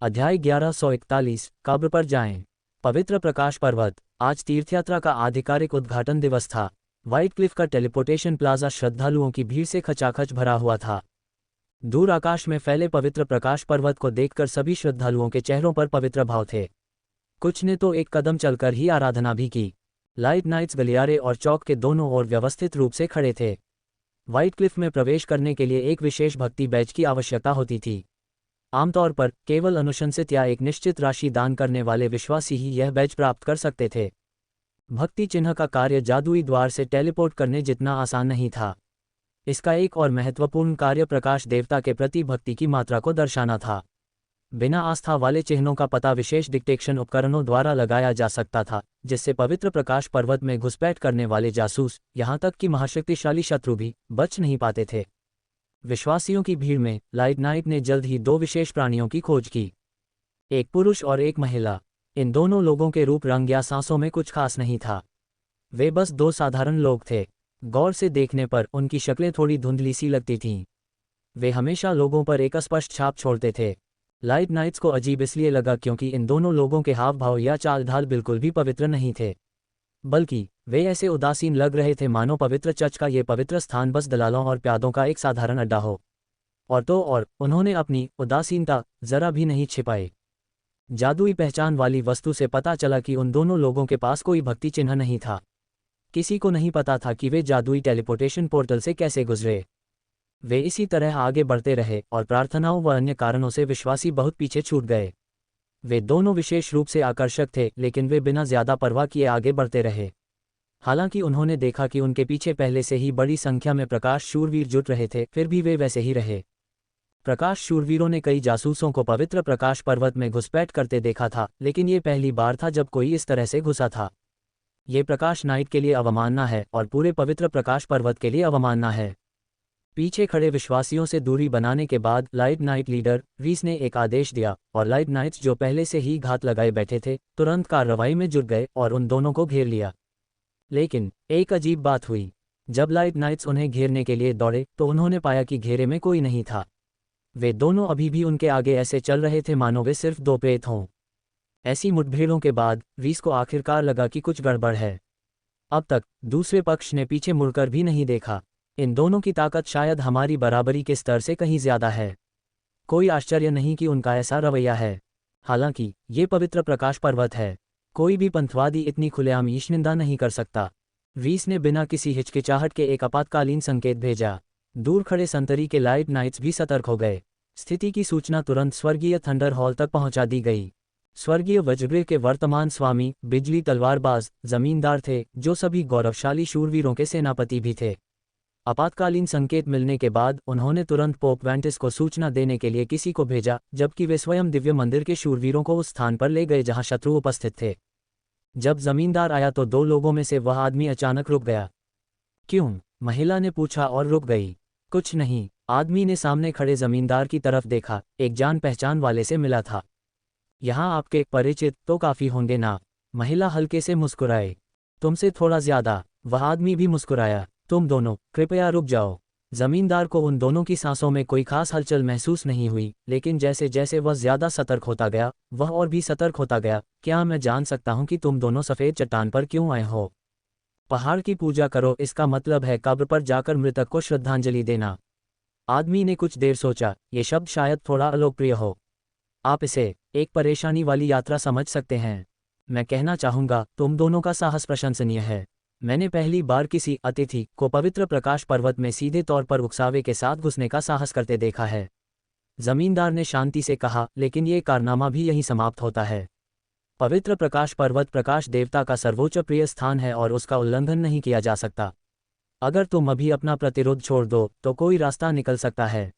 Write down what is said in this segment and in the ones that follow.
अध्याय 1141 कब्र पर जाएं। पवित्र प्रकाश पर्वत। आज तीर्थयात्रा का आधिकारिक उद्घाटन दिवस था। व्हाइट क्लिफ का टेलीपोर्टेशन प्लाजा श्रद्धालुओं की भीड़ से खचाखच भरा हुआ था। दूर आकाश में फैले पवित्र प्रकाश पर्वत को देखकर सभी श्रद्धालुओं के चेहरों पर पवित्र भाव थे। कुछ ने तो एक कदम चलकर ही आराधना भी की। लाइट नाइट्स गलियारे और चौक के दोनों ओर व्यवस्थित रूप से खड़े थे। व्हाइट क्लिफ में प्रवेश करने के लिए एक विशेष भक्ति बैज की आवश्यकता होती थी। आमतौर पर केवल अनुशंसित या एक निश्चित राशि दान करने वाले विश्वासी ही यह बैज प्राप्त कर सकते थे। भक्ति चिन्ह का कार्य जादुई द्वार से टेलीपोर्ट करने जितना आसान नहीं था। इसका एक और महत्वपूर्ण कार्य प्रकाश देवता के प्रति भक्ति की मात्रा को दर्शाना था। बिना आस्था वाले चिन्हों का पता विशेष डिटेक्शन उपकरणों द्वारा लगाया जा सकता था, जिससे पवित्र प्रकाश पर्वत में घुसपैठ करने वाले जासूस, यहाँ तक कि महाशक्तिशाली शत्रु भी बच नहीं पाते थे। विश्वासियों की भीड़ में लाइट नाइट ने जल्द ही दो विशेष प्राणियों की खोज की, एक पुरुष और एक महिला। इन दोनों लोगों के रूप रंग या सांसों में कुछ खास नहीं था। वे बस दो साधारण लोग थे। गौर से देखने पर उनकी शक्लें थोड़ी धुंधली सी लगती थीं। वे हमेशा लोगों पर एक स्पष्ट छाप छोड़ते थे। लाइट नाइट्स को अजीब इसलिए लगा क्योंकि इन दोनों लोगों के हाव भाव या चाल ढाल बिल्कुल भी पवित्र नहीं थे, बल्कि वे ऐसे उदासीन लग रहे थे मानो पवित्र चर्च का ये पवित्र स्थान बस दलालों और प्यादों का एक साधारण अड्डा हो। और उन्होंने अपनी उदासीनता जरा भी नहीं छिपाई। जादुई पहचान वाली वस्तु से पता चला कि उन दोनों लोगों के पास कोई भक्ति चिन्ह नहीं था। किसी को नहीं पता था कि वे जादुई टेलीपोर्टेशन पोर्टल से कैसे गुजरे। वे इसी तरह आगे बढ़ते रहे और प्रार्थनाओं व अन्य कारणों से विश्वासी बहुत पीछे छूट गए। वे दोनों विशेष रूप से आकर्षक थे, लेकिन वे बिना ज्यादा परवाह किए आगे बढ़ते रहे। हालांकि उन्होंने देखा कि उनके पीछे पहले से ही बड़ी संख्या में प्रकाश शूरवीर जुट रहे थे, फिर भी वे वैसे ही रहे। प्रकाश शूरवीरों ने कई जासूसों को पवित्र प्रकाश पर्वत में घुसपैठ करते देखा था, लेकिन ये पहली बार था जब कोई इस तरह से घुसा था। ये प्रकाश नाइट के लिए अवमानना है और पूरे पवित्र प्रकाश पर्वत के लिए अवमानना है। पीछे खड़े विश्वासियों से दूरी बनाने के बाद लाइट नाइट लीडर रीस ने एक आदेश दिया और लाइट नाइट्स जो पहले से ही घात लगाए बैठे थे तुरंत कार्रवाई में जुट गए और उन दोनों को घेर लिया। लेकिन एक अजीब बात हुई। जब लाइट नाइट्स उन्हें घेरने के लिए दौड़े तो उन्होंने पाया कि घेरे में कोई नहीं था। वे दोनों अभी भी उनके आगे ऐसे चल रहे थे मानो वे सिर्फ दो प्रेत हों। ऐसी मुठभेड़ों के बाद रीस को आखिरकार लगा कि कुछ गड़बड़ है। अब तक दूसरे पक्ष ने पीछे मुड़कर भी नहीं देखा। इन दोनों की ताकत शायद हमारी बराबरी के स्तर से कहीं ज्यादा है। कोई आश्चर्य नहीं कि उनका ऐसा रवैया है। हालांकि ये पवित्र प्रकाश पर्वत है। कोई भी पंथवादी इतनी खुलेआम ईश निंदा नहीं कर सकता। रीस ने बिना किसी हिचकिचाहट के एक आपातकालीन संकेत भेजा। दूर खड़े संतरी के लाइट नाइट्स भी सतर्क हो गए। स्थिति की सूचना तुरंत स्वर्गीय थंडर हॉल तक पहुंचा दी गई। स्वर्गीय वज्रगृह के वर्तमान स्वामी बिजली तलवारबाज जमींदार थे, जो सभी गौरवशाली शूरवीरों के सेनापति भी थे। आपातकालीन संकेत मिलने के बाद उन्होंने तुरंत पोप वेंटिस को सूचना देने के लिए किसी को भेजा, जबकि वे स्वयं दिव्य मंदिर के शूरवीरों को उस स्थान पर ले गए जहां शत्रु उपस्थित थे। जब जमींदार आया तो दो लोगों में से वह आदमी अचानक रुक गया। क्यों? महिला ने पूछा और रुक गई। कुछ नहीं, आदमी ने सामने खड़े जमींदार की तरफ देखा। एक जान पहचान वाले से मिला था। यहाँ आपके परिचित तो काफी होंगे ना? महिला हल्के से मुस्कुराए। तुमसे थोड़ा ज्यादा। वह आदमी भी मुस्कुराया। तुम दोनों कृपया रुक जाओ। जमींदार को उन दोनों की सांसों में कोई खास हलचल महसूस नहीं हुई, लेकिन जैसे जैसे वह ज्यादा सतर्क होता गया वह और भी सतर्क होता गया। क्या मैं जान सकता हूं कि तुम दोनों सफेद चट्टान पर क्यों आए हो? पहाड़ की पूजा करो, इसका मतलब है कब्र पर जाकर मृतक को श्रद्धांजलि देना। आदमी ने कुछ देर सोचा। ये शब्द शायद थोड़ा अलोकप्रिय हो। आप इसे एक परेशानी वाली यात्रा समझ सकते हैं। मैं कहना चाहूंगा तुम दोनों का साहस प्रशंसनीय है। मैंने पहली बार किसी अतिथि को पवित्र प्रकाश पर्वत में सीधे तौर पर उकसावे के साथ घुसने का साहस करते देखा है। जमींदार ने शांति से कहा, लेकिन ये कारनामा भी यहीं समाप्त होता है। पवित्र प्रकाश पर्वत प्रकाश देवता का सर्वोच्च प्रिय स्थान है और उसका उल्लंघन नहीं किया जा सकता। अगर तुम अभी अपना प्रतिरोध छोड़ दो तो कोई रास्ता निकल सकता है।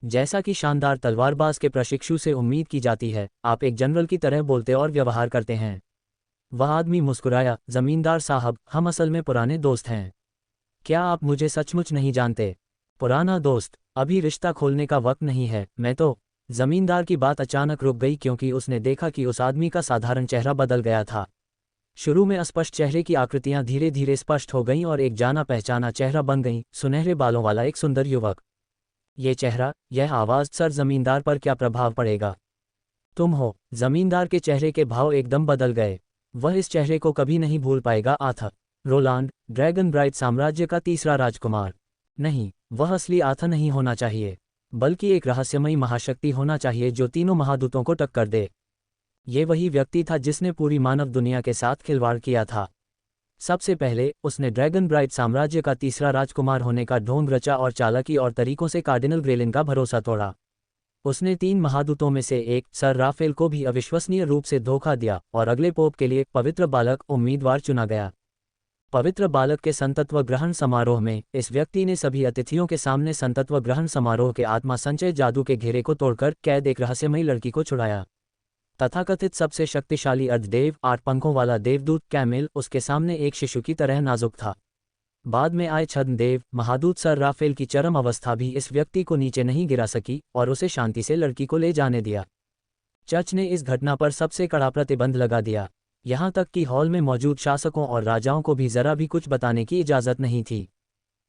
जैसा कि शानदार तलवारबाज के प्रशिक्षु से उम्मीद की जाती है, आप एक जनरल की तरह बोलते और व्यवहार करते हैं। वह आदमी मुस्कुराया। जमींदार साहब, हम असल में पुराने दोस्त हैं। क्या आप मुझे सचमुच नहीं जानते? पुराना दोस्त? अभी रिश्ता खोलने का वक्त नहीं है। मैं तो। जमींदार की बात अचानक रुक गई क्योंकि उसने देखा कि उस आदमी का साधारण चेहरा बदल गया था। शुरू में अस्पष्ट चेहरे की आकृतियां धीरे धीरे स्पष्ट हो गईं और एक जाना पहचाना चेहरा बन गईं। सुनहरे बालों वाला एक सुंदर युवक। ये चेहरा, यह आवाज, सर जमींदार पर क्या प्रभाव पड़ेगा? तुम हो। जमींदार के चेहरे के भाव एकदम बदल गए। वह इस चेहरे को कभी नहीं भूल पाएगा। आर्थर रोलांड, ड्रैगन ब्राइट साम्राज्य का तीसरा राजकुमार। नहीं, वह असली आर्थर नहीं होना चाहिए, बल्कि एक रहस्यमयी महाशक्ति होना चाहिए जो तीनों महादूतों को टक्कर दे। ये वही व्यक्ति था जिसने पूरी मानव दुनिया के साथ खिलवाड़ किया था। सबसे पहले उसने ड्रैगन ब्राइट साम्राज्य का तीसरा राजकुमार होने का ढोंग रचा और चालाकी और तरीकों से कार्डिनल ग्रेलिन का भरोसा तोड़ा। उसने 3 महादूतों में से एक सर राफेल को भी अविश्वसनीय रूप से धोखा दिया और अगले पोप के लिए पवित्र बालक उम्मीदवार चुना गया। पवित्र बालक के संतत्व ग्रहण समारोह में इस व्यक्ति ने सभी अतिथियों के सामने संतत्व ग्रहण समारोह के आत्मा संचय जादू के घेरे को तोड़कर कैद एक रहस्यमयी लड़की को छुड़ाया। तथाकथित सबसे शक्तिशाली अर्धदेव 8 पंखों वाला देवदूत कैमिल उसके सामने एक शिशु की तरह नाजुक था। बाद में आए छद्मदेव महादूत सर राफेल की चरम अवस्था भी इस व्यक्ति को नीचे नहीं गिरा सकी और उसे शांति से लड़की को ले जाने दिया। चर्च ने इस घटना पर सबसे कड़ा प्रतिबंध लगा दिया, यहाँ तक कि हॉल में मौजूद शासकों और राजाओं को भी जरा भी कुछ बताने की इजाज़त नहीं थी।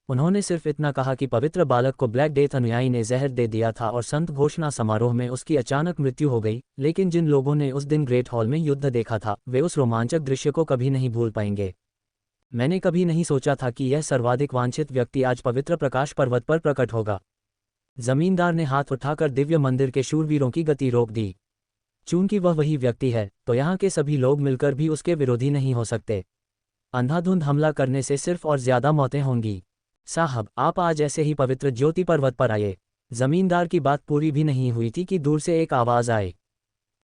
उन्होंने सिर्फ इतना कहा कि पवित्र बालक को ब्लैक डेथ अनुयायी ने जहर दे दिया था और संत घोषणा समारोह में उसकी अचानक मृत्यु हो गई। लेकिन जिन लोगों ने उस दिन ग्रेट हॉल में युद्ध देखा था वे उस रोमांचक दृश्य को कभी नहीं भूल पाएंगे। मैंने कभी नहीं सोचा था कि यह सर्वाधिक वांछित व्यक्ति आज पवित्र प्रकाश पर्वत पर प्रकट होगा। जमींदार ने हाथ उठाकर दिव्य मंदिर के शूरवीरों की गति रोक दी। चूंकि वह वही व्यक्ति है तो यहाँ के सभी लोग मिलकर भी उसके विरोधी नहीं हो सकते। अंधाधुंध हमला करने से सिर्फ और ज्यादा मौतें होंगी। साहब, आप आज ऐसे ही पवित्र ज्योति पर्वत पर आए। जमींदार की बात पूरी भी नहीं हुई थी कि दूर से एक आवाज आए,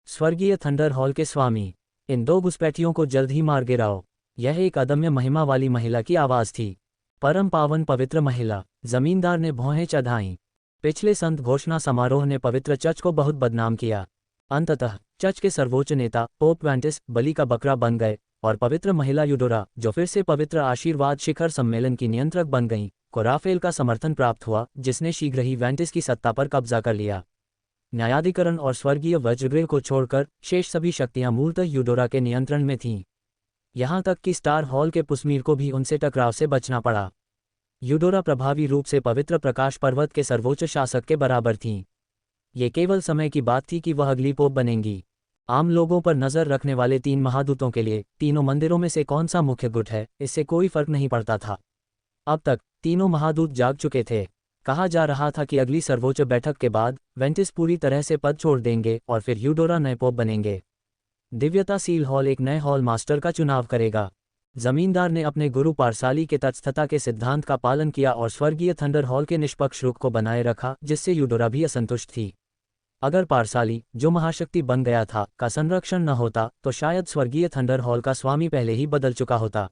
स्वर्गीय थंडर हॉल के स्वामी, इन 2 घुसपैठियों को जल्द ही मार गिराओ। यह एक अदम्य महिमा वाली महिला की आवाज थी। परम पावन पवित्र महिला। जमींदार ने भौहें चढ़ाईं। पिछले संत घोषणा समारोह ने पवित्र चर्च को बहुत बदनाम किया। अंततः चर्च के सर्वोच्च नेता पोप वेंटिस बलि का बकरा बन गए और पवित्र महिला यूडोरा, जो फिर से पवित्र आशीर्वाद शिखर सम्मेलन की नियंत्रक बन गईं, को राफेल का समर्थन प्राप्त हुआ, जिसने शीघ्र ही वेंटिस की सत्ता पर कब्जा कर लिया। न्यायाधिकरण और स्वर्गीय वज्रगृह को छोड़कर शेष सभी शक्तियां मूलतः यूडोरा के नियंत्रण में थीं। यहाँ तक कि स्टार हॉल के पुस्मीर को भी उनसे टकराव से बचना पड़ा। यूडोरा प्रभावी रूप से पवित्र प्रकाश पर्वत के सर्वोच्च शासक के बराबर थीं। ये केवल समय की बात थी कि वह अगली पोप बनेंगी। आम लोगों पर नजर रखने वाले 3 महादूतों के लिए तीनों मंदिरों में से कौन सा मुख्य गुट है, इससे कोई फर्क नहीं पड़ता था। अब तक तीनों महादूत जाग चुके थे। कहा जा रहा था कि अगली सर्वोच्च बैठक के बाद वेंटिस पूरी तरह से पद छोड़ देंगे और फिर यूडोरा नए पोप बनेंगे। दिव्यता सील हॉल एक नए हॉल मास्टर का चुनाव करेगा। जमींदार ने अपने गुरु पारसाली के तटस्थता के सिद्धांत का पालन किया और स्वर्गीय थंडर हॉल के निष्पक्ष रुख को बनाए रखा, जिससे यूडोरा भी असंतुष्ट थी। अगर पारसाली, जो महाशक्ति बन गया था, का संरक्षण न होता तो शायद स्वर्गीय थंडर हॉल का स्वामी पहले ही बदल चुका होता।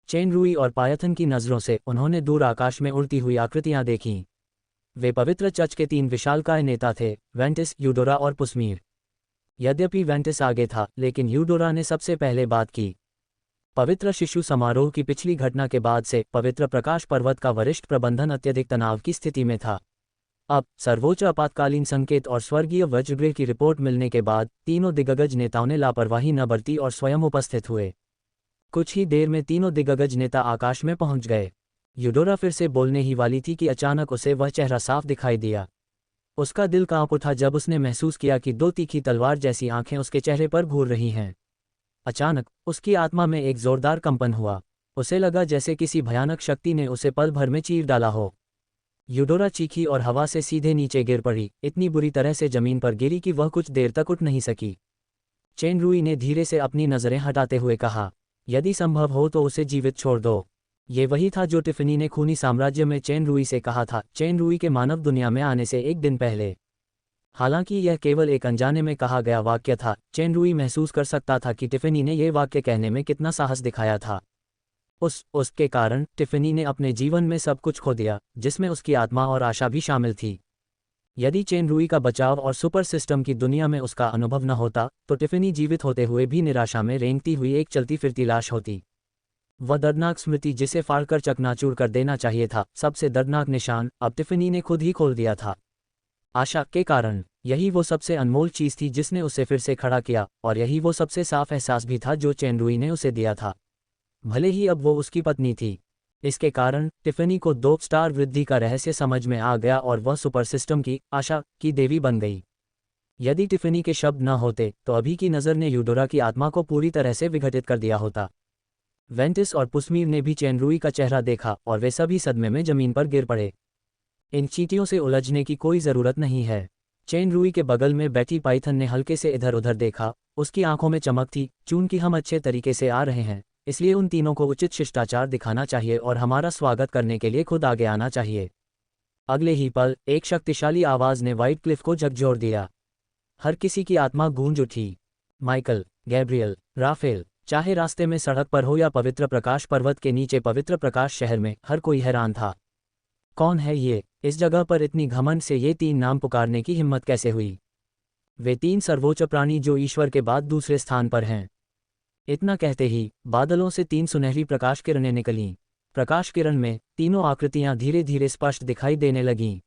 चेन रुई और पायथन की नज़रों से उन्होंने दूर आकाश में उड़ती हुई आकृतियां देखीं। वे पवित्र चर्च के 3 विशालकाय नेता थे, वेंटिस, यूडोरा और पुस्मीर। यद्यपि वेंटिस आगे था, लेकिन यूडोरा ने सबसे पहले बात की। पवित्र शिशु समारोह की पिछली घटना के बाद से पवित्र प्रकाश पर्वत का वरिष्ठ प्रबंधन अत्यधिक तनाव की स्थिति में था। अब सर्वोच्च आपातकालीन संकेत और स्वर्गीय वज्रगृह की रिपोर्ट मिलने के बाद तीनों दिग्गज नेताओं ने लापरवाही न बरती और स्वयं उपस्थित हुए। कुछ ही देर में तीनों दिग्गज नेता आकाश में पहुंच गए। यूडोरा फिर से बोलने ही वाली थी कि अचानक उसे वह चेहरा साफ दिखाई दिया। उसका दिल कांप उठा जब उसने महसूस किया कि 2 तीखी तलवार जैसी आंखें उसके चेहरे पर घूर रही हैं। अचानक उसकी आत्मा में एक जोरदार कंपन हुआ। उसे लगा जैसे किसी भयानक शक्ति ने उसे पल भर में चीर डाला हो। यूडोरा चीखी और हवा से सीधे नीचे गिर पड़ी, इतनी बुरी तरह से जमीन पर गिरी कि वह कुछ देर तक उठ नहीं सकी। चेन रुई ने धीरे से अपनी नज़रें हटाते हुए कहा, यदि संभव हो तो उसे जीवित छोड़ दो। ये वही था जो टिफ़नी ने खूनी साम्राज्य में चेन रुई से कहा था, चेन रुई के मानव दुनिया में आने से 1 दिन पहले। हालांकि यह केवल एक अनजाने में कहा गया वाक्य था, चेन रुई महसूस कर सकता था कि टिफ़नी ने यह वाक्य कहने में कितना साहस दिखाया था। उसके कारण टिफ़नी ने अपने जीवन में सब कुछ खो दिया, जिसमें उसकी आत्मा और आशा भी शामिल थी। यदि चेन रुई का बचाव और सुपर सिस्टम की दुनिया में उसका अनुभव न होता तो टिफ़नी जीवित होते हुए भी निराशा में रेंगती हुई एक चलती फिरती लाश होती। वह दर्दनाक स्मृति जिसे फाड़कर चकनाचूर कर देना चाहिए था, सबसे दर्दनाक निशान, अब टिफ़नी ने खुद ही खोल दिया था। आशा के कारण यही वो सबसे अनमोल चीज़ थी जिसने उसे फिर से खड़ा किया, और यही वो सबसे साफ एहसास भी था जो चेन रुई ने उसे दिया था, भले ही अब वो उसकी पत्नी थी। इसके कारण टिफ़नी को 2 स्टार वृद्धि का रहस्य समझ में आ गया और वह सुपर सिस्टम की आशा की देवी बन गई। यदि टिफनी के शब्द न होते तो अभी की नज़र ने यूडोरा की आत्मा को पूरी तरह से विघटित कर दिया होता। वेंटिस और पुस्मीर ने भी चेनरुई का चेहरा देखा और वे सभी सदमे में जमीन पर गिर पड़े। इन चींटियों से उलझने की कोई ज़रूरत नहीं है। चेनरुई के बगल में बैठी पाइथन ने हल्के से इधर उधर देखा, उसकी आंखों में चमक थी। चूंकि हम अच्छे तरीके से आ रहे हैं, इसलिए उन तीनों को उचित शिष्टाचार दिखाना चाहिए और हमारा स्वागत करने के लिए खुद आगे आना चाहिए। अगले ही पल एक शक्तिशाली आवाज़ ने व्हाइट क्लिफ को झकझोर दिया। हर किसी की आत्मा गूंज उठी। माइकल, गैब्रियल, राफेल, चाहे रास्ते में सड़क पर हो या पवित्र प्रकाश पर्वत के नीचे पवित्र प्रकाश शहर में, हर कोई हैरान था। कौन है ये? इस जगह पर इतनी घमंड से ये तीन नाम पुकारने की हिम्मत कैसे हुई? वे तीन सर्वोच्च प्राणी जो ईश्वर के बाद दूसरे स्थान पर हैं। इतना कहते ही बादलों से तीन सुनहरी प्रकाश किरणें निकलीं। प्रकाश किरण में तीनों आकृतियां धीरे धीरे स्पष्ट दिखाई देने लगीं।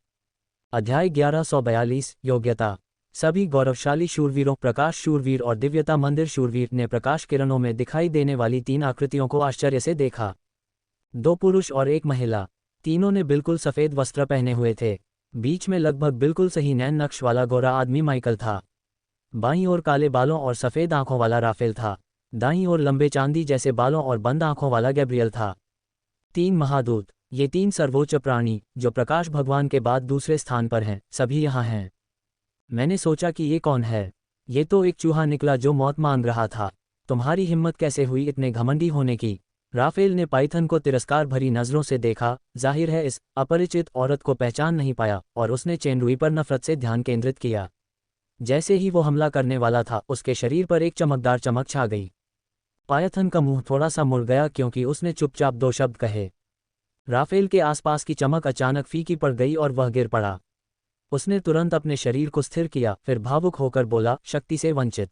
अध्याय 1142 योग्यता। सभी गौरवशाली शूरवीरों, प्रकाश शूरवीर और दिव्यता मंदिर शूरवीर ने प्रकाश किरणों में दिखाई देने वाली तीन आकृतियों को आश्चर्य से देखा। दो पुरुष और एक महिला। तीनों ने बिल्कुल सफ़ेद वस्त्र पहने हुए थे। बीच में लगभग बिल्कुल सही नैन नक्श वाला गोरा आदमी माइकल था। बाईं ओर काले बालों और सफ़ेद आंखों वाला राफेल था। दाईं ओर लंबे चांदी जैसे बालों और बंद आंखों वाला गैब्रियल था। तीन महादूत, ये तीन सर्वोच्च प्राणी जो प्रकाश भगवान के बाद दूसरे स्थान पर हैं, सभी यहाँ हैं। मैंने सोचा कि ये कौन है? ये तो एक चूहा निकला जो मौत मांग रहा था। तुम्हारी हिम्मत कैसे हुई इतने घमंडी होने की? राफेल ने पाइथन को तिरस्कार भरी नज़रों से देखा। जाहिर है इस अपरिचित औरत को पहचान नहीं पाया और उसने चेनरुई पर नफरत से ध्यान केंद्रित किया। जैसे ही वो हमला करने वाला था, उसके शरीर पर एक चमकदार चमक छा गई। पाइथन का मुंह थोड़ा सा मुड़ गया क्योंकि उसने चुपचाप दो शब्द कहे। राफेल के आसपास की चमक अचानक फीकी पड़ गई और वह गिर पड़ा। उसने तुरंत अपने शरीर को स्थिर किया, फिर भावुक होकर बोला, शक्ति से वंचित।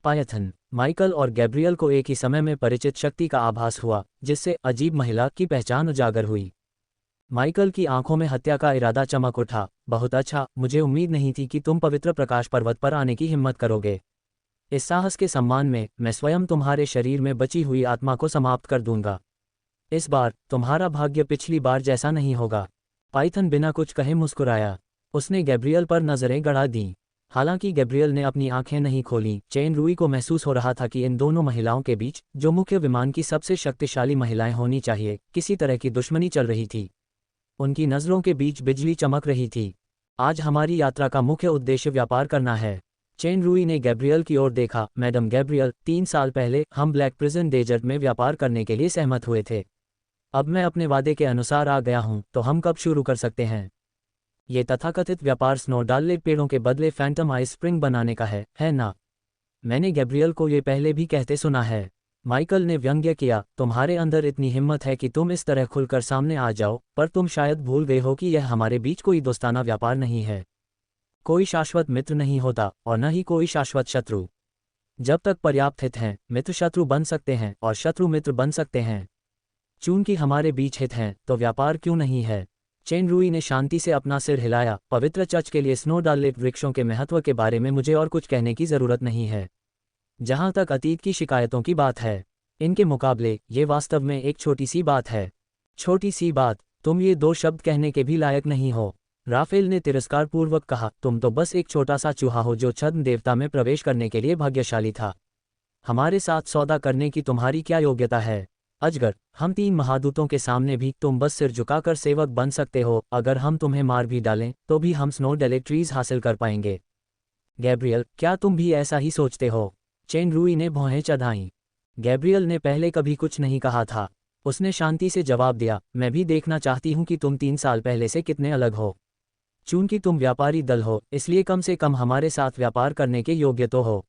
पाइथन, माइकल और गैब्रियल को एक ही समय में परिचित शक्ति का आभास हुआ, जिससे अजीब महिला की पहचान उजागर हुई। माइकल की आंखों में हत्या का इरादा चमक उठा। बहुत अच्छा, मुझे उम्मीद नहीं थी कि तुम पवित्र प्रकाश पर्वत पर आने की हिम्मत करोगे। इस साहस के सम्मान में मैं स्वयं तुम्हारे शरीर में बची हुई आत्मा को समाप्त कर दूंगा। इस बार तुम्हारा भाग्य पिछली बार जैसा नहीं होगा। पाइथन बिना कुछ कहे मुस्कुराया। उसने गैब्रियल पर नजरें गड़ा दीं। हालांकि गैब्रियल ने अपनी आंखें नहीं खोलीं। चेनरुई को महसूस हो रहा था कि इन दोनों महिलाओं के बीच, जो मुख्य विमान की सबसे शक्तिशाली महिलाएं होनी चाहिए, किसी तरह की दुश्मनी चल रही थी। उनकी नज़रों के बीच बिजली चमक रही थी। आज हमारी यात्रा का मुख्य उद्देश्य व्यापार करना है। चेनरुई ने गैब्रियल की ओर देखा। मैडम गैब्रियल, 3 साल पहले हम ब्लैक प्रिजन डेजर्ट में व्यापार करने के लिए सहमत हुए थे। अब मैं अपने वादे के अनुसार आ गया हूं, तो हम कब शुरू कर सकते हैं? ये तथाकथित व्यापार स्नोडाललेट पेड़ों के बदले फैंटम आइस स्प्रिंग बनाने का है ना? मैंने गैब्रियल को ये पहले भी कहते सुना है। माइकल ने व्यंग्य किया। तुम्हारे अंदर इतनी हिम्मत है कि तुम इस तरह खुलकर सामने आ जाओ, पर तुम शायद भूल गए हो कि यह हमारे बीच कोई दोस्ताना व्यापार नहीं है। कोई शाश्वत मित्र नहीं होता और न ही कोई शाश्वत शत्रु। जब तक पर्याप्त हित हैं, मित्र शत्रु बन सकते हैं और शत्रु मित्र बन सकते हैं। चूंकि हमारे बीच हित हैं, तो व्यापार क्यों नहीं है? चेनरुई ने शांति से अपना सिर हिलाया। पवित्र चर्च के लिए स्नोडाललेट वृक्षों के महत्व के बारे में मुझे और कुछ कहने की ज़रूरत नहीं है। जहाँ तक अतीत की शिकायतों की बात है, इनके मुकाबले ये वास्तव में एक छोटी सी बात है। छोटी सी बात? तुम ये 2 शब्द कहने के भी लायक नहीं हो। राफेल ने तिरस्कारपूर्वक कहा। तुम तो बस एक छोटा सा चूहा हो जो छद्म देवता में प्रवेश करने के लिए भाग्यशाली था। हमारे साथ सौदा करने की तुम्हारी क्या योग्यता है? अजगर, हम 3 महादूतों के सामने भी तुम बस सिर झुकाकर सेवक बन सकते हो। अगर हम तुम्हें मार भी डालें तो भी हम स्नोडाललेट ट्रीज हासिल कर पाएंगे। गैब्रियल, क्या तुम भी ऐसा ही सोचते हो? चेनरुई ने भौहें चढ़ाईं। गैब्रियल ने पहले कभी कुछ नहीं कहा था। उसने शांति से जवाब दिया, मैं भी देखना चाहती हूं कि तुम 3 साल पहले से कितने अलग हो। चूंकि तुम व्यापारी दल हो, इसलिए कम से कम हमारे साथ व्यापार करने के योग्य तो हो।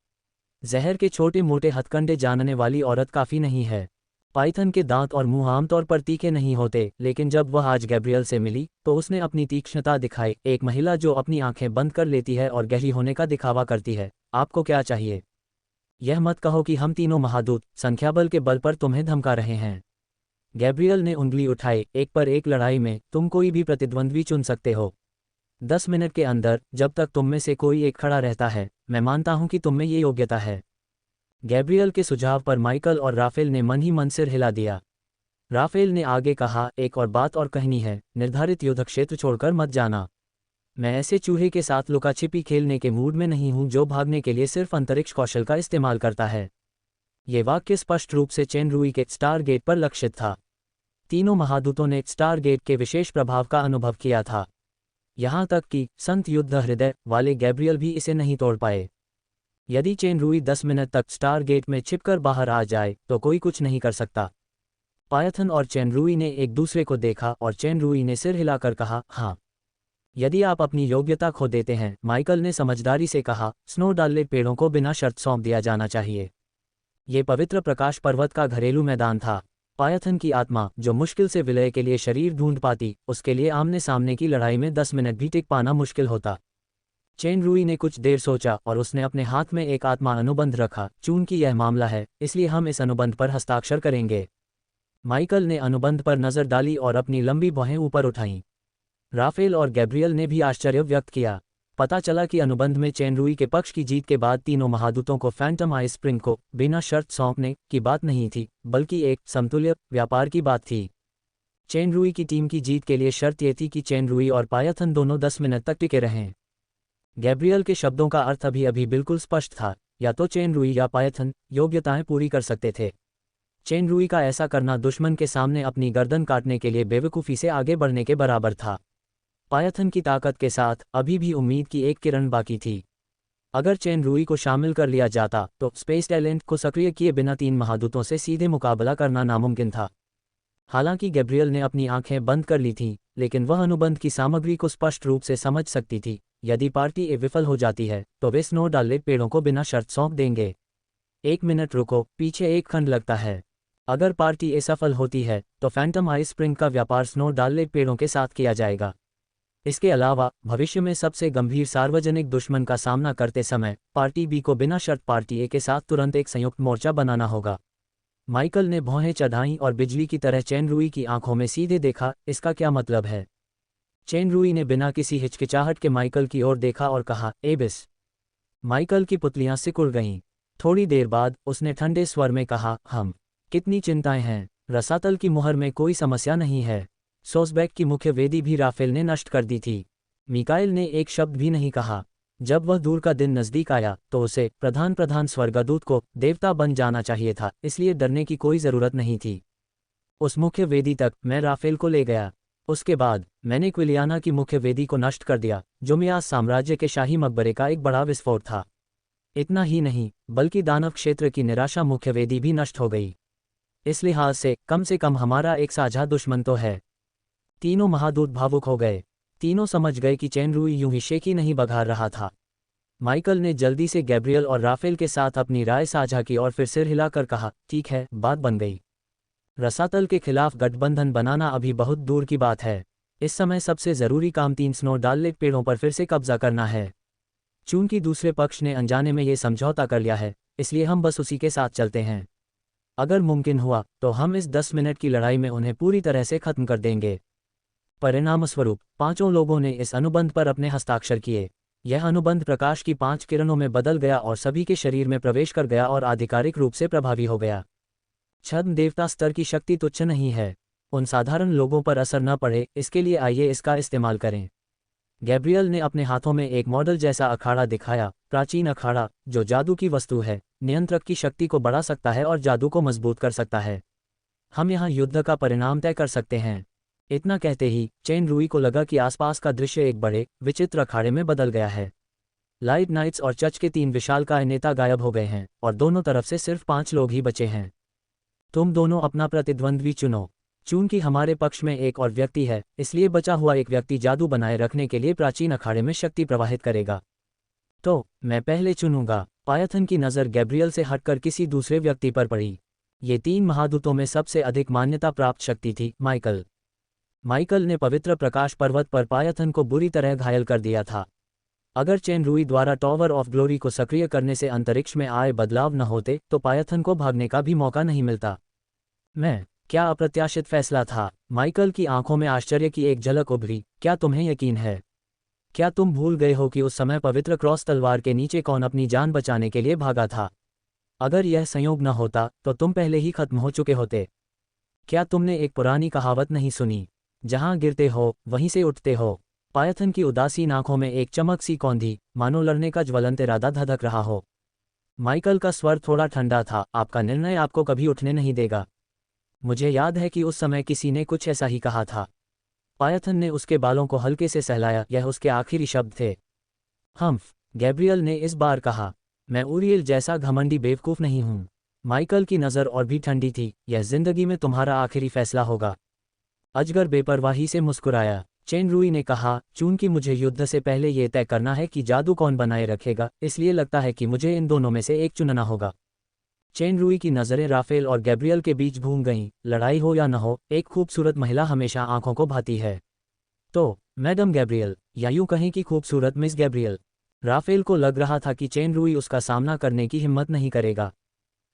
जहर के छोटे मोटे हथकंडे जानने वाली औरत काफ़ी नहीं है। पाइथन के दांत और मुंह आमतौर पर तीखे नहीं होते, लेकिन जब वह आज गैब्रियल से मिली तो उसने अपनी तीक्ष्णता दिखाई। एक महिला जो अपनी आंखें बंद कर लेती है और गहरी होने का दिखावा करती है। आपको क्या चाहिए? यह मत कहो कि हम तीनों महादूत संख्याबल के बल पर तुम्हें धमका रहे हैं। गैब्रियल ने उंगली उठाई। एक पर एक लड़ाई में तुम कोई भी प्रतिद्वंद्वी चुन सकते हो। 10 मिनट के अंदर, जब तक तुम में से कोई एक खड़ा रहता है, मैं मानता हूं कि तुम में ये योग्यता है। गैब्रियल के सुझाव पर माइकल और राफेल ने मन ही मन सिर हिला दिया। राफेल ने आगे कहा, एक और बात और कहनी है, निर्धारित युद्ध क्षेत्र छोड़कर मत जाना। मैं ऐसे चूहे के साथ लुका छिपी खेलने के मूड में नहीं हूं जो भागने के लिए सिर्फ अंतरिक्ष कौशल का इस्तेमाल करता है। ये वाक्य स्पष्ट रूप से चेन रुई के स्टार गेट पर लक्षित था। तीनों महादूतों ने स्टार गेट के विशेष प्रभाव का अनुभव किया था। यहाँ तक कि संत युद्ध हृदय वाले गैब्रियल भी इसे नहीं तोड़ पाए। यदि चेन रुई 10 मिनट तक स्टार गेट में छिपकर बाहर आ जाए तो कोई कुछ नहीं कर सकता। पायथन और चेन रुई ने एक दूसरे को देखा और चेन रुई ने सिर हिलाकर कहा, हाँ। यदि आप अपनी योग्यता खो देते हैं, माइकल ने समझदारी से कहा, स्नोडाले पेड़ों को बिना शर्त सौंप दिया जाना चाहिए। ये पवित्र प्रकाश पर्वत का घरेलू मैदान था। पायथन की आत्मा, जो मुश्किल से विलय के लिए शरीर ढूंढ पाती, उसके लिए आमने सामने की लड़ाई में 10 मिनट भी टिक पाना मुश्किल होता। चेन रुई ने कुछ देर सोचा और उसने अपने हाथ में एक आत्मा अनुबंध रखा। चूंकि यह मामला है, इसलिए हम इस अनुबंध पर हस्ताक्षर करेंगे। माइकल ने अनुबंध पर नजर डाली और अपनी लंबी भौहें ऊपर उठाईं। राफेल और गैब्रियल ने भी आश्चर्य व्यक्त किया। पता चला कि अनुबंध में चेन रुई के पक्ष की जीत के बाद तीनों महादूतों को फैंटम आइस स्प्रिंग को बिना शर्त सौंपने की बात नहीं थी, बल्कि एक समतुल्य व्यापार की बात थी। चेन रुई की टीम की जीत के लिए शर्त ये थी कि चेन रुई और पायथन दोनों 10 मिनट तक टिके रहें। गैब्रियल के शब्दों का अर्थ अभी अभी बिल्कुल स्पष्ट था, या तो चेन रुई या पायथन योग्यताएं पूरी कर सकते थे। चेन रुई का ऐसा करना दुश्मन के सामने अपनी गर्दन काटने के लिए बेवकूफ़ी से आगे बढ़ने के बराबर था। पायथन की ताकत के साथ अभी भी उम्मीद की एक किरण बाकी थी। अगर चेन रुई को शामिल कर लिया जाता तो स्पेस टैलेंट को सक्रिय किए बिना 3 महादूतों से सीधे मुकाबला करना नामुमकिन था। हालांकि गैब्रियल ने अपनी आंखें बंद कर ली थीं, लेकिन वह अनुबंध की सामग्री को स्पष्ट रूप से समझ सकती थी। यदि पार्टी ए विफल हो जाती है तो वे स्नोडाले पेड़ों को बिना शर्त सौंप देंगे। 1 मिनट रुको, पीछे एक खंड लगता है। अगर पार्टी ए सफल होती है तो फैंटम आइस स्प्रिंग का व्यापार स्नोडाले पेड़ों के साथ किया जाएगा। इसके अलावा भविष्य में सबसे गंभीर सार्वजनिक दुश्मन का सामना करते समय पार्टी बी को बिना शर्त पार्टी ए के साथ तुरंत एक संयुक्त मोर्चा बनाना होगा। माइकल ने भौहें चढ़ाईं और बिजली की तरह चेन रुई की आंखों में सीधे देखा। इसका क्या मतलब है? चेन रुई ने बिना किसी हिचकिचाहट के माइकल की ओर देखा और कहा, एबिस। माइकल की पुतलियां सिकुड़ गईं। थोड़ी देर बाद उसने ठंडे स्वर में कहा, हम। कितनी चिंताएं हैं। रसातल की मुहर में कोई समस्या नहीं है। सोसबैक की मुख्य वेदी भी राफेल ने नष्ट कर दी थी। मिकाइल ने एक शब्द भी नहीं कहा। जब वह दूर का दिन नज़दीक आया तो उसे प्रधान स्वर्गदूत को देवता बन जाना चाहिए था, इसलिए डरने की कोई ज़रूरत नहीं थी। उस मुख्य वेदी तक मैं राफेल को ले गया। उसके बाद मैंने क्विलियाना की मुख्य वेदी को नष्ट कर दिया, जो मियास साम्राज्य के शाही मकबरे का एक बड़ा विस्फोट था। इतना ही नहीं, बल्कि दानव क्षेत्र की निराशा मुख्य वेदी भी नष्ट हो गई। इस लिहाज से कम हमारा एक साझा दुश्मन तो है। तीनों महादूत भावुक हो गए। तीनों समझ गए कि चेन रुई यूं ही शेखी नहीं बघार रहा था। माइकल ने जल्दी से गैब्रियल और राफेल के साथ अपनी राय साझा की और फिर सिर हिलाकर कहा, ठीक है, बात बन गई। रसातल के खिलाफ गठबंधन बनाना अभी बहुत दूर की बात है। इस समय सबसे ज़रूरी काम 3 स्नोडाले पेड़ों पर फिर से कब्जा करना है। चूंकि दूसरे पक्ष ने अनजाने में ये समझौता कर लिया है, इसलिए हम बस उसी के साथ चलते हैं। अगर मुमकिन हुआ तो हम इस 10 मिनट की लड़ाई में उन्हें पूरी तरह से खत्म कर देंगे। परिणामस्वरूप 5 लोगों ने इस अनुबंध पर अपने हस्ताक्षर किए। यह अनुबंध प्रकाश की 5 किरणों में बदल गया और सभी के शरीर में प्रवेश कर गया और आधिकारिक रूप से प्रभावी हो गया। छद्म देवता स्तर की शक्ति तुच्छ नहीं है। उन साधारण लोगों पर असर न पड़े, इसके लिए आइए इसका इस्तेमाल करें। गैब्रियल ने अपने हाथों में एक मॉडल जैसा अखाड़ा दिखाया। प्राचीन अखाड़ा, जो जादू की वस्तु है, नियंत्रक की शक्ति को बढ़ा सकता है और जादू को मजबूत कर सकता है। हम यहाँ युद्ध का परिणाम तय कर सकते हैं। इतना कहते ही चेन रुई को लगा कि आसपास का दृश्य एक बड़े विचित्र अखाड़े में बदल गया है। लाइट नाइट्स और चर्च के 3 विशालकाय नेता गायब हो गए हैं और दोनों तरफ से सिर्फ 5 लोग ही बचे हैं। तुम दोनों अपना प्रतिद्वंद्वी चुनो। चूंकि हमारे पक्ष में एक और व्यक्ति है, इसलिए बचा हुआ एक व्यक्ति जादू बनाए रखने के लिए प्राचीन अखाड़े में शक्ति प्रवाहित करेगा। तो मैं पहले चुनूंगा। पायथन की नज़र गैब्रियल से हटकर किसी दूसरे व्यक्ति पर पड़ी। ये 3 महादूतों में सबसे अधिक मान्यता प्राप्त शक्ति थी माइकल। माइकल ने पवित्र प्रकाश पर्वत पर पायथन को बुरी तरह घायल कर दिया था। अगर चेन रुई द्वारा टॉवर ऑफ ग्लोरी को सक्रिय करने से अंतरिक्ष में आए बदलाव न होते तो पायथन को भागने का भी मौका नहीं मिलता। क्या अप्रत्याशित फैसला था। माइकल की आंखों में आश्चर्य की एक झलक उभरी। क्या तुम्हें यकीन है? क्या तुम भूल गए हो कि उस समय पवित्र क्रॉस तलवार के नीचे कौन अपनी जान बचाने के लिए भागा था? अगर यह संयोग न होता तो तुम पहले ही खत्म हो चुके होते। क्या तुमने एक पुरानी कहावत नहीं सुनी, जहां गिरते हो वहीं से उठते हो? पायथन की उदासीन आंखों में एक चमक सी कौंधी, मानो लड़ने का ज्वलंत इरादा धधक रहा हो। माइकल का स्वर थोड़ा ठंडा था, आपका निर्णय आपको कभी उठने नहीं देगा। मुझे याद है कि उस समय किसी ने कुछ ऐसा ही कहा था। पायथन ने उसके बालों को हल्के से सहलाया, यह उसके आखिरी शब्द थे। हम्फ, गैब्रियल ने इस बार कहा, मैं ऊरियल जैसा घमंडी बेवकूफ़ नहीं हूं। माइकल की नज़र और भी ठंडी थी, यह जिंदगी में तुम्हारा आखिरी फैसला होगा। अजगर बेपरवाही से मुस्कुराया। चेन रूई ने कहा, चूंकि मुझे युद्ध से पहले यह तय करना है कि जादू कौन बनाए रखेगा, इसलिए लगता है कि मुझे इन दोनों में से एक चुनना होगा। चेन रूई की नज़रें राफेल और गैब्रियल के बीच घूम गईं। लड़ाई हो या न हो, एक खूबसूरत महिला हमेशा आंखों को भाती है। तो मैडम गैब्रियल, या यूं कहें कि खूबसूरत मिस गैब्रियल। राफेल को लग रहा था कि चेन रूई उसका सामना करने की हिम्मत नहीं करेगा।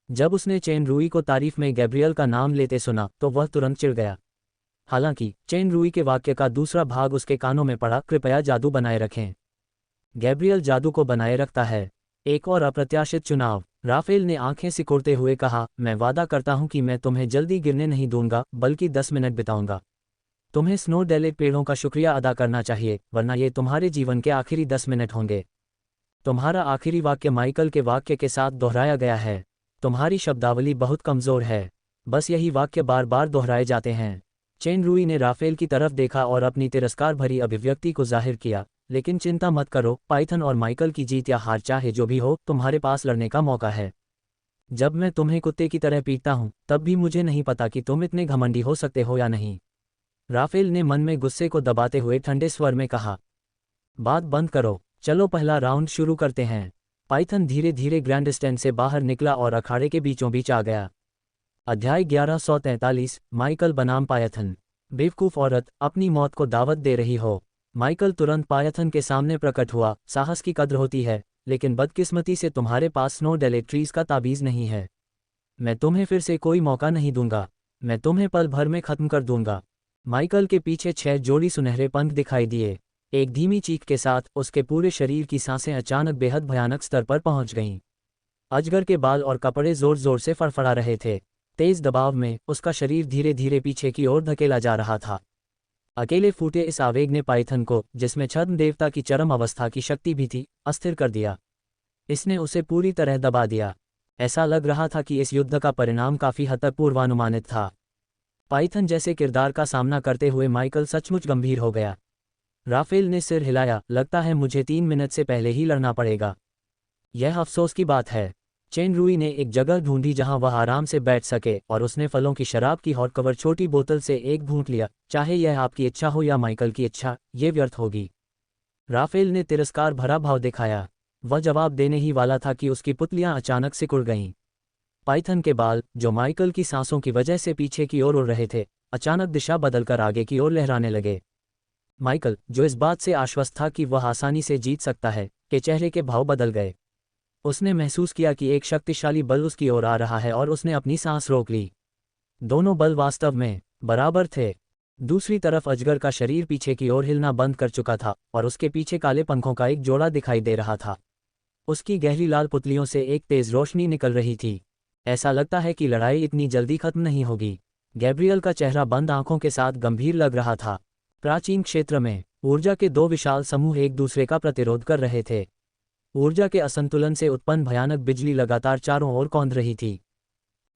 जब उसने चेन रूई को तारीफ में गैब्रियल का नाम लेते सुना तो वह तुरंत चिढ़ गया। हालांकि चेन रूई के वाक्य का दूसरा भाग उसके कानों में पड़ा, कृपया जादू बनाए रखें। गैब्रियल जादू को बनाए रखता है। एक और अप्रत्याशित चुनाव। राफेल ने आंखें सिकुड़ते हुए कहा, मैं वादा करता हूं कि मैं तुम्हें जल्दी गिरने नहीं दूंगा, बल्कि 10 मिनट बिताऊंगा। तुम्हें स्नो डेलेट पेड़ों का शुक्रिया अदा करना चाहिए, वरना ये तुम्हारे जीवन के आखिरी 10 मिनट होंगे। तुम्हारा आखिरी वाक्य माइकल के वाक्य के साथ दोहराया गया है। तुम्हारी शब्दावली बहुत कमज़ोर है। बस यही वाक्य बार बार दोहराए जाते हैं। चेन रूई ने राफेल की तरफ देखा और अपनी तिरस्कार भरी अभिव्यक्ति को जाहिर किया, लेकिन चिंता मत करो, पाइथन और माइकल की जीत या हार चाहे जो भी हो, तुम्हारे पास लड़ने का मौका है। जब मैं तुम्हें कुत्ते की तरह पीटता हूं, तब भी मुझे नहीं पता कि तुम इतने घमंडी हो सकते हो या नहीं। राफेल ने मन में गुस्से को दबाते हुए ठंडे स्वर में कहा, बात बंद करो, चलो पहला राउंड शुरू करते हैं। पाइथन धीरे धीरे ग्रैंड स्टैंड से बाहर निकला और अखाड़े के बीचों बीच आ गया। अध्याय 1143, माइकल बनाम पायथन। बेवकूफ़ औरत, अपनी मौत को दावत दे रही हो। माइकल तुरंत पायथन के सामने प्रकट हुआ। साहस की कद्र होती है, लेकिन बदकिस्मती से तुम्हारे पास स्नो डेलेट्रीज का ताबीज़ नहीं है। मैं तुम्हें फिर से कोई मौका नहीं दूंगा। मैं तुम्हें पल भर में ख़त्म कर दूंगा। माइकल के पीछे 6 जोड़ी सुनहरे पंख दिखाई दिए। एक धीमी चीख के साथ उसके पूरे शरीर की सांसें अचानक बेहद भयानक स्तर पर पहुंच गईं। अजगर के बाल और कपड़े जोर जोर से फड़फड़ा रहे थे। तेज दबाव में उसका शरीर धीरे धीरे पीछे की ओर धकेला जा रहा था। अकेले फूटे इस आवेग ने पाइथन को, जिसमें छद्म देवता की चरम अवस्था की शक्ति भी थी, अस्थिर कर दिया। इसने उसे पूरी तरह दबा दिया। ऐसा लग रहा था कि इस युद्ध का परिणाम काफी हद तक पूर्वानुमानित था। पाइथन जैसे किरदार का सामना करते हुए माइकल सचमुच गंभीर हो गया। राफेल ने सिर हिलाया, लगता है मुझे 3 मिनट से पहले ही लड़ना पड़ेगा। यह अफसोस की बात है। चेन रूई ने एक जगह ढूंढी जहां वह आराम से बैठ सके, और उसने फलों की शराब की हॉट कवर छोटी बोतल से एक घूंट लिया। चाहे यह आपकी इच्छा हो या माइकल की इच्छा, ये व्यर्थ होगी। राफेल ने तिरस्कार भरा भाव दिखाया। वह जवाब देने ही वाला था कि उसकी पुतलियां अचानक सिकुड़ गईं। पाइथन के बाल, जो माइकल की सांसों की वजह से पीछे की ओर उड़ रहे थे, अचानक दिशा बदलकर आगे की ओर लहराने लगे। माइकल, जो इस बात से आश्वस्त था कि वह आसानी से जीत सकता है, के चेहरे के भाव बदल गए। उसने महसूस किया कि एक शक्तिशाली बल उसकी ओर आ रहा है और उसने अपनी सांस रोक ली। दोनों बल वास्तव में बराबर थे। दूसरी तरफ अजगर का शरीर पीछे की ओर हिलना बंद कर चुका था और उसके पीछे काले पंखों का एक जोड़ा दिखाई दे रहा था। उसकी गहरी लाल पुतलियों से एक तेज रोशनी निकल रही थी। ऐसा लगता है कि लड़ाई इतनी जल्दी खत्म नहीं होगी। गैब्रियल का चेहरा बंद आंखों के साथ गंभीर लग रहा था। प्राचीन क्षेत्र में ऊर्जा के 2 विशाल समूह एक दूसरे का प्रतिरोध कर रहे थे। ऊर्जा के असंतुलन से उत्पन्न भयानक बिजली लगातार चारों ओर कौंध रही थी।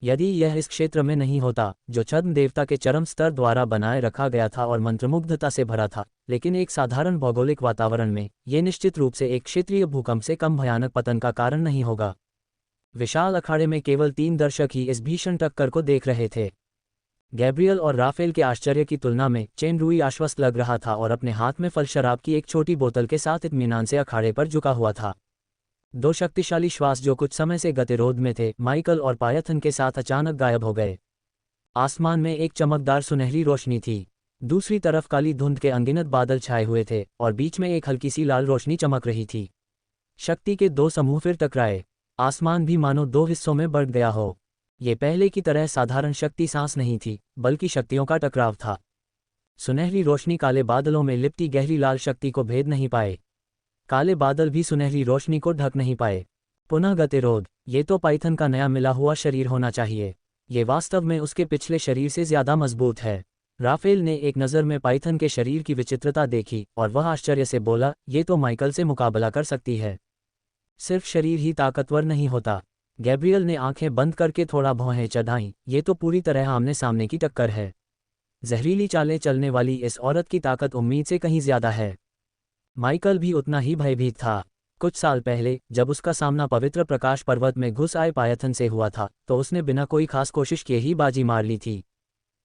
यदि यह इस क्षेत्र में नहीं होता, जो छद्म देवता के चरम स्तर द्वारा बनाए रखा गया था और मंत्रमुग्धता से भरा था, लेकिन एक साधारण भौगोलिक वातावरण में, ये निश्चित रूप से एक क्षेत्रीय भूकंप से कम भयानक पतन का कारण नहीं होगा। विशाल अखाड़े में केवल 3 दर्शक ही इस भीषण टक्कर को देख रहे थे। गैब्रियल और राफेल के आश्चर्य की तुलना में चेन रूई आश्वस्त लग रहा था और अपने हाथ में फल शराब की एक छोटी बोतल के साथ इत्मीनान से अखाड़े पर झुका हुआ था। 2 शक्तिशाली श्वास जो कुछ समय से गतिरोध में थे, माइकल और पायथन के साथ अचानक गायब हो गए। आसमान में एक चमकदार सुनहरी रोशनी थी। दूसरी तरफ काली धुंध के अनगिनत बादल छाए हुए थे और बीच में एक हल्की सी लाल रोशनी चमक रही थी। शक्ति के 2 समूह फिर टकराए। आसमान भी मानो 2 हिस्सों में बढ़ गया हो। ये पहले की तरह साधारण शक्ति सांस नहीं थी, बल्कि शक्तियों का टकराव था। सुनहरी रोशनी काले बादलों में लिपटी गहरी लाल शक्ति को भेद नहीं पाए। काले बादल भी सुनहरी रोशनी को ढक नहीं पाए। पुनः गतिरोध, ये तो पाइथन का नया मिला हुआ शरीर होना चाहिए। ये वास्तव में उसके पिछले शरीर से ज्यादा मजबूत है। राफेल ने एक नज़र में पाइथन के शरीर की विचित्रता देखी और वह आश्चर्य से बोला, ये तो माइकल से मुकाबला कर सकती है। सिर्फ शरीर ही ताकतवर नहीं होता। गैब्रियल ने आंखें बंद करके थोड़ा भौहें चढ़ाईं, ये तो पूरी तरह आमने सामने की टक्कर है। जहरीली चालें चलने वाली इस औरत की ताकत उम्मीद से कहीं ज्यादा है। माइकल भी उतना ही भयभीत था। कुछ साल पहले जब उसका सामना पवित्र प्रकाश पर्वत में घुस आए पायथन से हुआ था तो उसने बिना कोई खास कोशिश किए ही बाजी मार ली थी।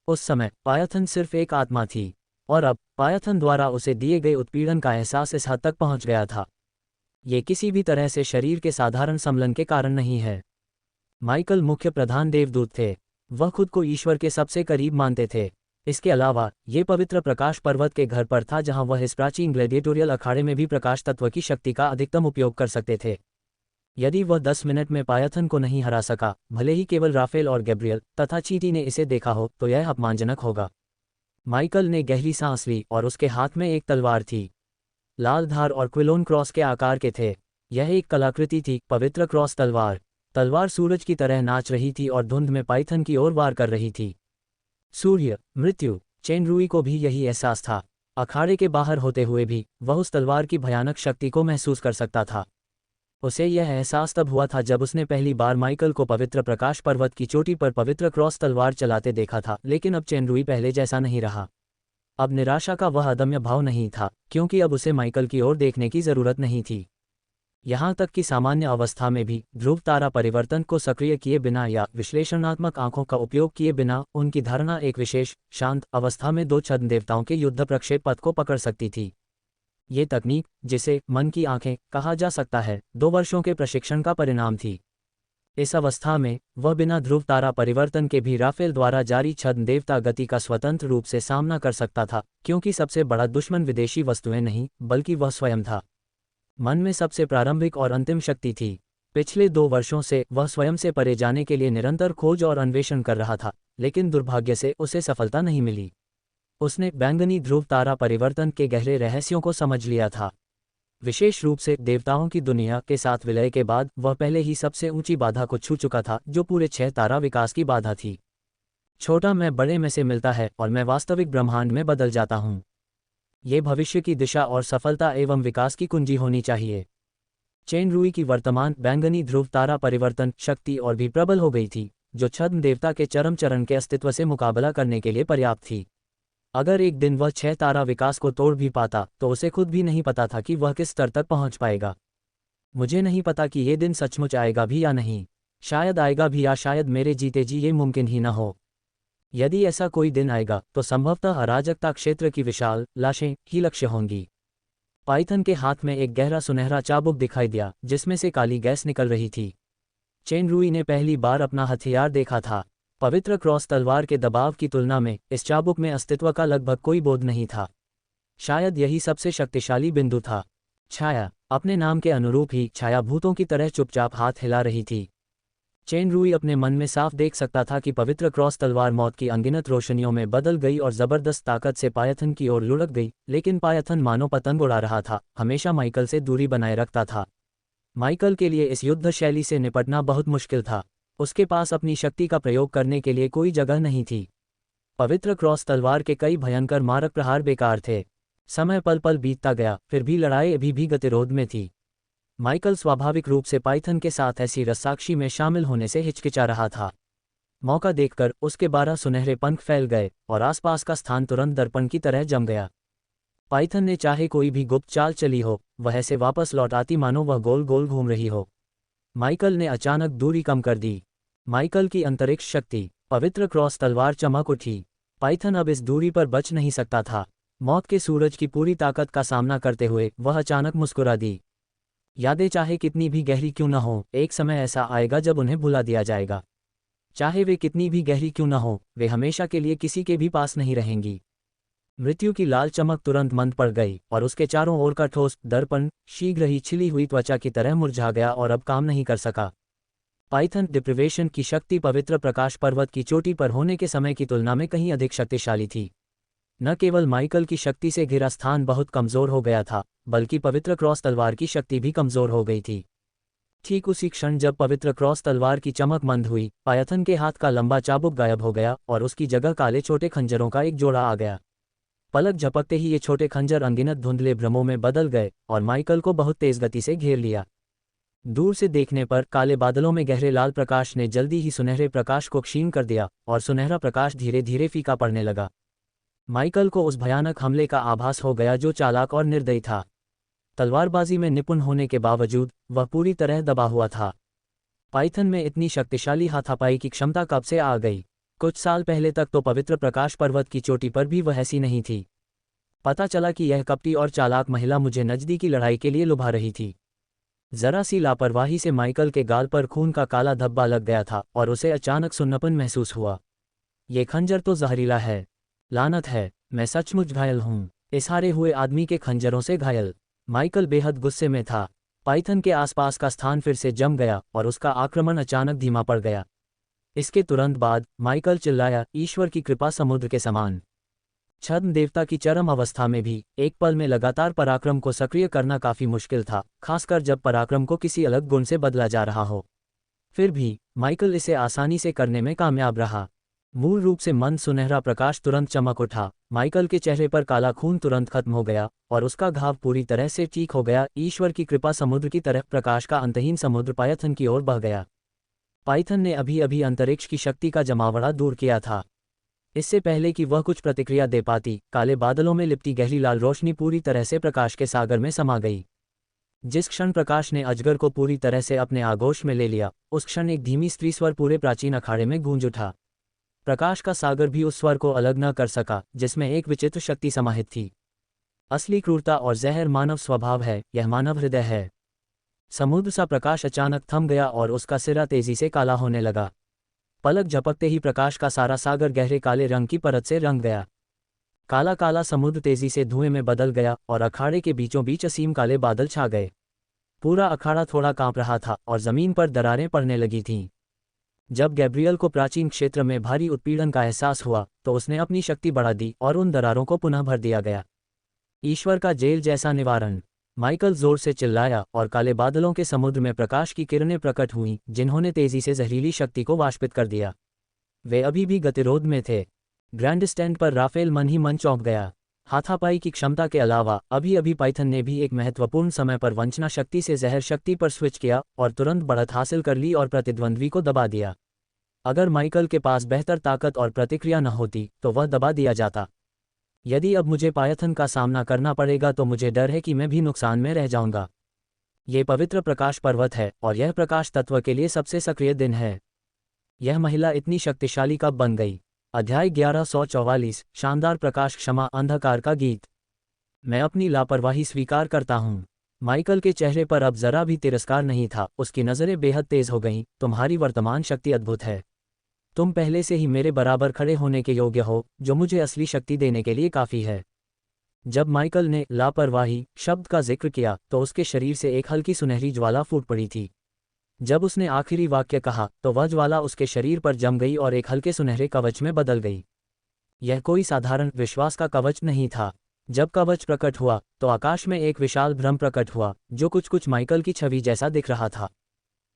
उस समय पायथन सिर्फ एक आत्मा थी और अब पायथन द्वारा उसे दिए गए उत्पीड़न का एहसास इस हद तक पहुंच गया था। ये किसी भी तरह से शरीर के साधारण सम्मिलन के कारण नहीं है। माइकल मुख्य प्रधान देवदूत थे। वह खुद को ईश्वर के सबसे करीब मानते थे। इसके अलावा ये पवित्र प्रकाश पर्वत के घर पर था जहां वह इस प्राचीन ग्लैडिएटोरियल अखाड़े में भी प्रकाश तत्व की शक्ति का अधिकतम उपयोग कर सकते थे। यदि वह 10 मिनट में पायथन को नहीं हरा सका, भले ही केवल राफेल और गैब्रियल तथा चीटी ने इसे देखा हो, तो यह अपमानजनक होगा। माइकल ने गहरी सांस ली और उसके हाथ में एक तलवार थी। लाल धार और क्विलोन क्रॉस के आकार के थे। यह एक कलाकृति थी, पवित्र क्रॉस तलवार। तलवार सूरज की तरह नाच रही थी और धुंध में पाइथन की ओर वार कर रही थी। सूर्य, मृत्यु, चेनरुई को भी यही एहसास था। अखाड़े के बाहर होते हुए भी वह उस तलवार की भयानक शक्ति को महसूस कर सकता था। उसे यह एहसास तब हुआ था जब उसने पहली बार माइकल को पवित्र प्रकाश पर्वत की चोटी पर पवित्र क्रॉस तलवार चलाते देखा था। लेकिन अब चेनरुई पहले जैसा नहीं रहा। अब निराशा का वह अदम्य भाव नहीं था, क्योंकि अब उसे माइकल की ओर देखने की जरूरत नहीं थी। यहाँ तक कि सामान्य अवस्था में भी ध्रुव तारा परिवर्तन को सक्रिय किए बिना या विश्लेषणात्मक आंखों का उपयोग किए बिना उनकी धारणा एक विशेष शांत अवस्था में दो छद्म देवताओं के युद्ध प्रक्षेप पथ को पकड़ सकती थी। ये तकनीक, जिसे मन की आंखें कहा जा सकता है, 2 वर्षों के प्रशिक्षण का परिणाम थी। इस अवस्था में वह बिना ध्रुव तारा परिवर्तन के भी राफेल द्वारा जारी छद्म देवता गति का स्वतंत्र रूप से सामना कर सकता था, क्योंकि सबसे बड़ा दुश्मन विदेशी वस्तुएं नहीं बल्कि वह स्वयं था। मन में सबसे प्रारंभिक और अंतिम शक्ति थी। पिछले 2 वर्षों से वह स्वयं से परे जाने के लिए निरंतर खोज और अन्वेषण कर रहा था, लेकिन दुर्भाग्य से उसे सफलता नहीं मिली। उसने बैंगनी ध्रुव तारा परिवर्तन के गहरे रहस्यों को समझ लिया था। विशेष रूप से देवताओं की दुनिया के साथ विलय के बाद वह पहले ही सबसे ऊंची बाधा को छू चुका था, जो पूरे 6 तारा विकास की बाधा थी। छोटा मैं बड़े में से मिलता है और मैं वास्तविक ब्रह्मांड में बदल जाता हूँ। ये भविष्य की दिशा और सफलता एवं विकास की कुंजी होनी चाहिए। चेनरुई की वर्तमान बैंगनी ध्रुव तारा परिवर्तन शक्ति और भी प्रबल हो गई थी, जो छद्म देवता के चरम चरण के अस्तित्व से मुकाबला करने के लिए पर्याप्त थी। अगर एक दिन वह 6 तारा विकास को तोड़ भी पाता तो उसे खुद भी नहीं पता था कि वह किस स्तर तक पहुंच पाएगा। मुझे नहीं पता कि ये दिन सचमुच आएगा भी या नहीं। शायद आएगा भी या शायद मेरे जीते जी ये मुमकिन ही न हो। यदि ऐसा कोई दिन आएगा तो संभवतः अराजकता क्षेत्र की विशाल लाशें ही लक्ष्य होंगी। पाइथन के हाथ में एक गहरा सुनहरा चाबुक दिखाई दिया, जिसमें से काली गैस निकल रही थी। चेनरुई ने पहली बार अपना हथियार देखा था। पवित्र क्रॉस तलवार के दबाव की तुलना में इस चाबुक में अस्तित्व का लगभग कोई बोध नहीं था। शायद यही सबसे शक्तिशाली बिंदु था। छाया, अपने नाम के अनुरूप ही छाया भूतों की तरह चुपचाप हाथ हिला रही थी। चेनरुई अपने मन में साफ देख सकता था कि पवित्र क्रॉस तलवार मौत की अनगिनत रोशनियों में बदल गई और जबरदस्त ताकत से पायथन की ओर लुढ़क गई, लेकिन पायथन मानो पतंग उड़ा रहा था, हमेशा माइकल से दूरी बनाए रखता था। माइकल के लिए इस युद्ध शैली से निपटना बहुत मुश्किल था। उसके पास अपनी शक्ति का प्रयोग करने के लिए कोई जगह नहीं थी। पवित्र क्रॉस तलवार के कई भयंकर मारक प्रहार बेकार थे। समय पल पल बीतता गया, फिर भी लड़ाई अभी भी गतिरोध में थी। माइकल स्वाभाविक रूप से पाइथन के साथ ऐसी रस्साकशी में शामिल होने से हिचकिचा रहा था। मौका देखकर उसके 12 सुनहरे पंख फैल गए और आसपास का स्थान तुरंत दर्पण की तरह जम गया। पाइथन ने चाहे कोई भी गुप्त चाल चली हो, वह ऐसे वापस लौट आती मानो वह गोल गोल घूम रही हो। माइकल ने अचानक दूरी कम कर दी। माइकल की अंतरिक्ष शक्ति, पवित्र क्रॉस तलवार चमक उठी। पाइथन अब इस दूरी पर बच नहीं सकता था। मौत के सूरज की पूरी ताकत का सामना करते हुए वह अचानक मुस्कुरा दी। यादें चाहे कितनी भी गहरी क्यों न हो, एक समय ऐसा आएगा जब उन्हें भुला दिया जाएगा। चाहे वे कितनी भी गहरी क्यों न हो, वे हमेशा के लिए किसी के भी पास नहीं रहेंगी। मृत्यु की लाल चमक तुरंत मंद पड़ गई और उसके चारों ओर का ठोस दर्पण शीघ्र ही छिली हुई त्वचा की तरह मुरझा गया और अब काम नहीं कर सका। पाइथन डिप्रिवेशन की शक्ति पवित्र प्रकाश पर्वत की चोटी पर होने के समय की तुलना में कहीं अधिक शक्तिशाली थी। न केवल माइकल की शक्ति से घिरा स्थान बहुत कमजोर हो गया था, बल्कि पवित्र क्रॉस तलवार की शक्ति भी कमजोर हो गई थी। ठीक उसी क्षण जब पवित्र क्रॉस तलवार की चमक मंद हुई, पायथन के हाथ का लंबा चाबुक गायब हो गया और उसकी जगह काले छोटे खंजरों का एक जोड़ा आ गया। पलक झपकते ही ये छोटे खंजर अनगिनत धुंधले भ्रमों में बदल गए और माइकल को बहुत तेज गति से घेर लिया। दूर से देखने पर काले बादलों में गहरे लाल प्रकाश ने जल्दी ही सुनहरे प्रकाश को क्षीण कर दिया और सुनहरा प्रकाश धीरे धीरे फीका पड़ने लगा। माइकल को उस भयानक हमले का आभास हो गया जो चालाक और निर्दयी था। तलवारबाजी में निपुण होने के बावजूद वह पूरी तरह दबा हुआ था। पाइथन में इतनी शक्तिशाली हाथापाई की क्षमता कब से आ गई? कुछ साल पहले तक तो पवित्र प्रकाश पर्वत की चोटी पर भी वह ऐसी नहीं थी। पता चला कि यह कपटी और चालाक महिला मुझे नज़दीकी लड़ाई के लिए लुभा रही थी। जरा सी लापरवाही से माइकल के गाल पर खून का काला धब्बा लग गया था और उसे अचानक सुन्नपन महसूस हुआ। ये खंजर तो जहरीला है। लानत है, मैं सचमुच घायल हूँ, इस हारे हुए आदमी के खंजरों से घायल। माइकल बेहद गुस्से में था। पाइथन के आसपास का स्थान फिर से जम गया और उसका आक्रमण अचानक धीमा पड़ गया। इसके तुरंत बाद माइकल चिल्लाया, ईश्वर की कृपा समुद्र के समान। छद्म देवता की चरम अवस्था में भी एक पल में लगातार पराक्रम को सक्रिय करना काफी मुश्किल था, खासकर जब पराक्रम को किसी अलग गुण से बदला जा रहा हो। फिर भी माइकल इसे आसानी से करने में कामयाब रहा। मूल रूप से मंद सुनहरा प्रकाश तुरंत चमक उठा, माइकल के चेहरे पर काला खून तुरंत खत्म हो गया और उसका घाव पूरी तरह से ठीक हो गया। ईश्वर की कृपा समुद्र की तरफ प्रकाश का अंतहीन समुद्र पायथन की ओर बह गया। पाइथन ने अभी अभी अंतरिक्ष की शक्ति का जमावड़ा दूर किया था। इससे पहले कि वह कुछ प्रतिक्रिया दे पाती, काले बादलों में लिपटी गहरी लाल रोशनी पूरी तरह से प्रकाश के सागर में समा गई। जिस क्षण प्रकाश ने अजगर को पूरी तरह से अपने आगोश में ले लिया, उस क्षण एक धीमी स्त्री स्वर पूरे प्राचीन अखाड़े में गूंज उठा। प्रकाश का सागर भी उस स्वर को अलग न कर सका जिसमें एक विचित्र शक्ति समाहित थी। असली क्रूरता और जहर मानव स्वभाव है, यह मानव हृदय है। समुद्र सा प्रकाश अचानक थम गया और उसका सिरा तेजी से काला होने लगा। पलक झपकते ही प्रकाश का सारा सागर गहरे काले रंग की परत से रंग गया। काला काला समुद्र तेजी से धुएं में बदल गया और अखाड़े के बीचों बीच असीम काले बादल छा गए। पूरा अखाड़ा थोड़ा कांप रहा था और जमीन पर दरारें पड़ने लगी थीं। जब गैब्रियल को प्राचीन क्षेत्र में भारी उत्पीड़न का एहसास हुआ तो उसने अपनी शक्ति बढ़ा दी और उन दरारों को पुनः भर दिया गया। ईश्वर का जेल जैसा निवारण, माइकल जोर से चिल्लाया और काले बादलों के समुद्र में प्रकाश की किरणें प्रकट हुईं जिन्होंने तेजी से जहरीली शक्ति को वाष्पित कर दिया। वे अभी भी गतिरोध में थे। ग्रैंड स्टैंड पर राफेल मन ही मन चौंक गया। हाथापाई की क्षमता के अलावा अभी अभी पाइथन ने भी एक महत्वपूर्ण समय पर वंचना शक्ति से जहर शक्ति पर स्विच किया और तुरंत बढ़त हासिल कर ली और प्रतिद्वंद्वी को दबा दिया। अगर माइकल के पास बेहतर ताकत और प्रतिक्रिया न होती तो वह दबा दिया जाता। यदि अब मुझे पायथन का सामना करना पड़ेगा तो मुझे डर है कि मैं भी नुकसान में रह जाऊंगा। ये पवित्र प्रकाश पर्वत है और यह प्रकाश तत्व के लिए सबसे सक्रिय दिन है। यह महिला इतनी शक्तिशाली कब बन गई? अध्याय 1144, शानदार प्रकाश क्षमा अंधकार का गीत। मैं अपनी लापरवाही स्वीकार करता हूँ। माइकल के चेहरे पर अब जरा भी तिरस्कार नहीं था, उसकी नज़रें बेहद तेज हो गईं। तुम्हारी वर्तमान शक्ति अद्भुत है। तुम पहले से ही मेरे बराबर खड़े होने के योग्य हो, जो मुझे असली शक्ति देने के लिए काफ़ी है। जब माइकल ने लापरवाही शब्द का जिक्र किया तो उसके शरीर से एक हल्की सुनहरी ज्वाला फूट पड़ी थी। जब उसने आखिरी वाक्य कहा तो वह ज्वाला उसके शरीर पर जम गई और एक हल्के सुनहरे कवच में बदल गई। यह कोई साधारण विश्वास का कवच नहीं था। जब कवच प्रकट हुआ तो आकाश में एक विशाल भ्रम प्रकट हुआ जो कुछ कुछ माइकल की छवि जैसा दिख रहा था।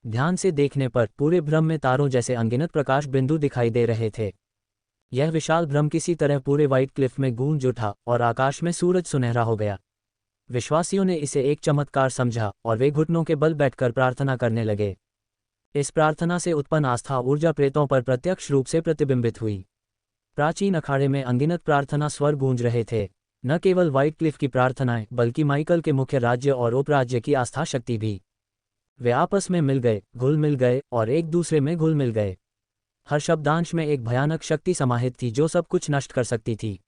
ध्यान से देखने पर पूरे भ्रम में तारों जैसे अनगिनत प्रकाश बिंदु दिखाई दे रहे थे। यह विशाल भ्रम किसी तरह पूरे व्हाइट क्लिफ में गूंज उठा और आकाश में सूरज सुनहरा हो गया। विश्वासियों ने इसे एक चमत्कार समझा और वे घुटनों के बल बैठकर प्रार्थना करने लगे। इस प्रार्थना से उत्पन्न आस्था ऊर्जा प्रेतों पर प्रत्यक्ष रूप से प्रतिबिंबित हुई। प्राचीन अखाड़े में अनगिनत प्रार्थना स्वर गूंज रहे थे। न केवल व्हाइट क्लिफ की प्रार्थनाएं बल्कि माइकल के मुख्य राज्य और उपराज्य की आस्था शक्ति भी। वे आपस में मिल गए, घुल मिल गए और एक दूसरे में घुल मिल गए। हर शब्दांश में एक भयानक शक्ति समाहित थी जो सब कुछ नष्ट कर सकती थी।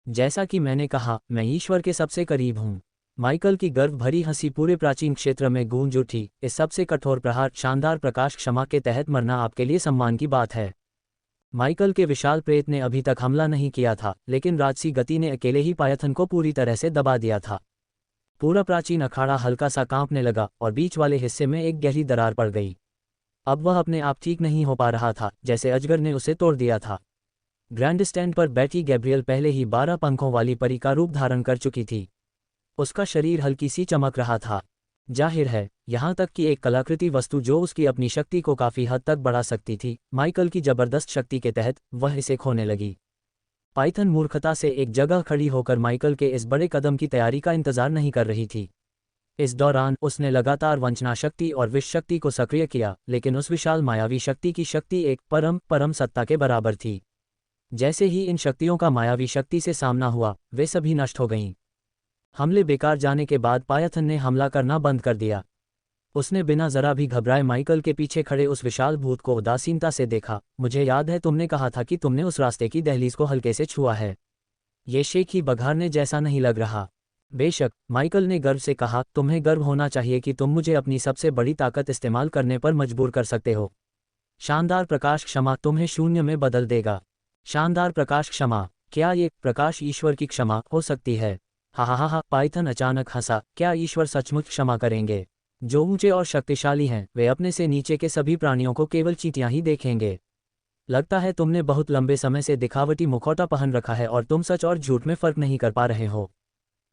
जैसा कि मैंने कहा, मैं ईश्वर के सबसे करीब हूँ। माइकल की गर्व भरी हंसी पूरे प्राचीन क्षेत्र में गूंज उठी। इस सबसे कठोर प्रहार शानदार प्रकाश क्षमा के तहत मरना आपके लिए सम्मान की बात है। माइकल के विशाल प्रेत ने अभी तक हमला नहीं किया था, लेकिन राजसी गति ने अकेले ही पायथन को पूरी तरह से दबा दिया था। पूरा प्राचीन अखाड़ा हल्का सा कांपने लगा और बीच वाले हिस्से में एक गहरी दरार पड़ गई। अब वह अपने आप ठीक नहीं हो पा रहा था, जैसे अजगर ने उसे तोड़ दिया था। ग्रैंड स्टैंड पर बैठी गैब्रियल पहले ही 12 पंखों वाली परी का रूप धारण कर चुकी थी। उसका शरीर हल्की सी चमक रहा था। जाहिर है, यहाँ तक कि एक कलाकृति वस्तु जो उसकी अपनी शक्ति को काफ़ी हद तक बढ़ा सकती थी, माइकल की जबरदस्त शक्ति के तहत वह इसे खोने लगी। पाइथन मूर्खता से एक जगह खड़ी होकर माइकल के इस बड़े कदम की तैयारी का इंतजार नहीं कर रही थी। इस दौरान उसने लगातार वंचना शक्ति और विष शक्ति को सक्रिय किया, लेकिन उस विशाल मायावी शक्ति की शक्ति एक परम सत्ता के बराबर थी। जैसे ही इन शक्तियों का मायावी शक्ति से सामना हुआ, वे सभी नष्ट हो गईं। हमले बेकार जाने के बाद पायथन ने हमला करना बंद कर दिया। उसने बिना जरा भी घबराए माइकल के पीछे खड़े उस विशाल भूत को उदासीनता से देखा। मुझे याद है तुमने कहा था कि तुमने उस रास्ते की दहलीज को हल्के से छुआ है। ये शेख ही बघारने जैसा नहीं लग रहा। बेशक, माइकल ने गर्व से कहा, तुम्हें गर्व होना चाहिए कि तुम मुझे अपनी सबसे बड़ी ताकत इस्तेमाल करने पर मजबूर कर सकते हो। शानदार प्रकाश क्षमा तुम्हें शून्य में बदल देगा। शानदार प्रकाश क्षमा, क्या ये प्रकाश ईश्वर की क्षमा हो सकती है? हा, पाइथन अचानक हंसा। क्या ईश्वर सचमुच क्षमा करेंगे? जो ऊंचे और शक्तिशाली हैं, वे अपने से नीचे के सभी प्राणियों को केवल चींटियां ही देखेंगे। लगता है तुमने बहुत लंबे समय से दिखावटी मुखौटा पहन रखा है और तुम सच और झूठ में फर्क नहीं कर पा रहे हो।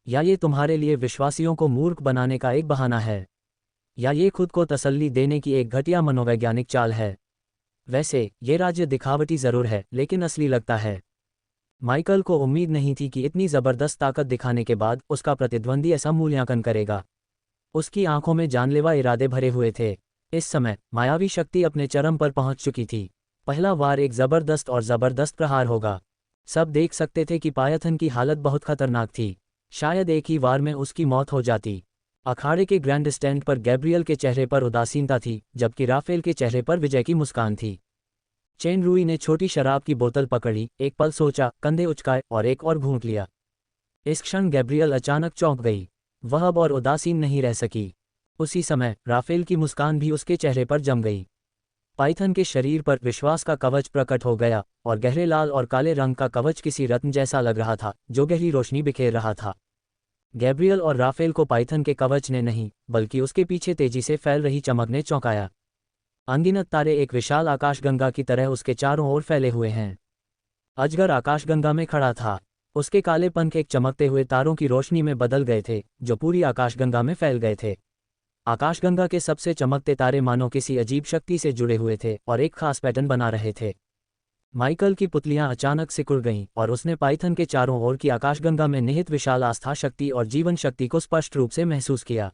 या ये तुम्हारे लिए विश्वासियों को मूर्ख बनाने का एक बहाना है? या ये खुद को तसल्ली देने की एक घटिया मनोवैज्ञानिक चाल है? वैसे ये राज्य दिखावटी जरूर है, लेकिन असली लगता है। माइकल को उम्मीद नहीं थी कि इतनी जबरदस्त ताकत दिखाने के बाद उसका प्रतिद्वंदी ऐसा मूल्यांकन करेगा। उसकी आंखों में जानलेवा इरादे भरे हुए थे। इस समय मायावी शक्ति अपने चरम पर पहुंच चुकी थी। पहला वार एक जबरदस्त प्रहार होगा। सब देख सकते थे कि पायथन की हालत बहुत खतरनाक थी। शायद एक ही वार में उसकी मौत हो जाती। अखाड़े के ग्रैंड स्टैंड पर गैब्रियल के चेहरे पर उदासीनता थी, जबकि राफेल के चेहरे पर विजय की मुस्कान थी। चेन रूई ने छोटी शराब की बोतल पकड़ी, एक पल सोचा, कंधे उचकाए और एक और घूंट लिया। इस क्षण गैब्रियल अचानक चौंक गई। वह अब और उदासीन नहीं रह सकी। उसी समय राफेल की मुस्कान भी उसके चेहरे पर जम गई। पाइथन के शरीर पर विश्वास का कवच प्रकट हो गया, और गहरे लाल और काले रंग का कवच किसी रत्न जैसा लग रहा था, जो गहरी रोशनी बिखेर रहा था। गैब्रियल और राफेल को पाइथन के कवच ने नहीं, बल्कि उसके पीछे तेजी से फैल रही चमक ने चौंकाया। अनगिनत तारे एक विशाल आकाशगंगा की तरह उसके चारों ओर फैले हुए हैं। अजगर आकाशगंगा में खड़ा था। उसके काले पंख एक चमकते हुए तारों की रोशनी में बदल गए थे, जो पूरी आकाशगंगा में फैल गए थे। आकाशगंगा के सबसे चमकते तारे मानो किसी अजीब शक्ति से जुड़े हुए थे और एक खास पैटर्न बना रहे थे। माइकल की पुतलियां अचानक सिकुड़ गईं और उसने पाइथन के चारों ओर की आकाशगंगा में निहित विशाल आस्था शक्ति और जीवन शक्ति को स्पष्ट रूप से महसूस किया।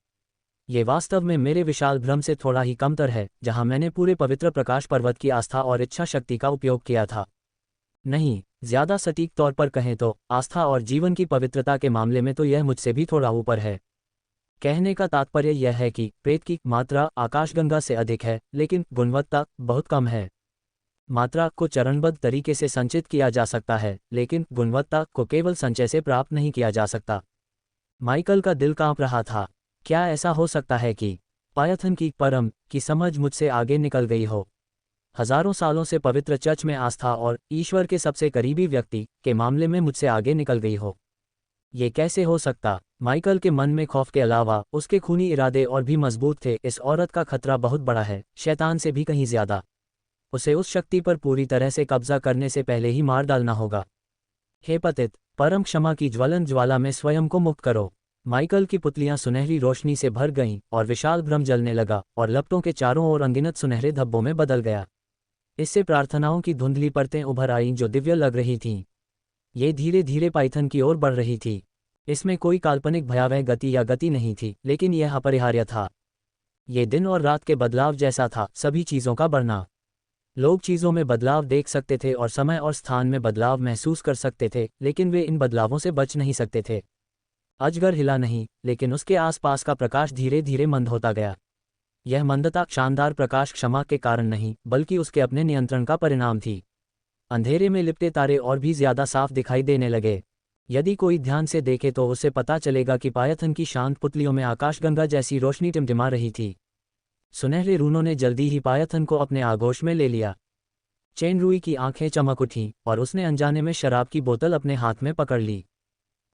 ये वास्तव में मेरे विशाल भ्रम से थोड़ा ही कमतर है, जहां मैंने पूरे पवित्र प्रकाश पर्वत की आस्था और इच्छा शक्ति का उपयोग किया था। नहीं, ज्यादा सटीक तौर पर कहें तो आस्था और जीवन की पवित्रता के मामले में तो यह मुझसे भी थोड़ा ऊपर है। कहने का तात्पर्य यह है कि प्रेत की मात्रा आकाशगंगा से अधिक है, लेकिन गुणवत्ता बहुत कम है। मात्रा को चरणबद्ध तरीके से संचित किया जा सकता है, लेकिन गुणवत्ता को केवल संचय से प्राप्त नहीं किया जा सकता। माइकल का दिल कांप रहा था। क्या ऐसा हो सकता है कि पायथन की परम की समझ मुझसे आगे निकल गई हो? हजारों सालों से पवित्र चर्च में आस्था और ईश्वर के सबसे करीबी व्यक्ति के मामले में मुझसे आगे निकल गई हो? ये कैसे हो सकता? माइकल के मन में खौफ के अलावा उसके खूनी इरादे और भी मजबूत थे। इस औरत का खतरा बहुत बड़ा है, शैतान से भी कहीं ज्यादा। उसे उस शक्ति पर पूरी तरह से कब्जा करने से पहले ही मार डालना होगा। हे पतित, परम क्षमा की ज्वलन ज्वाला में स्वयं को मुक्त करो। माइकल की पुतलियां सुनहरी रोशनी से भर गईं और विशाल भ्रम जलने लगा और लपटों के चारों ओर अनगिनत सुनहरे धब्बों में बदल गया। इससे प्रार्थनाओं की धुंधली परतें उभर आईं जो दिव्य लग रही थीं। ये धीरे धीरे पाइथन की ओर बढ़ रही थी। इसमें कोई काल्पनिक भयावह गति या गति नहीं थी, लेकिन यह अपरिहार्य था। ये दिन और रात के बदलाव जैसा था, सभी चीज़ों का बढ़ना। लोग चीज़ों में बदलाव देख सकते थे और समय और स्थान में बदलाव महसूस कर सकते थे, लेकिन वे इन बदलावों से बच नहीं सकते थे। अजगर हिला नहीं, लेकिन उसके आसपास का प्रकाश धीरे धीरे मंद होता गया। यह मंदता शानदार प्रकाश क्षमा के कारण नहीं, बल्कि उसके अपने नियंत्रण का परिणाम थी। अंधेरे में लिपटे तारे और भी ज्यादा साफ दिखाई देने लगे। यदि कोई ध्यान से देखे तो उसे पता चलेगा कि पायथन की शांत पुतलियों में आकाशगंगा जैसी रोशनी टिमटिमा रही थी। सुनहरे रूनों ने जल्दी ही पायथन को अपने आगोश में ले लिया। चेन रूई की आंखें चमक उठीं और उसने अनजाने में शराब की बोतल अपने हाथ में पकड़ ली।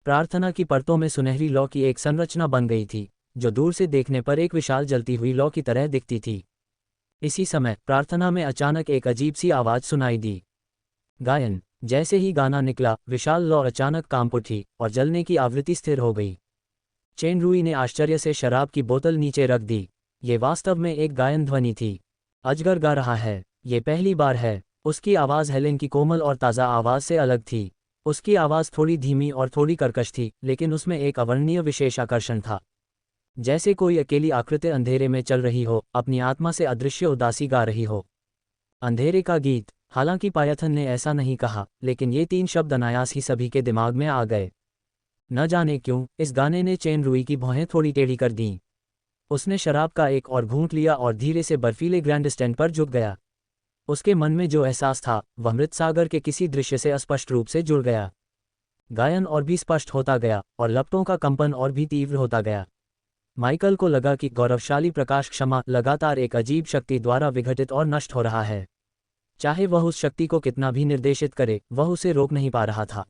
प्रार्थना की परतों में सुनहरी लौ की एक संरचना बन गई थी, जो दूर से देखने पर एक विशाल जलती हुई लौ की तरह दिखती थी। इसी समय प्रार्थना में अचानक एक अजीब सी आवाज सुनाई दी। गायन। जैसे ही गाना निकला, विशाल लौ अचानक कांप उठी और जलने की आवृत्ति स्थिर हो गई। चेन रुई ने आश्चर्य से शराब की बोतल नीचे रख दी। ये वास्तव में एक गायन ध्वनि थी। अजगर गा रहा है, ये पहली बार है। उसकी आवाज़ हेलेन की कोमल और ताज़ा आवाज़ से अलग थी। उसकी आवाज़ थोड़ी धीमी और थोड़ी कर्कश थी, लेकिन उसमें एक अवर्णनीय विशेष आकर्षण था। जैसे कोई अकेली आकृति अंधेरे में चल रही हो, अपनी आत्मा से अदृश्य उदासी गा रही हो। अंधेरे का गीत। हालांकि पायथन ने ऐसा नहीं कहा, लेकिन ये 3 शब्द अनायास ही सभी के दिमाग में आ गए। न जाने क्यों, इस गाने ने चेन रुई की भौहें थोड़ी टेढ़ी कर दीं। उसने शराब का एक और घूंट लिया और धीरे से बर्फीले ग्रैंड स्टैंड पर झुक गया। उसके मन में जो एहसास था, वह मृत सागर के किसी दृश्य से अस्पष्ट रूप से जुड़ गया। गायन और भी स्पष्ट होता गया, और लपटों का कंपन और भी तीव्र होता गया। माइकल को लगा कि गौरवशाली प्रकाश क्षमा लगातार एक अजीब शक्ति द्वारा विघटित और नष्ट हो रहा है। चाहे वह उस शक्ति को कितना भी निर्देशित करे, वह उसे रोक नहीं पा रहा था।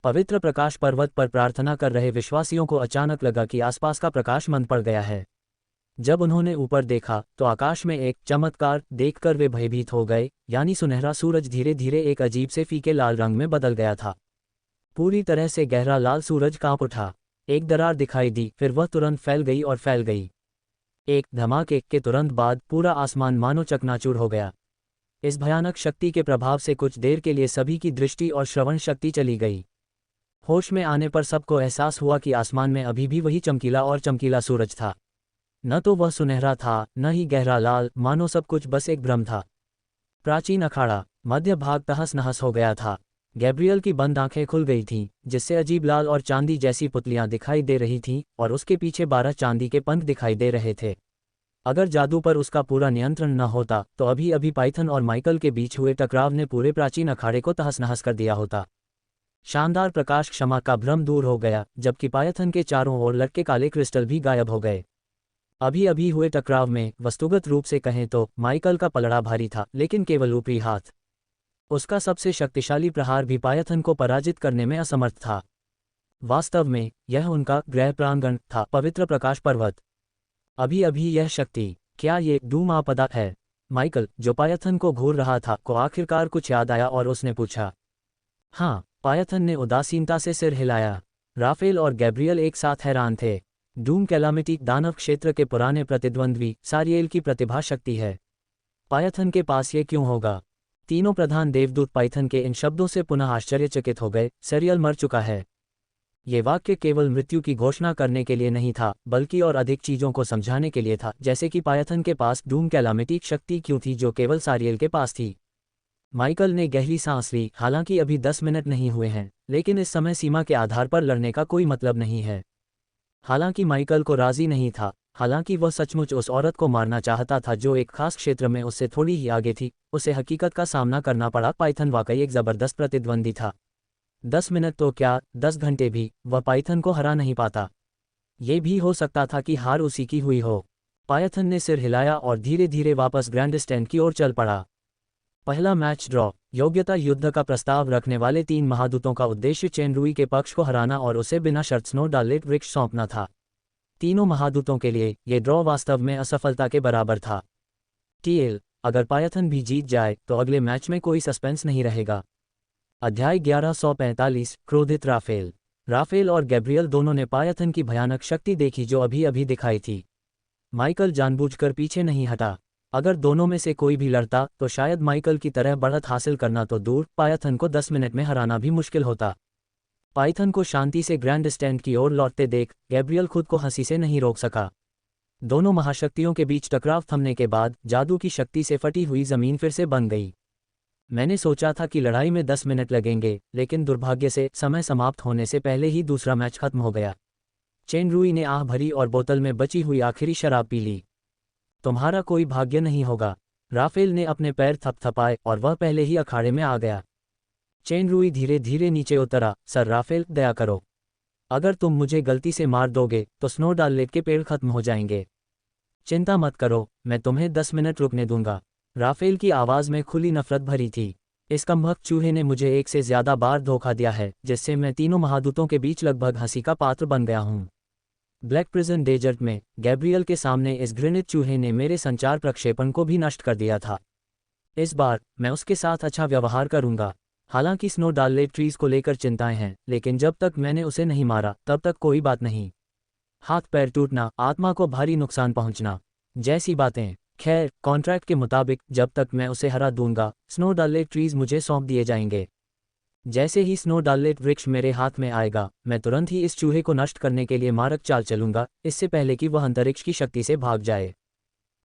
पवित्र प्रकाश पर्वत पर प्रार्थना कर रहे विश्वासियों को अचानक लगा कि आसपास का प्रकाश मंद पड़ गया है। जब उन्होंने ऊपर देखा तो आकाश में एक चमत्कार देखकर वे भयभीत हो गए, यानी सुनहरा सूरज धीरे धीरे एक अजीब से फीके लाल रंग में बदल गया था। पूरी तरह से गहरा लाल सूरज कांप उठा। एक दरार दिखाई दी, फिर वह तुरंत फैल गई और फैल गई। एक धमाके के तुरंत बाद पूरा आसमान मानो चकनाचूर हो गया। इस भयानक शक्ति के प्रभाव से कुछ देर के लिए सभी की दृष्टि और श्रवण शक्ति चली गई। होश में आने पर सबको एहसास हुआ कि आसमान में अभी भी वही चमकीला और चमकीला सूरज था। न तो वह सुनहरा था, न ही गहरा लाल, मानो सब कुछ बस एक भ्रम था। प्राचीन अखाड़ा। मध्य भाग तहस नहस हो गया था। गैब्रियल की बंद आंखें खुल गई थीं, जिससे अजीब लाल और चांदी जैसी पुतलियां दिखाई दे रही थीं, और उसके पीछे 12 चांदी के पंख दिखाई दे रहे थे। अगर जादू पर उसका पूरा नियंत्रण न होता तो अभी अभी पाइथन और माइकल के बीच हुए टकराव ने पूरे प्राचीन अखाड़े को तहस नहस कर दिया होता। शानदार प्रकाश क्षमा का भ्रम दूर हो गया, जबकि पायथन के चारों ओर लटके काले क्रिस्टल भी गायब हो गए। अभी अभी हुए टकराव में वस्तुगत रूप से कहें तो माइकल का पलड़ा भारी था, लेकिन केवल ऊपरी हाथ। उसका सबसे शक्तिशाली प्रहार भी पायथन को पराजित करने में असमर्थ था। वास्तव में यह उनका गृह प्रांगण था, पवित्र प्रकाश पर्वत। अभी अभी यह शक्ति, क्या ये डूम आपदा है? माइकल, जो पायथन को घूर रहा था, को आखिरकार कुछ याद आया और उसने पूछा। हाँ, पायथन ने उदासीनता से सिर हिलाया। राफेल और गैब्रियल एक साथ हैरान थे। डूम कैलामिटी दानव क्षेत्र के पुराने प्रतिद्वंद्वी सारिएल की प्रतिभा शक्ति है। पायथन के पास ये क्यों होगा? तीनों प्रधान देवदूत पाइथन के इन शब्दों से पुनः आश्चर्यचकित हो गए। सारिएल मर चुका है। ये वाक्य केवल मृत्यु की घोषणा करने के लिए नहीं था, बल्कि और अधिक चीजों को समझाने के लिए था, जैसे कि पायथन के पास डूम कैलामिटी शक्ति क्यों थी जो केवल सारिएल के पास थी। माइकल ने गहरी सांस ली। हालांकि अभी 10 मिनट नहीं हुए हैं, लेकिन इस समय सीमा के आधार पर लड़ने का कोई मतलब नहीं है। हालांकि माइकल को राजी नहीं था, हालांकि वह सचमुच उस औरत को मारना चाहता था जो एक खास क्षेत्र में उससे थोड़ी ही आगे थी। उसे हकीकत का सामना करना पड़ा। पाइथन वाकई एक जबरदस्त प्रतिद्वंदी था। 10 मिनट तो क्या, 10 घंटे भी वह पाइथन को हरा नहीं पाता। ये भी हो सकता था कि हार उसी की हुई हो। पाइथन ने सिर हिलाया और धीरे धीरे वापस ग्रैंड स्टैंड की ओर चल पड़ा। पहला मैच ड्रॉ। योग्यता युद्ध का प्रस्ताव रखने वाले 3 महादूतों का उद्देश्य चेन रुई के पक्ष को हराना और उसे बिना शर्त स्नो डालेट वृक्ष सौंपना था। तीनों महादूतों के लिए ये ड्रॉ वास्तव में असफलता के बराबर था। टीएल, अगर पायथन भी जीत जाए तो अगले मैच में कोई सस्पेंस नहीं रहेगा। अध्याय 1145 क्रोधित राफेल। राफेल और गैब्रियल दोनों ने पायथन की भयानक शक्ति देखी जो अभी अभी दिखाई थी। माइकल जानबूझकर पीछे नहीं हटा। अगर दोनों में से कोई भी लड़ता तो शायद माइकल की तरह बढ़त हासिल करना तो दूर, पायथन को 10 मिनट में हराना भी मुश्किल होता। पाइथन को शांति से ग्रैंड स्टैंड की ओर लौटते देख गैब्रियल खुद को हंसी से नहीं रोक सका। दोनों महाशक्तियों के बीच टकराव थमने के बाद जादू की शक्ति से फटी हुई जमीन फिर से बन गई। मैंने सोचा था कि लड़ाई में 10 मिनट लगेंगे, लेकिन दुर्भाग्य से समय समाप्त होने से पहले ही दूसरा मैच खत्म हो गया। चेन रुई ने आह भरी और बोतल में बची हुई आखिरी शराब पी ली। तुम्हारा कोई भाग्य नहीं होगा। राफेल ने अपने पैर थपथपाए और वह पहले ही अखाड़े में आ गया। चेन रुई धीरे धीरे नीचे उतरा। सर राफेल, दया करो। अगर तुम मुझे गलती से मार दोगे तो स्नो डालेट के पेड़ खत्म हो जाएंगे। चिंता मत करो, मैं तुम्हें 10 मिनट रुकने दूंगा। राफेल की आवाज़ में खुली नफरत भरी थी। इस कमबख्त चूहे ने मुझे एक से ज्यादा बार धोखा दिया है, जिससे मैं तीनों महादूतों के बीच लगभग हंसी का पात्र बन गया हूँ। ब्लैक प्रिजन डेजर्ट में गैब्रियल के सामने इस घृणित चूहे ने मेरे संचार प्रक्षेपण को भी नष्ट कर दिया था। इस बार मैं उसके साथ अच्छा व्यवहार करूंगा। हालांकि स्नो डालेट ट्रीज को लेकर चिंताएं हैं, लेकिन जब तक मैंने उसे नहीं मारा तब तक कोई बात नहीं। हाथ पैर टूटना, आत्मा को भारी नुकसान पहुंचना जैसी बातें। खैर, कॉन्ट्रैक्ट के मुताबिक जब तक मैं उसे हरा दूंगा, स्नोडालेट ट्रीज मुझे सौंप दिए जाएंगे। जैसे ही स्नोडालेट वृक्ष मेरे हाथ में आएगा, मैं तुरंत ही इस चूहे को नष्ट करने के लिए मारक चाल चलूंगा, इससे पहले कि वह अंतरिक्ष की शक्ति से भाग जाए।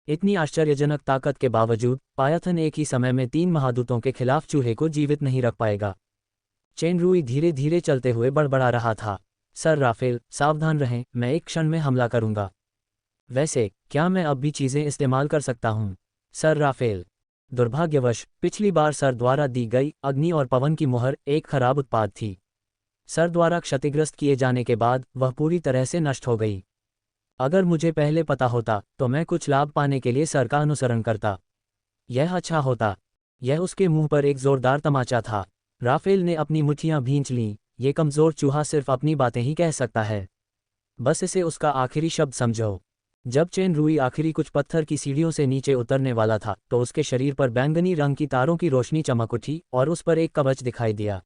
इतनी आश्चर्यजनक ताकत के बावजूद पायथन एक ही समय में 3 महादूतों के खिलाफ चूहे को जीवित नहीं रख पाएगा। चेनरुई धीरे धीरे चलते हुए बड़बड़ा रहा था। सर राफेल, सावधान रहें, मैं एक क्षण में हमला करूंगा। वैसे, क्या मैं अब भी चीज़ें इस्तेमाल कर सकता हूं? सर राफेल, दुर्भाग्यवश पिछली बार सर द्वारा दी गई अग्नि और पवन की मुहर एक खराब उत्पाद थी। सर द्वारा क्षतिग्रस्त किए जाने के बाद वह पूरी तरह से नष्ट हो गई। अगर मुझे पहले पता होता तो मैं कुछ लाभ पाने के लिए सर का अनुसरण करता। यह अच्छा होता। यह उसके मुंह पर एक जोरदार तमाचा था। राफेल ने अपनी मुट्ठियां भींच लीं। ये कमज़ोर चूहा सिर्फ अपनी बातें ही कह सकता है। बस इसे उसका आखिरी शब्द समझो। जब चेनरुई आखिरी कुछ पत्थर की सीढ़ियों से नीचे उतरने वाला था तो उसके शरीर पर बैंगनी रंग की तारों की रोशनी चमक उठी और उस पर एक कवच दिखाई दिया।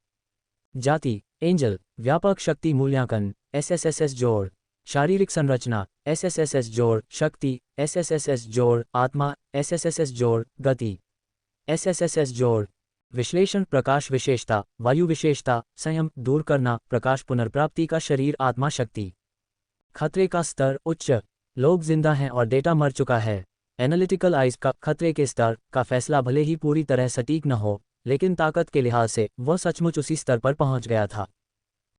जाति, एंजल, व्यापक शक्ति मूल्यांकन, SSSS जोड़, शारीरिक संरचना, SSSS जोड़, शक्ति, SSSS जोड़, आत्मा, SSSS जोड़, गति, SSSS जोड़, विश्लेषण, प्रकाश विशेषता, वायु विशेषता, संयम, दूर करना, प्रकाश पुनर्प्राप्ति का शरीर, आत्मा शक्ति, खतरे का स्तर उच्च, लोग जिंदा हैं और डेटा मर चुका है। एनालिटिकल आइज का खतरे के स्तर का फैसला भले ही पूरी तरह सटीक न हो, लेकिन ताकत के लिहाज से वह सचमुच उसी स्तर पर पहुंच गया था।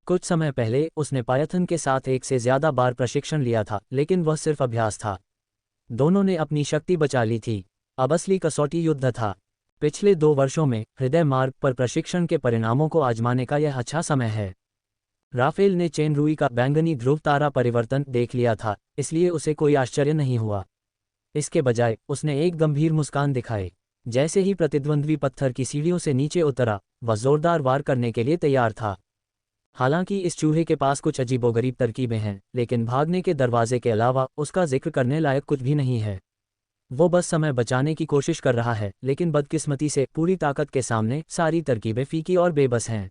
कुछ समय पहले उसने पायथन के साथ एक से ज्यादा बार प्रशिक्षण लिया था, लेकिन वह सिर्फ अभ्यास था। दोनों ने अपनी शक्ति बचा ली थी। अब असली कसौटी युद्ध था। पिछले 2 वर्षों में हृदय मार्ग पर प्रशिक्षण के परिणामों को आजमाने का यह अच्छा समय है। राफेल ने चेनरुई का बैंगनी ध्रुव तारा परिवर्तन देख लिया था, इसलिए उसे कोई आश्चर्य नहीं हुआ। इसके बजाय उसने एक गंभीर मुस्कान दिखाई। जैसे ही प्रतिद्वंद्वी पत्थर की सीढ़ियों से नीचे उतरा, वह जोरदार वार करने के लिए तैयार था। हालांकि इस चूहे के पास कुछ अजीबोगरीब तरकीबें हैं, लेकिन भागने के दरवाजे के अलावा उसका जिक्र करने लायक कुछ भी नहीं है। वो बस समय बचाने की कोशिश कर रहा है, लेकिन बदकिस्मती से पूरी ताकत के सामने सारी तरकीबें फीकी और बेबस हैं।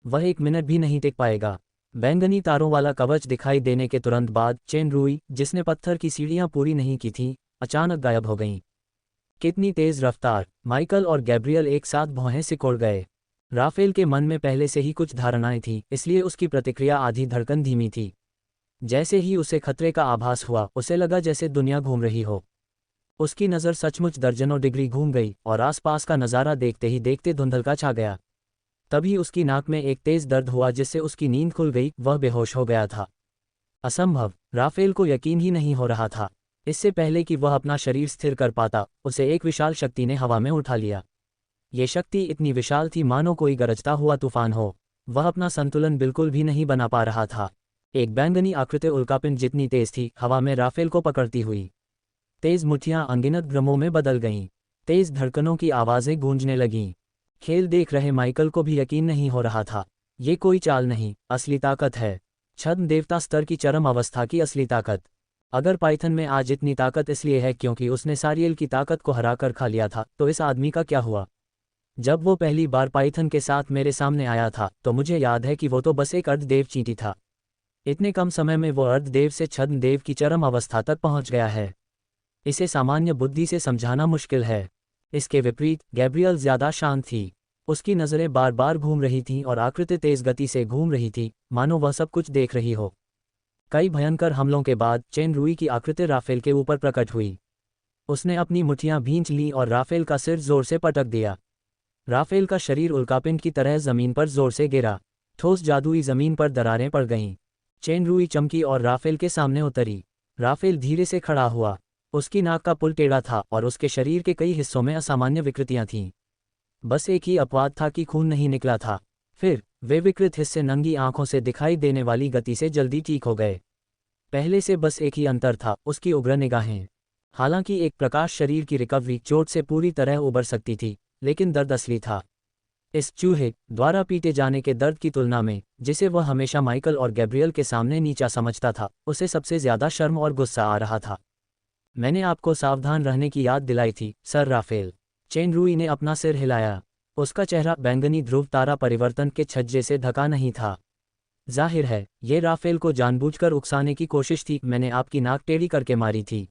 वह 1 मिनट भी नहीं टिक पाएगा। बैंगनी तारों वाला कवच दिखाई देने के तुरंत बाद चेनरुई, जिसने पत्थर की सीढ़ियां पूरी नहीं की थीं, अचानक गायब हो गईं। कितनी तेज रफ्तार! माइकल और गैब्रियल एक साथ भौहें सिकोड़ गए। राफेल के मन में पहले से ही कुछ धारणाएं थीं, इसलिए उसकी प्रतिक्रिया आधी धड़कन धीमी थी। जैसे ही उसे खतरे का आभास हुआ, उसे लगा जैसे दुनिया घूम रही हो। उसकी नज़र सचमुच दर्जनों डिग्री घूम गई और आसपास का नज़ारा देखते ही देखते धुंधलका छा गया। तभी उसकी नाक में एक तेज दर्द हुआ जिससे उसकी नींद खुल गई। वह बेहोश हो गया था। असंभव! राफेल को यकीन ही नहीं हो रहा था। इससे पहले कि वह अपना शरीर स्थिर कर पाता, उसे एक विशाल शक्ति ने हवा में उठा लिया। ये शक्ति इतनी विशाल थी मानो कोई गरजता हुआ तूफान हो। वह अपना संतुलन बिल्कुल भी नहीं बना पा रहा था। एक बैंगनी आकृति उल्कापिंड जितनी तेज थी, हवा में राफेल को पकड़ती हुई। तेज मुट्ठियां अनगिनत भ्रमों में बदल गईं। तेज धड़कनों की आवाज़ें गूंजने लगीं। खेल देख रहे माइकल को भी यकीन नहीं हो रहा था। ये कोई चाल नहीं, असली ताकत है। छद्म देवता स्तर की चरम अवस्था की असली ताकत। अगर पाइथन में आज इतनी ताकत इसलिए है क्योंकि उसने सारियल की ताकत को हराकर खा लिया था, तो इस आदमी का क्या हुआ? जब वो पहली बार पाइथन के साथ मेरे सामने आया था तो मुझे याद है कि वो तो बस एक अर्धदेव चींटी था। इतने कम समय में वो अर्धदेव से छद्म देव की चरम अवस्था तक पहुंच गया है। इसे सामान्य बुद्धि से समझाना मुश्किल है। इसके विपरीत गैब्रियल ज्यादा शांत थी। उसकी नज़रें बार बार घूम रही थीं और आकृति तेज गति से घूम रही थी, मानो वह सब कुछ देख रही हो। कई भयंकर हमलों के बाद चेनरुई की आकृति राफेल के ऊपर प्रकट हुई। उसने अपनी मुट्ठियां भींच लीं और राफेल का सिर जोर से पटक दिया। राफेल का शरीर उल्कापिंड की तरह जमीन पर जोर से गिरा। ठोस जादुई जमीन पर दरारें पड़ गईं। चेनरुई चमकी और राफेल के सामने उतरी। राफेल धीरे से खड़ा हुआ। उसकी नाक का पुल टेढ़ा था और उसके शरीर के कई हिस्सों में असामान्य विकृतियां थीं। बस एक ही अपवाद था कि खून नहीं निकला था। फिर वे विकृत हिस्से नंगी आंखों से दिखाई देने वाली गति से जल्दी ठीक हो गए। पहले से बस एक ही अंतर था, उसकी उग्र निगाहें। हालांकि एक प्रकाश शरीर की रिकवरी चोट से पूरी तरह उबर सकती थी, लेकिन दर्द असली था। इस चूहे द्वारा पीटे जाने के दर्द की तुलना में, जिसे वह हमेशा माइकल और गैब्रियल के सामने नीचा समझता था, उसे सबसे ज्यादा शर्म और गुस्सा आ रहा था। मैंने आपको सावधान रहने की याद दिलाई थी, सर राफेल। चेनरुई ने अपना सिर हिलाया। उसका चेहरा बैंगनी ध्रुव तारा परिवर्तन के छज्जे से ढका नहीं था। जाहिर है ये राफेल को जानबूझकर उकसाने की कोशिश थी। मैंने आपकी नाक टेढ़ी करके मारी थी।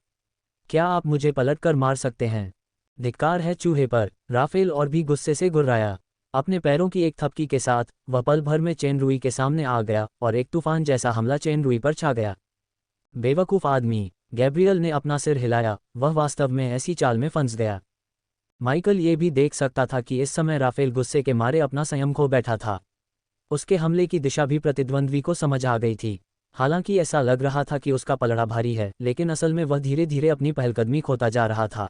क्या आप मुझे पलट कर मार सकते हैं? धिक्कार है चूहे पर। राफेल और भी गुस्से से गुर्राया। अपने पैरों की एक थपकी के साथ वह पल भर में चेन रुई के सामने आ गया और एक तूफान जैसा हमला चेन रुई पर छा गया। बेवकूफ़ आदमी, गैब्रियल ने अपना सिर हिलाया। वह वास्तव में ऐसी चाल में फंस गया। माइकल ये भी देख सकता था कि इस समय राफेल गुस्से के मारे अपना संयम खो बैठा था। उसके हमले की दिशा भी प्रतिद्वंद्वी को समझ आ गई थी। हालांकि ऐसा लग रहा था कि उसका पलड़ा भारी है, लेकिन असल में वह धीरे धीरे अपनी पहलकदमी खोता जा रहा था।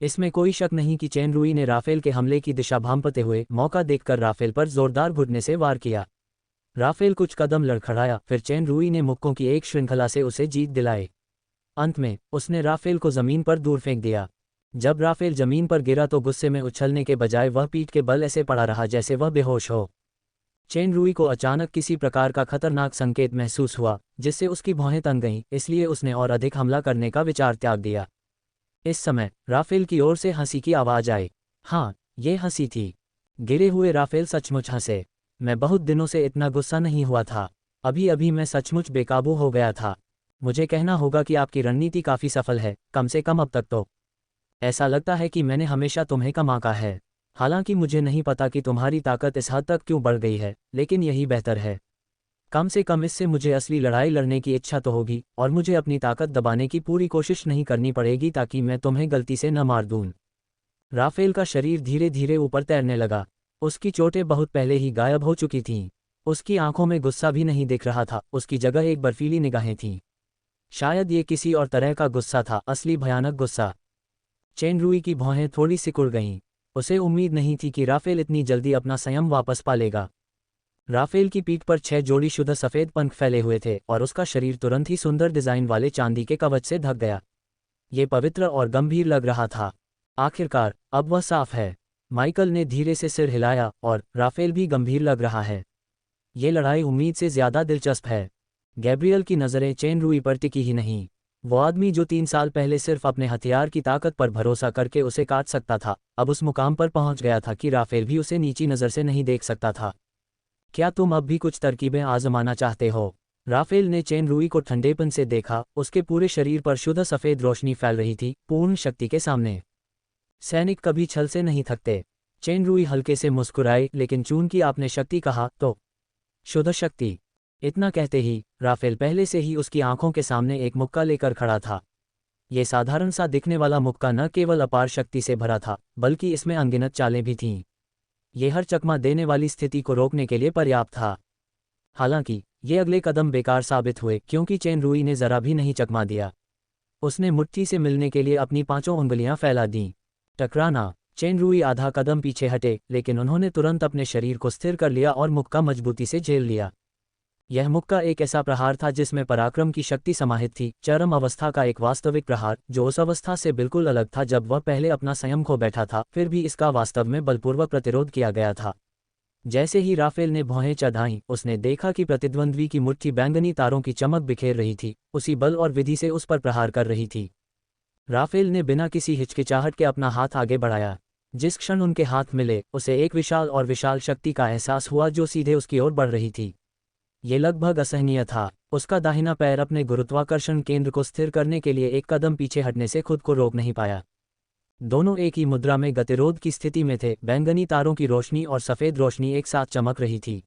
इसमें कोई शक नहीं कि चेन रुई ने राफेल के हमले की दिशा भांपते हुए मौका देखकर राफेल पर जोरदार घुटने से वार किया। राफेल कुछ कदम लड़खड़ाया, फिर चेन रुई ने मुक्कों की एक श्रृंखला से उसे जीत दिलाए। अंत में उसने राफेल को जमीन पर दूर फेंक दिया। जब राफेल जमीन पर गिरा तो गुस्से में उछलने के बजाय वह पीठ के बल ऐसे पड़ा रहा जैसे वह बेहोश हो। चेन रुई को अचानक किसी प्रकार का खतरनाक संकेत महसूस हुआ, जिससे उसकी भौहें तन गईं, इसलिए उसने और अधिक हमला करने का विचार त्याग दिया। इस समय राफेल की ओर से हंसी की आवाज आई। हाँ, ये हंसी थी। गिरे हुए राफेल सचमुच हंसे। मैं बहुत दिनों से इतना गुस्सा नहीं हुआ था। अभी अभी मैं सचमुच बेकाबू हो गया था। मुझे कहना होगा कि आपकी रणनीति काफ़ी सफल है, कम से कम अब तक तो। ऐसा लगता है कि मैंने हमेशा तुम्हें कम आंका है। हालांकि मुझे नहीं पता कि तुम्हारी ताकत इस हद तक क्यों बढ़ गई है, लेकिन यही बेहतर है। कम से कम इससे मुझे असली लड़ाई लड़ने की इच्छा तो होगी और मुझे अपनी ताकत दबाने की पूरी कोशिश नहीं करनी पड़ेगी ताकि मैं तुम्हें गलती से न मार दूं। राफेल का शरीर धीरे धीरे ऊपर तैरने लगा। उसकी चोटें बहुत पहले ही गायब हो चुकी थीं। उसकी आंखों में गुस्सा भी नहीं दिख रहा था, उसकी जगह एक बर्फीली निगाहें थीं। शायद ये किसी और तरह का गुस्सा था, असली भयानक गुस्सा। चेन रुई की भौहें थोड़ी सिकुड़ गईं। उसे उम्मीद नहीं थी कि राफेल इतनी जल्दी अपना संयम वापस पा लेगा। राफेल की पीठ पर 6 जोड़ी शुद्ध सफ़ेद पंख फैले हुए थे और उसका शरीर तुरंत ही सुंदर डिज़ाइन वाले चांदी के कवच से ढक गया। ये पवित्र और गंभीर लग रहा था। आखिरकार अब वह साफ है। माइकल ने धीरे से सिर हिलाया, और राफेल भी गंभीर लग रहा है। ये लड़ाई उम्मीद से ज़्यादा दिलचस्प है। गैब्रियल की नज़रें चेन रुई पर टिकी ही नहीं। वो आदमी जो 3 साल पहले सिर्फ अपने हथियार की ताकत पर भरोसा करके उसे काट सकता था, अब उस मुकाम पर पहुंच गया था कि राफेल भी उसे नीची नज़र से नहीं देख सकता था। क्या तुम अब भी कुछ तरकीबें आजमाना चाहते हो? राफेल ने चेन रुई को ठंडेपन से देखा। उसके पूरे शरीर पर शुद्ध सफ़ेद रोशनी फैल रही थी, पूर्ण शक्ति के सामने। सैनिक कभी छल से नहीं थकते। चेन रुई हल्के से मुस्कुराई, लेकिन चूंकि आपने शक्ति कहा तो शुद्ध शक्ति। इतना कहते ही राफेल पहले से ही उसकी आंखों के सामने एक मुक्का लेकर खड़ा था। ये साधारण सा दिखने वाला मुक्का न केवल अपार शक्ति से भरा था, बल्कि इसमें अनगिनत चालें भी थीं। ये हर चकमा देने वाली स्थिति को रोकने के लिए पर्याप्त था। हालांकि ये अगले कदम बेकार साबित हुए, क्योंकि चेन रुई ने जरा भी नहीं चकमा दिया। उसने मुट्ठी से मिलने के लिए अपनी 5 उंगलियां फैला दीं। टकराना। चेन रुई आधा कदम पीछे हटे, लेकिन उन्होंने तुरंत अपने शरीर को स्थिर कर लिया और मुक्का मजबूती से झेल लिया। यह मुक्का एक ऐसा प्रहार था जिसमें पराक्रम की शक्ति समाहित थी, चरम अवस्था का एक वास्तविक प्रहार, जो उस अवस्था से बिल्कुल अलग था जब वह पहले अपना संयम खो बैठा था, फिर भी इसका वास्तव में बलपूर्वक प्रतिरोध किया गया था। जैसे ही राफेल ने भौहें चढ़ाईं, उसने देखा कि प्रतिद्वंद्वी की मुट्ठी बैंगनी तारों की चमक बिखेर रही थी, उसी बल और विधि से उस पर प्रहार कर रही थी। राफेल ने बिना किसी हिचकिचाहट के अपना हाथ आगे बढ़ाया। जिस क्षण उनके हाथ मिले, उसे एक विशाल और विशाल शक्ति का एहसास हुआ जो सीधे उसकी ओर बढ़ रही थी। ये लगभग असहनीय था। उसका दाहिना पैर अपने गुरुत्वाकर्षण केंद्र को स्थिर करने के लिए एक कदम पीछे हटने से खुद को रोक नहीं पाया। दोनों एक ही मुद्रा में गतिरोध की स्थिति में थे। बैंगनी तारों की रोशनी और सफ़ेद रोशनी एक साथ चमक रही थी।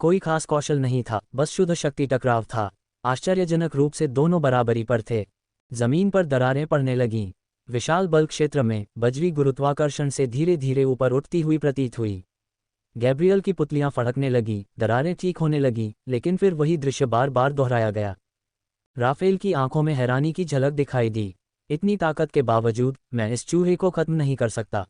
कोई खास कौशल नहीं था, बस शुद्ध शक्ति टकराव था। आश्चर्यजनक रूप से दोनों बराबरी पर थे। जमीन पर दरारें पड़ने लगीं। विशाल बल क्षेत्र में बजरी गुरुत्वाकर्षण से धीरे धीरे ऊपर उठती हुई प्रतीत हुई। गैब्रियल की पुतलियां फड़कने लगीं, दरारें ठीक होने लगीं, लेकिन फिर वही दृश्य बार बार दोहराया गया। राफेल की आंखों में हैरानी की झलक दिखाई दी। इतनी ताकत के बावजूद मैं इस चूहे को खत्म नहीं कर सकता।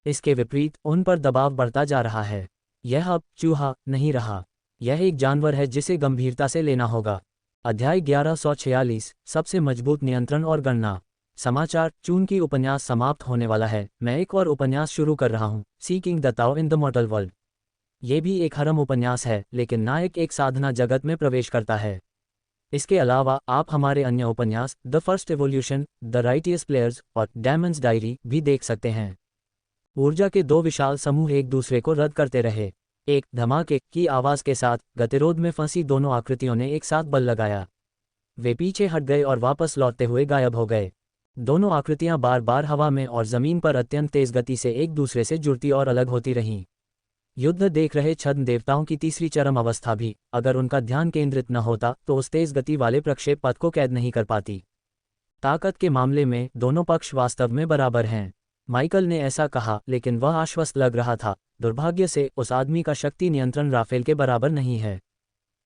इसके विपरीत उन पर दबाव बढ़ता जा रहा है। यह अब चूहा नहीं रहा, यह एक जानवर है जिसे गंभीरता से लेना होगा। अध्याय 1146, सबसे मजबूत नियंत्रण और गणना। समाचार। चूंकि उपन्यास समाप्त होने वाला है, मैं एक और उपन्यास शुरू कर रहा हूँ, seeking the Tao in the मॉर्टल world. ये भी एक हरम उपन्यास है, लेकिन नायक एक साधना जगत में प्रवेश करता है। इसके अलावा आप हमारे अन्य उपन्यास the first evolution, the righteous players और डैमंस डायरी भी देख सकते हैं। ऊर्जा के 2 विशाल समूह एक दूसरे को रद्द करते रहे। एक धमाके की आवाज के साथ गतिरोध में फंसी दोनों आकृतियों ने एक साथ बल लगाया। वे पीछे हट गए और वापस लौटते हुए गायब हो गए। दोनों आकृतियां बार बार हवा में और जमीन पर अत्यंत तेज गति से एक दूसरे से जुड़ती और अलग होती रहीं। युद्ध देख रहे छद्म देवताओं की तीसरी चरम अवस्था भी, अगर उनका ध्यान केंद्रित न होता तो उस तेज गति वाले प्रक्षेप पथ को कैद नहीं कर पाती। ताकत के मामले में दोनों पक्ष वास्तव में बराबर हैं। माइकल ने ऐसा कहा, लेकिन वह आश्वस्त लग रहा था। दुर्भाग्य से उस आदमी का शक्ति नियंत्रण राफेल के बराबर नहीं है।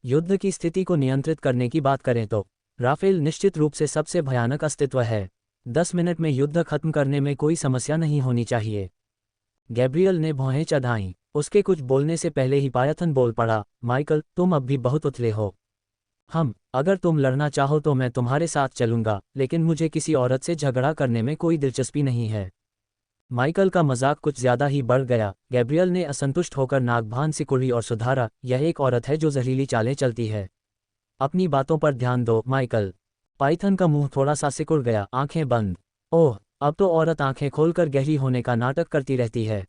युद्ध की स्थिति को नियंत्रित करने की बात करें तो राफेल निश्चित रूप से सबसे भयानक अस्तित्व है। 10 मिनट में युद्ध खत्म करने में कोई समस्या नहीं होनी चाहिए। गैब्रियल ने भौहें चढ़ाईं। उसके कुछ बोलने से पहले ही पायथन बोल पड़ा, माइकल, तुम अब भी बहुत उथले हो। अगर तुम लड़ना चाहो तो मैं तुम्हारे साथ चलूंगा, लेकिन मुझे किसी औरत से झगड़ा करने में कोई दिलचस्पी नहीं है। माइकल का मजाक कुछ ज्यादा ही बढ़ गया। गैब्रियल ने असंतुष्ट होकर नाक सिकुड़ी और सुधारा, यह एक औरत है जो जहरीली चालें चलती है। अपनी बातों पर ध्यान दो, माइकल। पाइथन का मुंह थोड़ा सा सिकुड़ गया, आंखें बंद। ओह, अब तो औरत आंखें खोलकर गहरी होने का नाटक करती रहती है।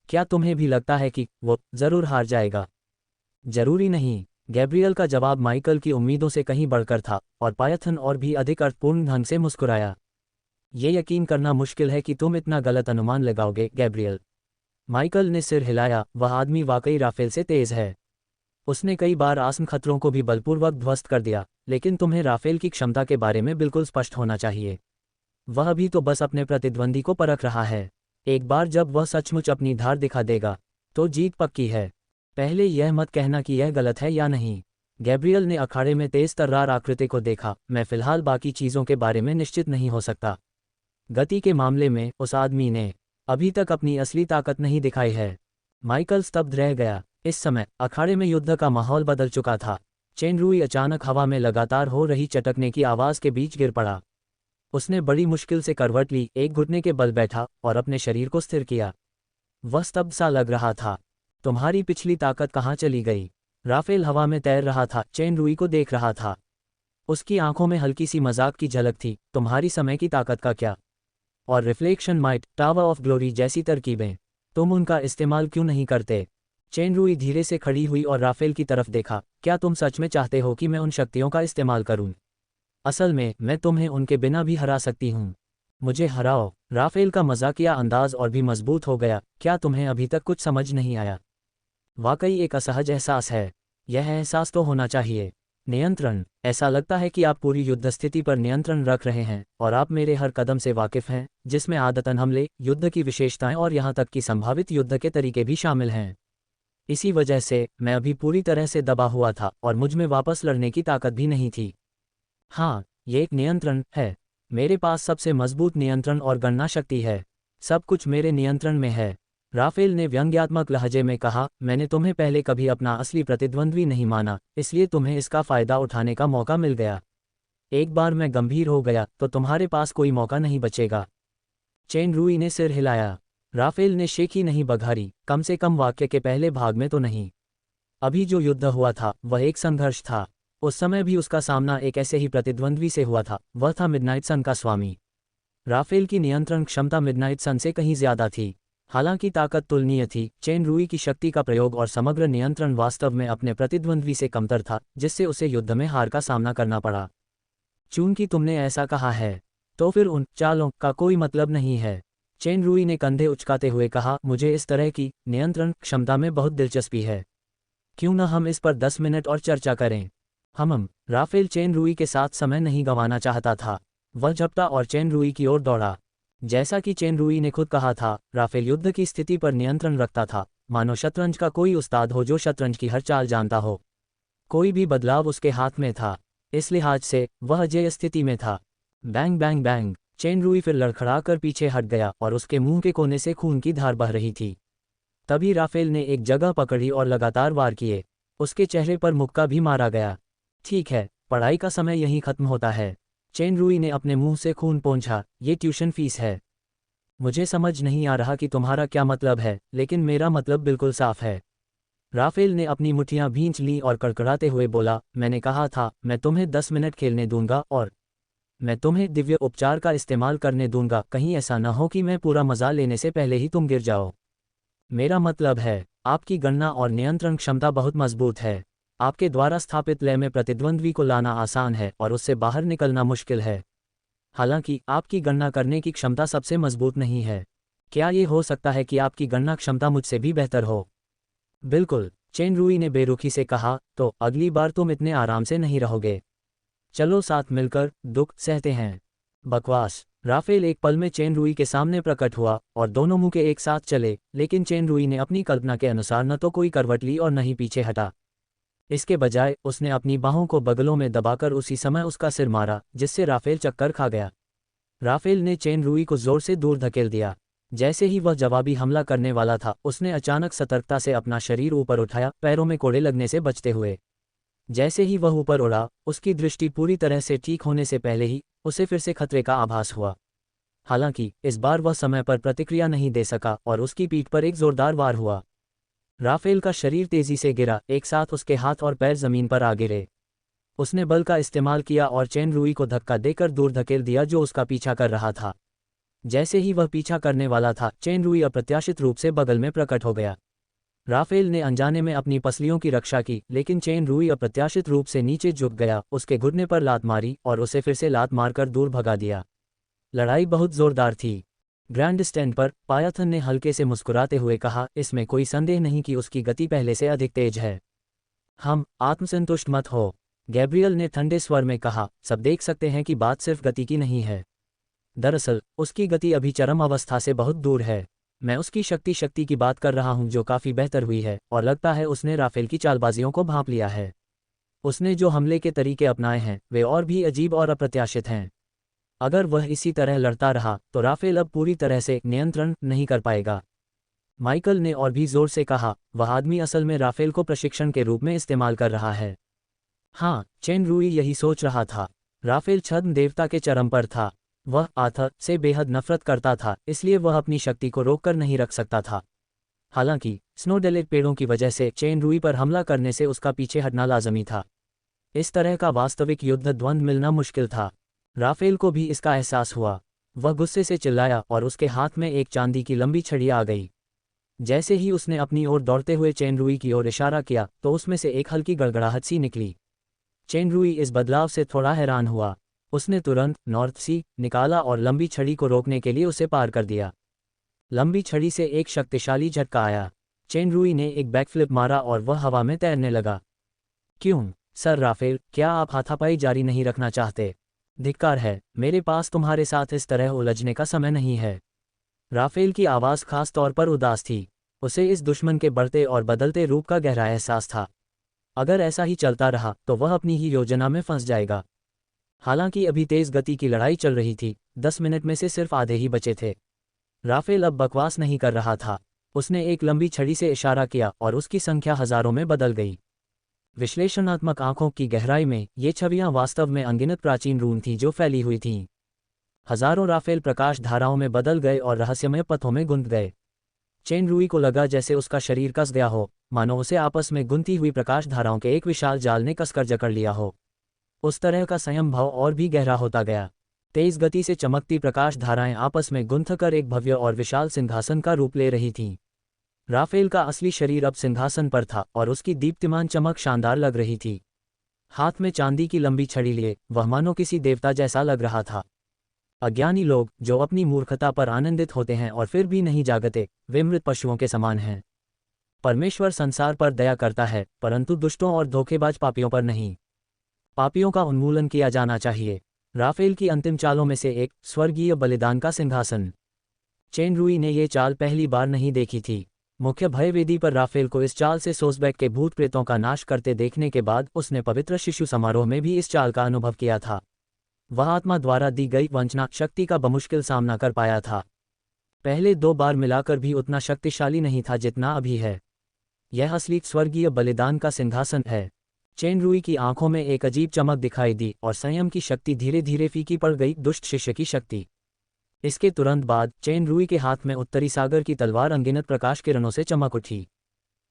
क्या तुम्हें भी लगता है कि वो जरूर हार जाएगा? जरूरी नहीं। गैब्रियल का जवाब माइकल की उम्मीदों से कहीं बढ़कर था, और पायथन और भी अधिक अर्थपूर्ण ढंग से मुस्कुराया। ये यकीन करना मुश्किल है कि तुम इतना गलत अनुमान लगाओगे, गैब्रियल। माइकल ने सिर हिलाया। वह आदमी वाकई राफेल से तेज है। उसने कई बार आसन्न खतरों को भी बलपूर्वक ध्वस्त कर दिया, लेकिन तुम्हें राफेल की क्षमता के बारे में बिल्कुल स्पष्ट होना चाहिए। वह भी तो बस अपने प्रतिद्वंदी को परख रहा है। एक बार जब वह सचमुच अपनी धार दिखा देगा तो जीत पक्की है। पहले यह मत कहना कि यह गलत है या नहीं। गैब्रियल ने अखाड़े में तेज तर्रार आकृति को देखा। मैं फिलहाल बाकी चीज़ों के बारे में निश्चित नहीं हो सकता। गति के मामले में उस आदमी ने अभी तक अपनी असली ताकत नहीं दिखाई है। माइकल स्तब्ध रह गया। इस समय अखाड़े में युद्ध का माहौल बदल चुका था। चेन रूई अचानक हवा में लगातार हो रही चटकने की आवाज के बीच गिर पड़ा। उसने बड़ी मुश्किल से करवट ली, एक घुटने के बल बैठा और अपने शरीर को स्थिर किया। वह स्तब्ध सा लग रहा था। तुम्हारी पिछली ताकत कहाँ चली गई? राफेल हवा में तैर रहा था, चेन रूई को देख रहा था। उसकी आंखों में हल्की सी मजाक की झलक थी। तुम्हारी समय की ताकत का क्या? और reflection might, tower of glory जैसी तरकीबें, तुम उनका इस्तेमाल क्यों नहीं करते? चेन रूई धीरे से खड़ी हुई और राफेल की तरफ देखा। क्या तुम सच में चाहते हो कि मैं उन शक्तियों का इस्तेमाल करूं? असल में मैं तुम्हें उनके बिना भी हरा सकती हूं। मुझे हराओ। राफेल का मजाकिया अंदाज और भी मजबूत हो गया। क्या तुम्हें अभी तक कुछ समझ नहीं आया? वाकई एक असहज एहसास है। यह एहसास तो होना चाहिए। नियंत्रण। ऐसा लगता है कि आप पूरी युद्ध स्थिति पर नियंत्रण रख रहे हैं और आप मेरे हर कदम से वाकिफ हैं, जिसमें आदतन हमले, युद्ध की विशेषताएं और यहाँ तक कि संभावित युद्ध के तरीके भी शामिल हैं। इसी वजह से मैं अभी पूरी तरह से दबा हुआ था और मुझ में वापस लड़ने की ताकत भी नहीं थी। हाँ, ये एक नियंत्रण है। मेरे पास सबसे मजबूत नियंत्रण और गणना शक्ति है। सब कुछ मेरे नियंत्रण में है। राफेल ने व्यंग्यात्मक लहजे में कहा, मैंने तुम्हें पहले कभी अपना असली प्रतिद्वंद्वी नहीं माना, इसलिए तुम्हें इसका फायदा उठाने का मौका मिल गया। एक बार मैं गंभीर हो गया तो तुम्हारे पास कोई मौका नहीं बचेगा। चेन रूई ने सिर हिलाया। राफेल ने शेखी नहीं बघारी, कम से कम वाक्य के पहले भाग में तो नहीं। अभी जो युद्ध हुआ था वह एक संघर्ष था। उस समय भी उसका सामना एक ऐसे ही प्रतिद्वंद्वी से हुआ था। वह था मिडनाइट सन का स्वामी। राफेल की नियंत्रण क्षमता मिडनाइट सन से कहीं ज्यादा थी। हालांकि ताकत तुलनीय थी। चेन रूई की शक्ति का प्रयोग और समग्र नियंत्रण वास्तव में अपने प्रतिद्वंद्वी से कमतर था, जिससे उसे युद्ध में हार का सामना करना पड़ा। चूंकि तुमने ऐसा कहा है, तो फिर उन चालों का कोई मतलब नहीं है। चेन रूई ने कंधे उचकाते हुए कहा, मुझे इस तरह की नियंत्रण क्षमता में बहुत दिलचस्पी है। क्यों न हम इस पर 10 मिनट और चर्चा करें? राफेल चेन रूई के साथ समय नहीं गंवाना चाहता था। वह झपटा और चेन रूई की ओर दौड़ा। जैसा कि चेन रूई ने खुद कहा था, राफेल युद्ध की स्थिति पर नियंत्रण रखता था, मानो शतरंज का कोई उस्ताद हो जो शतरंज की हर चाल जानता हो। कोई भी बदलाव उसके हाथ में था। इस लिहाज से वह अजेय स्थिति में था। Bang bang bang. चेन रूई फिर लड़खड़ाकर पीछे हट गया और उसके मुंह के कोने से खून की धार बह रही थी। तभी राफेल ने एक जगह पकड़ी और लगातार वार किए। उसके चेहरे पर मुक्का भी मारा गया। ठीक है, पढ़ाई का समय यहीं खत्म होता है। चेन रूई ने अपने मुंह से खून पोंछा। ये ट्यूशन फीस है। मुझे समझ नहीं आ रहा कि तुम्हारा क्या मतलब है, लेकिन मेरा मतलब बिल्कुल साफ है। राफेल ने अपनी मुट्ठियां भींच ली और कड़कड़ाते हुए बोला, मैंने कहा था मैं तुम्हें 10 मिनट खेलने दूंगा और मैं तुम्हें दिव्य उपचार का इस्तेमाल करने दूंगा। कहीं ऐसा न हो कि मैं पूरा मजा लेने से पहले ही तुम गिर जाओ। मेरा मतलब है आपकी गणना और नियंत्रण क्षमता बहुत मजबूत है। आपके द्वारा स्थापित लय में प्रतिद्वंद्वी को लाना आसान है और उससे बाहर निकलना मुश्किल है। हालांकि आपकी गणना करने की क्षमता सबसे मजबूत नहीं है। क्या ये हो सकता है कि आपकी गणना क्षमता मुझसे भी बेहतर हो? बिल्कुल, चेन रूई ने बेरुखी से कहा, तो अगली बार तुम इतने आराम से नहीं रहोगे। चलो साथ मिलकर दुख सहते हैं। बकवास। राफेल एक पल में चेन रूई के सामने प्रकट हुआ और दोनों मुंह के एक साथ चले, लेकिन चेन रूई ने अपनी कल्पना के अनुसार न तो कोई करवट ली और न ही पीछे हटा। इसके बजाय उसने अपनी बाहों को बगलों में दबाकर उसी समय उसका सिर मारा, जिससे राफेल चक्कर खा गया। राफेल ने चेन रूई को जोर से दूर धकेल दिया। जैसे ही वह जवाबी हमला करने वाला था, उसने अचानक सतर्कता से अपना शरीर ऊपर उठाया, पैरों में कोड़े लगने से बचते हुए। जैसे ही वह ऊपर उड़ा, उसकी दृष्टि पूरी तरह से ठीक होने से पहले ही उसे फिर से खतरे का आभास हुआ। हालांकि इस बार वह समय पर प्रतिक्रिया नहीं दे सका और उसकी पीठ पर एक जोरदार वार हुआ। राफेल का शरीर तेजी से गिरा, एक साथ उसके हाथ और पैर जमीन पर आ गिरे। उसने बल का इस्तेमाल किया और चेन रूई को धक्का देकर दूर धकेल दिया, जो उसका पीछा कर रहा था। जैसे ही वह पीछा करने वाला था, चेन रूई अप्रत्याशित रूप से बगल में प्रकट हो गया। राफेल ने अनजाने में अपनी पसलियों की रक्षा की, लेकिन चेन रूई अप्रत्याशित रूप से नीचे झुक गया, उसके घुटने पर लात मारी और उसे फिर से लात मारकर दूर भगा दिया। लड़ाई बहुत जोरदार थी। ग्रैंड स्टैंड पर पायाथन ने हल्के से मुस्कुराते हुए कहा, इसमें कोई संदेह नहीं कि उसकी गति पहले से अधिक तेज है। हम आत्मसंतुष्ट मत हो, गैब्रियल ने ठंडे स्वर में कहा, सब देख सकते हैं कि बात सिर्फ गति की नहीं है। दरअसल उसकी गति अभी चरम अवस्था से बहुत दूर है। मैं उसकी शक्ति की बात कर रहा हूं, जो काफी बेहतर हुई है, और लगता है उसने राफेल की चालबाजियों को भांप लिया है। उसने जो हमले के तरीके अपनाए हैं, वे और भी अजीब और अप्रत्याशित हैं। अगर वह इसी तरह लड़ता रहा तो राफेल अब पूरी तरह से नियंत्रण नहीं कर पाएगा। माइकल ने और भी जोर से कहा, वह आदमी असल में राफेल को प्रशिक्षण के रूप में इस्तेमाल कर रहा है। हाँ, चेन रूई यही सोच रहा था। राफेल छद्म देवता के चरम पर था। वह आथर से बेहद नफरत करता था, इसलिए वह अपनी शक्ति को रोक कर नहीं रख सकता था। हालांकि स्नोडेलेट पेड़ों की वजह से चेन रूई पर हमला करने से उसका पीछे हटना लाजमी था। इस तरह का वास्तविक युद्ध द्वंद्व मिलना मुश्किल था। राफेल को भी इसका एहसास हुआ। वह गुस्से से चिल्लाया और उसके हाथ में एक चांदी की लंबी छड़ी आ गई। जैसे ही उसने अपनी ओर दौड़ते हुए चेन रूई की ओर इशारा किया, तो उसमें से एक हल्की गड़गड़ाहट सी निकली। चेन रूई इस बदलाव से थोड़ा हैरान हुआ। उसने तुरंत नॉर्थ सी निकाला और लंबी छड़ी को रोकने के लिए उसे पार कर दिया। लंबी छड़ी से एक शक्तिशाली झटका आया। चेन रूई ने एक बैकफ्लिप मारा और वह हवा में तैरने लगा। क्यों सर राफेल, क्या आप हाथापाई जारी नहीं रखना चाहते? धिक्कार है, मेरे पास तुम्हारे साथ इस तरह उलझने का समय नहीं है। राफेल की आवाज़ खास तौर पर उदास थी। उसे इस दुश्मन के बढ़ते और बदलते रूप का गहरा एहसास था। अगर ऐसा ही चलता रहा तो वह अपनी ही योजना में फंस जाएगा। हालांकि अभी तेज गति की लड़ाई चल रही थी। 10 मिनट में से सिर्फ आधे ही बचे थे। राफेल अब बकवास नहीं कर रहा था। उसने एक लंबी छड़ी से इशारा किया और उसकी संख्या हजारों में बदल गई। विश्लेषणात्मक आंखों की गहराई में ये छवियां वास्तव में अनगिनत प्राचीन रून थीं जो फैली हुई थीं। हजारों राफेल प्रकाश धाराओं में बदल गए और रहस्यमय पथों में गुंथ गए। चेन रूई को लगा जैसे उसका शरीर कस गया हो, मानो उसे आपस में गुंथी हुई प्रकाश धाराओं के एक विशाल जाल ने कसकर जकड़ लिया हो। उस तरह का संयम भाव और भी गहरा होता गया। तेज गति से चमकती प्रकाश धाराएं आपस में गुंथकर एक भव्य और विशाल सिंहासन का रूप ले रही थीं। राफेल का असली शरीर अब सिंहासन पर था और उसकी दीप्तिमान चमक शानदार लग रही थी। हाथ में चांदी की लंबी छड़ी लिए वह मानो किसी देवता जैसा लग रहा था। अज्ञानी लोग जो अपनी मूर्खता पर आनंदित होते हैं और फिर भी नहीं जागते, वे मृत पशुओं के समान हैं। परमेश्वर संसार पर दया करता है, परंतु दुष्टों और धोखेबाज पापियों पर नहीं। पापियों का उन्मूलन किया जाना चाहिए। राफेल की अंतिम चालों में से एक, स्वर्गीय बलिदान का सिंहासन। चेन रूई ने ये चाल पहली बार नहीं देखी थी। मुख्य भयवेदी पर राफेल को इस चाल से सोसबैक के भूत प्रेतों का नाश करते देखने के बाद उसने पवित्र शिशु समारोह में भी इस चाल का अनुभव किया था। वह आत्मा द्वारा दी गई वंचना शक्ति का बमुश्किल सामना कर पाया था। पहले 2 बार मिलाकर भी उतना शक्तिशाली नहीं था जितना अभी है। यह असली स्वर्गीय बलिदान का सिंहासन है। चेन रूई की आंखों में एक अजीब चमक दिखाई दी और संयम की शक्ति धीरे धीरे फीकी पड़ गई, दुष्ट शिष्य की शक्ति। इसके तुरंत बाद चेन रूई के हाथ में उत्तरी सागर की तलवार अनगिनत प्रकाश किरणों से चमक उठी।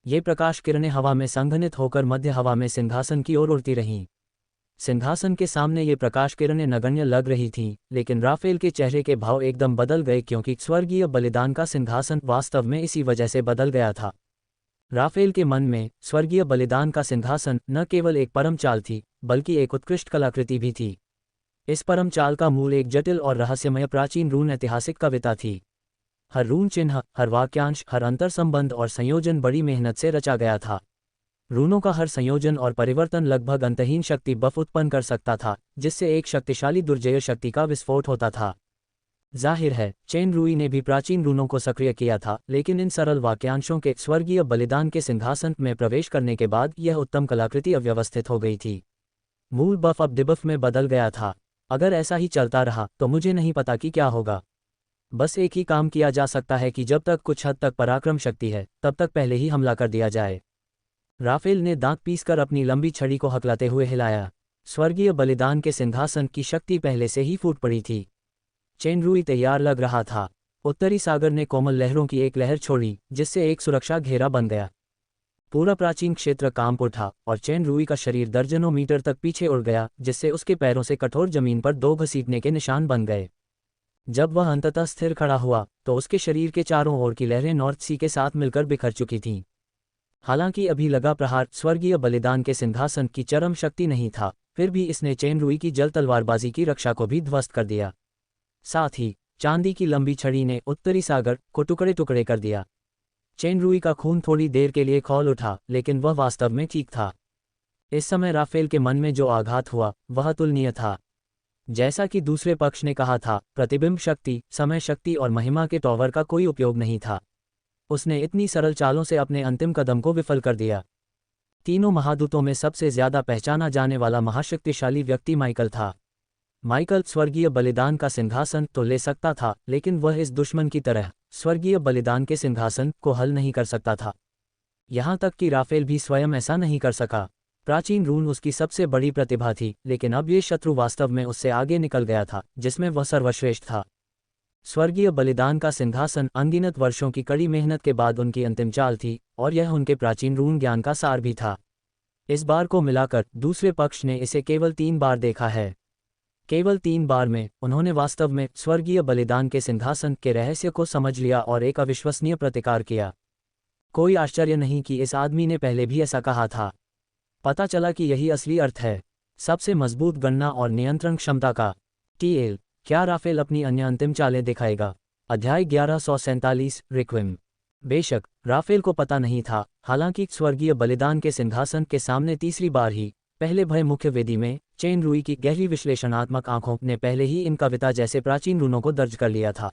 ये प्रकाश किरणें हवा में संघनित होकर मध्य हवा में सिंहासन की ओर उड़ती रहीं। सिंहासन के सामने ये प्रकाश किरणें नगण्य लग रही थीं, लेकिन राफेल के चेहरे के भाव एकदम बदल गए, क्योंकि स्वर्गीय बलिदान का सिंहासन वास्तव में इसी वजह से बदल गया था। राफेल के मन में स्वर्गीय बलिदान का सिंहासन न केवल एक परम चाल थी, बल्कि एक उत्कृष्ट कलाकृति भी थी। इस परम चाल का मूल एक जटिल और रहस्यमय प्राचीन रून ऐतिहासिक कविता थी। हर रून चिन्ह, हर वाक्यांश, हर अंतर संबंध और संयोजन बड़ी मेहनत से रचा गया था। रूनों का हर संयोजन और परिवर्तन लगभग अंतहीन शक्ति बफ उत्पन्न कर सकता था, जिससे एक शक्तिशाली दुर्जय शक्ति का विस्फोट होता था। जाहिर है, चेन रूई ने भी प्राचीन रूनों को सक्रिय किया था, लेकिन इन सरल वाक्यांशों के स्वर्गीय बलिदान के सिंहासन में प्रवेश करने के बाद यह उत्तम कलाकृति अव्यवस्थित हो गई थी। मूल बफ अब डिबफ में बदल गया था। अगर ऐसा ही चलता रहा तो मुझे नहीं पता कि क्या होगा। बस एक ही काम किया जा सकता है कि जब तक कुछ हद तक पराक्रम शक्ति है, तब तक पहले ही हमला कर दिया जाए। राफेल ने दांत पीसकर अपनी लंबी छड़ी को हकलाते हुए हिलाया। स्वर्गीय बलिदान के सिंहासन की शक्ति पहले से ही फूट पड़ी थी। चेन रूई तैयार लग रहा था। उत्तरी सागर ने कोमल लहरों की एक लहर छोड़ी, जिससे एक सुरक्षा घेरा बन गया। पूरा प्राचीन क्षेत्र कांप उठा और चेन रूई का शरीर दर्जनों मीटर तक पीछे उड़ गया, जिससे उसके पैरों से कठोर जमीन पर दो घसीटने के निशान बन गए। जब वह अंततः स्थिर खड़ा हुआ तो उसके शरीर के चारों ओर की लहरें नॉर्थ सी के साथ मिलकर बिखर चुकी थीं। हालांकि अभी लगा प्रहार स्वर्गीय बलिदान के सिंहासन की चरम शक्ति नहीं था, फिर भी इसने चेन रूई की जल तलवारबाजी की रक्षा को भी ध्वस्त कर दिया। साथ ही चांदी की लंबी छड़ी ने उत्तरी सागर को टुकड़े टुकड़े कर दिया। चेन रूई का खून थोड़ी देर के लिए खौल उठा, लेकिन वह वास्तव में ठीक था। इस समय राफेल के मन में जो आघात हुआ वह अतुलनीय था। जैसा कि दूसरे पक्ष ने कहा था, प्रतिबिंब शक्ति, समय शक्ति और महिमा के टॉवर का कोई उपयोग नहीं था। उसने इतनी सरल चालों से अपने अंतिम कदम को विफल कर दिया। तीनों महादूतों में सबसे ज्यादा पहचाना जाने वाला महाशक्तिशाली व्यक्ति माइकल था। माइकल स्वर्गीय बलिदान का सिंहासन तो ले सकता था, लेकिन वह इस दुश्मन की तरह स्वर्गीय बलिदान के सिंहासन को हल नहीं कर सकता था। यहाँ तक कि राफेल भी स्वयं ऐसा नहीं कर सका। प्राचीन रून उसकी सबसे बड़ी प्रतिभा थी, लेकिन अब ये शत्रु वास्तव में उससे आगे निकल गया था, जिसमें वह सर्वश्रेष्ठ था। स्वर्गीय बलिदान का सिंहासन अनगिनत वर्षों की कड़ी मेहनत के बाद उनकी अंतिम चाल थी, और यह उनके प्राचीन रून ज्ञान का सार भी था। इस बार को मिलाकर दूसरे पक्ष ने इसे केवल 3 बार देखा है। केवल 3 बार में उन्होंने वास्तव में स्वर्गीय बलिदान के सिंहासन के रहस्य को समझ लिया और एक अविश्वसनीय प्रतिकार किया। कोई आश्चर्य नहीं कि इस आदमी ने पहले भी ऐसा कहा था। पता चला कि यही असली अर्थ है सबसे मजबूत गणना और नियंत्रण क्षमता का। टीएल, क्या राफेल अपनी अन्य अंतिम चालें दिखाएगा? अध्याय 1147 रिक्विम। बेशक राफेल को पता नहीं था, हालांकि स्वर्गीय बलिदान के सिंहासन के सामने तीसरी बार ही पहले भय मुख्य वेदी में चेन रूई की गहरी विश्लेषणात्मक आंखों ने पहले ही इन कविता जैसे प्राचीन रूनों को दर्ज कर लिया था।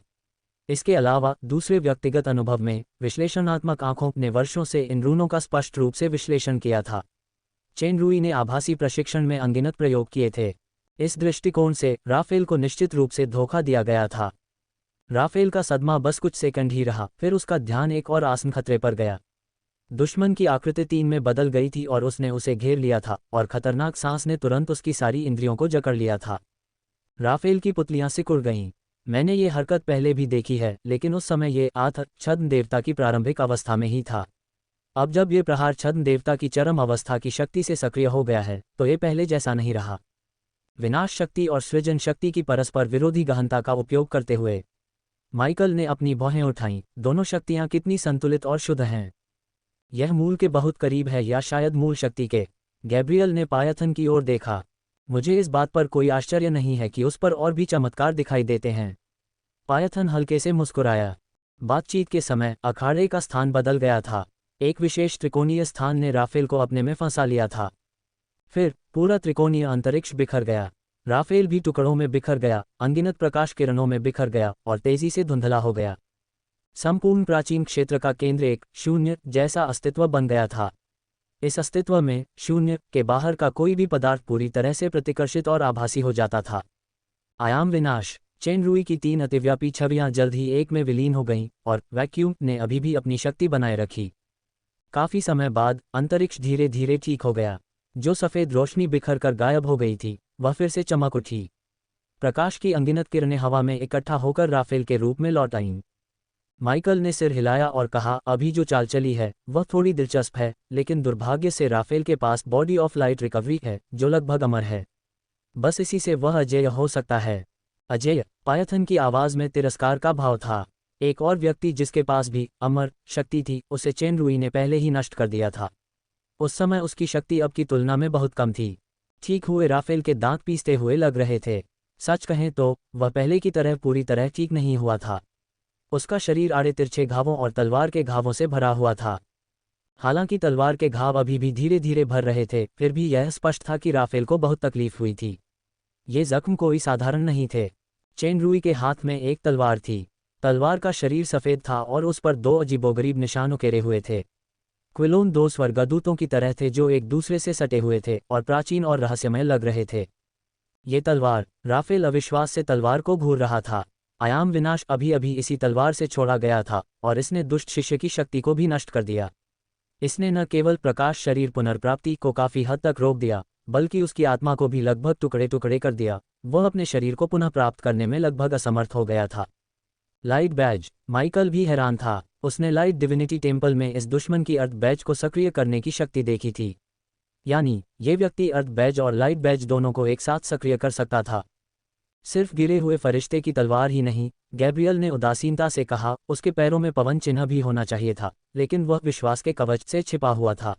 इसके अलावा दूसरे व्यक्तिगत अनुभव में विश्लेषणात्मक आंखों ने वर्षों से इन रूनों का स्पष्ट रूप से विश्लेषण किया था। चेन रूई ने आभासी प्रशिक्षण में अनगिनत प्रयोग किए थे। इस दृष्टिकोण से राफेल को निश्चित रूप से धोखा दिया गया था। राफेल का सदमा बस कुछ सेकंड ही रहा, फिर उसका ध्यान एक और आसन खतरे पर गया। दुश्मन की आकृति 3 में बदल गई थी और उसने उसे घेर लिया था, और खतरनाक सांस ने तुरंत उसकी सारी इंद्रियों को जकड़ लिया था। राफेल की पुतलियां सिकुड़ गईं। मैंने ये हरकत पहले भी देखी है, लेकिन उस समय ये छद्म देवता की प्रारंभिक अवस्था में ही था। अब जब ये प्रहार छद्म देवता की चरम अवस्था की शक्ति से सक्रिय हो गया है, तो ये पहले जैसा नहीं रहा। विनाश शक्ति और सृजन शक्ति की परस्पर विरोधी गहनता का उपयोग करते हुए माइकल ने अपनी भौहें उठाईं। दोनों शक्तियां कितनी संतुलित और शुद्ध हैं। यह मूल के बहुत करीब है, या शायद मूल शक्ति के। गैब्रियल ने पायथन की ओर देखा। मुझे इस बात पर कोई आश्चर्य नहीं है कि उस पर और भी चमत्कार दिखाई देते हैं। पायथन हल्के से मुस्कुराया। बातचीत के समय अखाड़े का स्थान बदल गया था। एक विशेष त्रिकोणीय स्थान ने राफेल को अपने में फंसा लिया था। फिर पूरा त्रिकोणीय अंतरिक्ष बिखर गया। राफेल भी टुकड़ों में बिखर गया, अनगिनत प्रकाश किरणों में बिखर गया और तेजी से धुंधला हो गया। संपूर्ण प्राचीन क्षेत्र का केंद्र एक शून्य जैसा अस्तित्व बन गया था। इस अस्तित्व में शून्य के बाहर का कोई भी पदार्थ पूरी तरह से प्रतिकर्षित और आभासी हो जाता था। आयाम विनाश। चेन रूई की 3 अतिव्यापी छवियां जल्द ही एक में विलीन हो गईं, और वैक्यूम ने अभी भी अपनी शक्ति बनाए रखी। काफी समय बाद अंतरिक्ष धीरे धीरे ठीक हो गया। जो सफेद रोशनी बिखर कर गायब हो गई थी, वह फिर से चमक उठी। प्रकाश की अनगिनत किरणें हवा में इकट्ठा होकर राफेल के रूप में लौट आईं। माइकल ने सिर हिलाया और कहा, अभी जो चाल चली है वह थोड़ी दिलचस्प है, लेकिन दुर्भाग्य से राफेल के पास बॉडी ऑफ लाइट रिकवरी है, जो लगभग अमर है। बस इसी से वह अजेय हो सकता है। अजेय? पायथन की आवाज में तिरस्कार का भाव था। एक और व्यक्ति जिसके पास भी अमर शक्ति थी उसे चेन रुई ने पहले ही नष्ट कर दिया था। उस समय उसकी शक्ति अब की तुलना में बहुत कम थी। ठीक हुए राफेल के दांत पीसते हुए लग रहे थे। सच कहें तो वह पहले की तरह पूरी तरह ठीक नहीं हुआ था। उसका शरीर आड़े तिरछे घावों और तलवार के घावों से भरा हुआ था। हालांकि तलवार के घाव अभी भी धीरे धीरे भर रहे थे, फिर भी यह स्पष्ट था कि राफेल को बहुत तकलीफ हुई थी। ये जख्म कोई साधारण नहीं थे। चेन रुई के हाथ में एक तलवार थी। तलवार का शरीर सफ़ेद था और उस पर दो अजीबोगरीब निशान उकेरे हुए थे। क्विलोन दो स्वर्गदूतों की तरह थे जो एक दूसरे से सटे हुए थे और प्राचीन और रहस्यमय लग रहे थे। ये तलवार, राफेल अविश्वास से तलवार को घूर रहा था। आयाम विनाश अभी अभी इसी तलवार से छोड़ा गया था और इसने दुष्ट शिष्य की शक्ति को भी नष्ट कर दिया। इसने न केवल प्रकाश शरीर पुनर्प्राप्ति को काफ़ी हद तक रोक दिया, बल्कि उसकी आत्मा को भी लगभग टुकड़े टुकड़े कर दिया। वह अपने शरीर को पुनः प्राप्त करने में लगभग असमर्थ हो गया था। लाइट बैज, माइकल भी हैरान था। उसने लाइट डिविनिटी टेम्पल में इस दुश्मन की अर्थ बैज को सक्रिय करने की शक्ति देखी थी। यानी ये व्यक्ति अर्थ बैज और लाइट बैज दोनों को एक साथ सक्रिय कर सकता था। सिर्फ गिरे हुए फरिश्ते की तलवार ही नहीं, गैब्रियल ने उदासीनता से कहा, उसके पैरों में पवन चिन्ह भी होना चाहिए था, लेकिन वह विश्वास के कवच से छिपा हुआ था।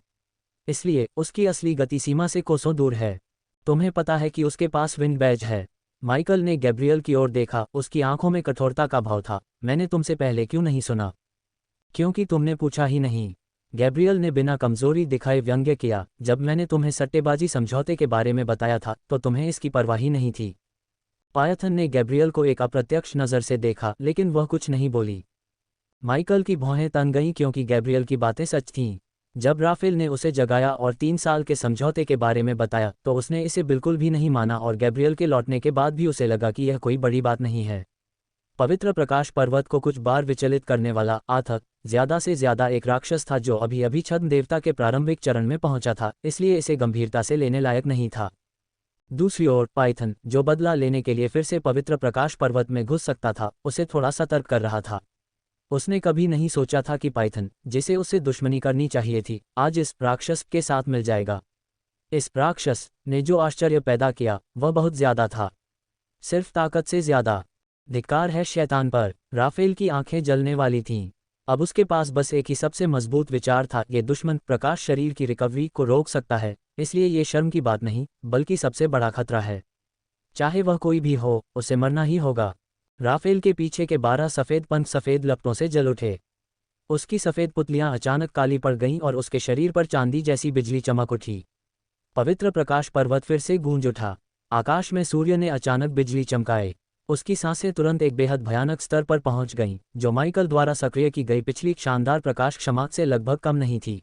इसलिए उसकी असली गति सीमा से कोसों दूर है। तुम्हें पता है कि उसके पास विंड बैज है। माइकल ने गैब्रियल की ओर देखा, उसकी आंखों में कठोरता का भाव था। मैंने तुमसे पहले क्यों नहीं सुना? क्योंकि तुमने पूछा ही नहीं। गैब्रियल ने बिना कमजोरी दिखाए व्यंग्य किया। जब मैंने तुम्हें सट्टेबाजी समझौते के बारे में बताया था तो तुम्हें इसकी परवाह ही नहीं थी। पायथन ने गैब्रियल को एक अप्रत्यक्ष नज़र से देखा, लेकिन वह कुछ नहीं बोली। माइकल की भौहें तन गईं क्योंकि गैब्रियल की बातें सच थीं। जब राफेल ने उसे जगाया और 3 साल के समझौते के बारे में बताया तो उसने इसे बिल्कुल भी नहीं माना और गैब्रियल के लौटने के बाद भी उसे लगा कि यह कोई बड़ी बात नहीं है। पवित्र प्रकाश पर्वत को कुछ बार विचलित करने वाला आथक ज्यादा से ज्यादा एक राक्षस था जो अभी अभी छद्म देवता के प्रारंभिक चरण में पहुंचा था, इसलिए इसे गंभीरता से लेने लायक नहीं था। दूसरी ओर पाइथन, जो बदला लेने के लिए फिर से पवित्र प्रकाश पर्वत में घुस सकता था, उसे थोड़ा सतर्क कर रहा था। उसने कभी नहीं सोचा था कि पाइथन, जिसे उससे दुश्मनी करनी चाहिए थी, आज इस राक्षस के साथ मिल जाएगा। इस राक्षस ने जो आश्चर्य पैदा किया वह बहुत ज्यादा था, सिर्फ ताकत से ज्यादा। धिक्कार है शैतान पर। राफेल की आंखें जलने वाली थीं। अब उसके पास बस एक ही सबसे मजबूत विचार था, ये दुश्मन प्रकाश शरीर की रिकवरी को रोक सकता है, इसलिए ये शर्म की बात नहीं बल्कि सबसे बड़ा खतरा है। चाहे वह कोई भी हो, उसे मरना ही होगा। राफेल के पीछे के 12 सफ़ेद पंख सफ़ेद लपटों से जल उठे। उसकी सफ़ेद पुतलियां अचानक काली पड़ गईं और उसके शरीर पर चांदी जैसी बिजली चमक उठी। पवित्र प्रकाश पर्वत फिर से गूंज उठा। आकाश में सूर्य ने अचानक बिजली चमकाए। उसकी सांसें तुरंत एक बेहद भयानक स्तर पर पहुंच गईं, जो माइकल द्वारा सक्रिय की गई पिछली शानदार प्रकाश क्षमा से लगभग कम नहीं थी।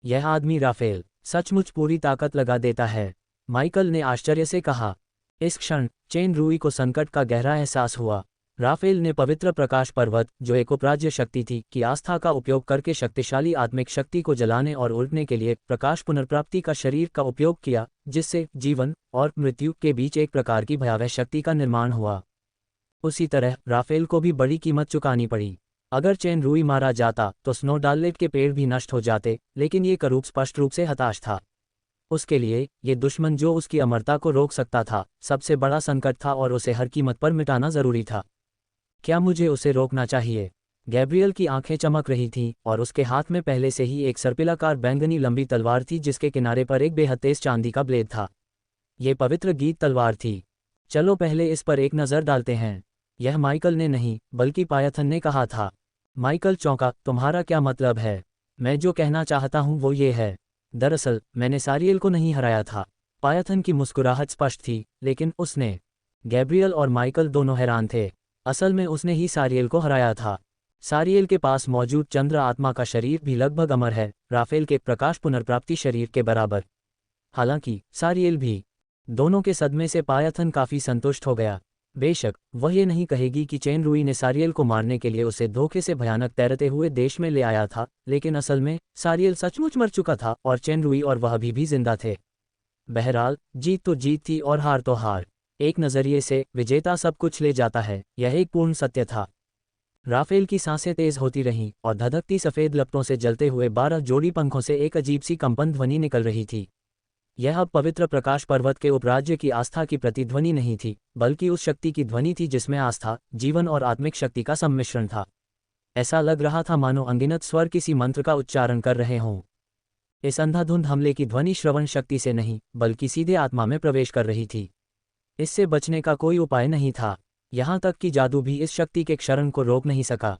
यह आदमी राफेल सचमुच पूरी ताकत लगा देता है, माइकल ने आश्चर्य से कहा। इस क्षण चेन रुई को संकट का गहरा एहसास हुआ। राफेल ने पवित्र प्रकाश पर्वत, जो एक उपराज्य शक्ति थी, की आस्था का उपयोग करके शक्तिशाली आत्मिक शक्ति को जलाने और उलटने के लिए प्रकाश पुनर्प्राप्ति का शरीर का उपयोग किया, जिससे जीवन और मृत्यु के बीच एक प्रकार की भयावह शक्ति का निर्माण हुआ। उसी तरह राफेल को भी बड़ी कीमत चुकानी पड़ी। अगर चेन रुई मारा जाता तो स्नोडालेट के पेड़ भी नष्ट हो जाते, लेकिन ये करूब स्पष्ट रूप से हताश था। उसके लिए ये दुश्मन जो उसकी अमरता को रोक सकता था, सबसे बड़ा संकट था और उसे हर कीमत पर मिटाना जरूरी था। क्या मुझे उसे रोकना चाहिए? गैब्रियल की आंखें चमक रही थीं और उसके हाथ में पहले से ही एक सर्पिलाकार बैंगनी लंबी तलवार थी जिसके किनारे पर एक बेहद तेज चांदी का ब्लेड था। ये पवित्र गीत तलवार थी। चलो पहले इस पर एक नज़र डालते हैं। यह माइकल ने नहीं बल्कि पायथन ने कहा था। माइकल चौंका। तुम्हारा क्या मतलब है? मैं जो कहना चाहता हूँ वो ये है, दरअसल मैंने सारियल को नहीं हराया था। पायथन की मुस्कुराहट स्पष्ट थी, लेकिन उसने। गैब्रियल और माइकल दोनों हैरान थे। असल में उसने ही सारियल को हराया था। सारियल के पास मौजूद चंद्र आत्मा का शरीर भी लगभग अमर है, राफेल के प्रकाश पुनर्प्राप्ति शरीर के बराबर। हालांकि सारियल भी। दोनों के सदमे से पायथन काफी संतुष्ट हो गया। बेशक वह ये नहीं कहेगी कि चेन रुई ने सारियल को मारने के लिए उसे धोखे से भयानक तैरते हुए देश में ले आया था, लेकिन असल में सारियल सचमुच मर चुका था और चेन रुई और वह भी जिंदा थे। बहरहाल जीत तो जीत थी और हार तो हार। एक नज़रिए से विजेता सब कुछ ले जाता है, यह एक पूर्ण सत्य था। राफेल की सांसें तेज होती रहीं और धधकती सफ़ेद लपटों से जलते हुए 12 जोड़ी पंखों से एक अजीब सी कंपन ध्वनि निकल रही थी। यह अब पवित्र प्रकाश पर्वत के उपराज्य की आस्था की प्रतिध्वनि नहीं थी, बल्कि उस शक्ति की ध्वनि थी जिसमें आस्था, जीवन और आत्मिक शक्ति का सम्मिश्रण था। ऐसा लग रहा था मानो अनगिनत स्वर किसी मंत्र का उच्चारण कर रहे हों। इस अंधाधुंध हमले की ध्वनि श्रवण शक्ति से नहीं, बल्कि सीधे आत्मा में प्रवेश कर रही थी। इससे बचने का कोई उपाय नहीं था। यहाँ तक कि जादू भी इस शक्ति के क्षरण को रोक नहीं सका।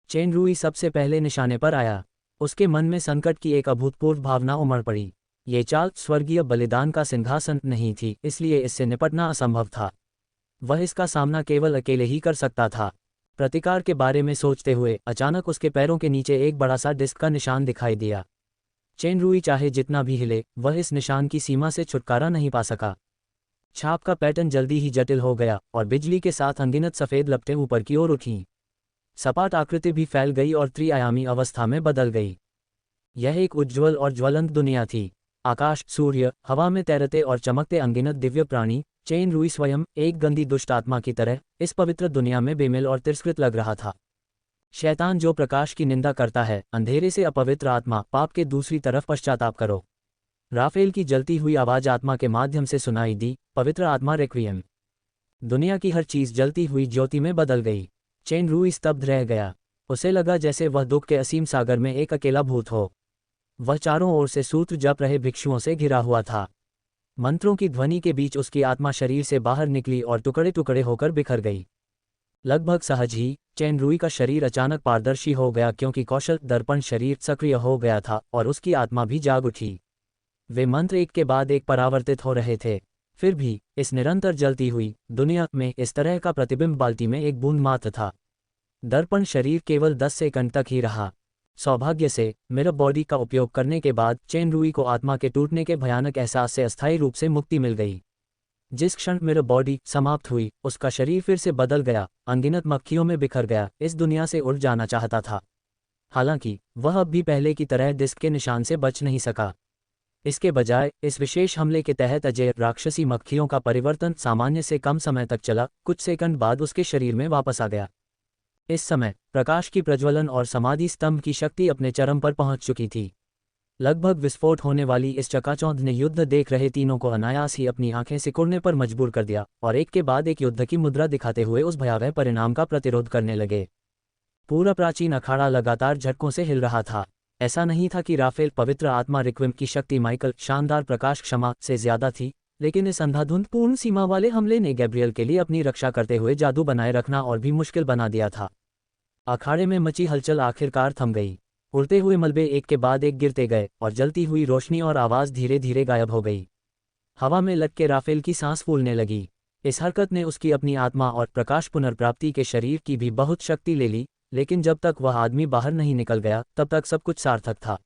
चेन रूई सबसे पहले निशाने पर आया। उसके मन में संकट की एक अभूतपूर्व भावना उमड़ पड़ी। ये चाल स्वर्गीय बलिदान का सिंहासन नहीं थी, इसलिए इससे निपटना असंभव था। वह इसका सामना केवल अकेले ही कर सकता था। प्रतिकार के बारे में सोचते हुए अचानक उसके पैरों के नीचे एक बड़ा सा डिस्क का निशान दिखाई दिया। चेन रूई चाहे जितना भी हिले, वह इस निशान की सीमा से छुटकारा नहीं पा सका। छाप का पैटर्न जल्दी ही जटिल हो गया और बिजली के साथ अनगिनत सफ़ेद लपटें ऊपर की ओर उठीं। सपाट आकृति भी फैल गई और त्रिआयामी अवस्था में बदल गई। यह एक उज्ज्वल और ज्वलंत दुनिया थी। आकाश, सूर्य, हवा में तैरते और चमकते अनगिनत दिव्य प्राणी। चेन रूई स्वयं एक गंदी दुष्ट आत्मा की तरह इस पवित्र दुनिया में बेमेल और तिरस्कृत लग रहा था। शैतान जो प्रकाश की निंदा करता है, अंधेरे से अपवित्र आत्मा, पाप के दूसरी तरफ पश्चाताप करो। राफेल की जलती हुई आवाज आत्मा के माध्यम से सुनाई दी, पवित्र आत्मा रेक्विएम। दुनिया की हर चीज जलती हुई ज्योति में बदल गई। चेन रूई स्तब्ध रह गया। उसे लगा जैसे वह दुख के असीम सागर में एक अकेला भूत हो। वह चारों ओर से सूत्र जप रहे भिक्षुओं से घिरा हुआ था। मंत्रों की ध्वनि के बीच उसकी आत्मा शरीर से बाहर निकली और टुकड़े टुकड़े होकर बिखर गई। लगभग सहज ही चेन रूई का शरीर अचानक पारदर्शी हो गया, क्योंकि कौशल दर्पण शरीर सक्रिय हो गया था और उसकी आत्मा भी जाग उठी। वे मंत्र एक के बाद एक परावर्तित हो रहे थे। फिर भी इस निरंतर जलती हुई दुनिया में इस तरह का प्रतिबिंब बाल्टी में एक बूंद मात्र था। दर्पण शरीर केवल 10 सेकंड तक ही रहा। सौभाग्य से मिरर बॉडी का उपयोग करने के बाद चेन रूई को आत्मा के टूटने के भयानक एहसास से अस्थायी रूप से मुक्ति मिल गई। जिस क्षण मिरर बॉडी समाप्त हुई, उसका शरीर फिर से बदल गया, अनगिनत मक्खियों में बिखर गया, इस दुनिया से उड़ जाना चाहता था। हालांकि वह अब भी पहले की तरह डिस्क के निशान से बच नहीं सका। इसके बजाय इस विशेष हमले के तहत अजय राक्षसी मक्खियों का परिवर्तन सामान्य से कम समय तक चला, कुछ सेकंड बाद उसके शरीर में वापस आ गया। इस समय प्रकाश की प्रज्वलन और समाधि स्तंभ की शक्ति अपने चरम पर पहुंच चुकी थी। लगभग विस्फोट होने वाली इस चकाचौंध ने युद्ध देख रहे तीनों को अनायास ही अपनी आंखें सिकुड़ने पर मजबूर कर दिया और एक के बाद एक युद्ध की मुद्रा दिखाते हुए उस भयावह परिणाम का प्रतिरोध करने लगे। पूरा प्राचीन अखाड़ा लगातार झटकों से हिल रहा था। ऐसा नहीं था कि राफेल पवित्र आत्मा रिक्विम की शक्ति माइकल शानदार प्रकाश क्षमा से ज्यादा थी, लेकिन इस अंधाधुंध पूर्ण सीमा वाले हमले ने गैब्रियल के लिए अपनी रक्षा करते हुए जादू बनाए रखना और भी मुश्किल बना दिया था। अखाड़े में मची हलचल आखिरकार थम गई। उड़ते हुए मलबे एक के बाद एक गिरते गए और जलती हुई रोशनी और आवाज़ धीरे धीरे गायब हो गई। हवा में लटके राफेल की सांस फूलने लगी। इस हरकत ने उसकी अपनी आत्मा और प्रकाश पुनर्प्राप्ति के शरीर की भी बहुत शक्ति ले ली, लेकिन जब तक वह आदमी बाहर नहीं निकल गया तब तक सब कुछ सार्थक था।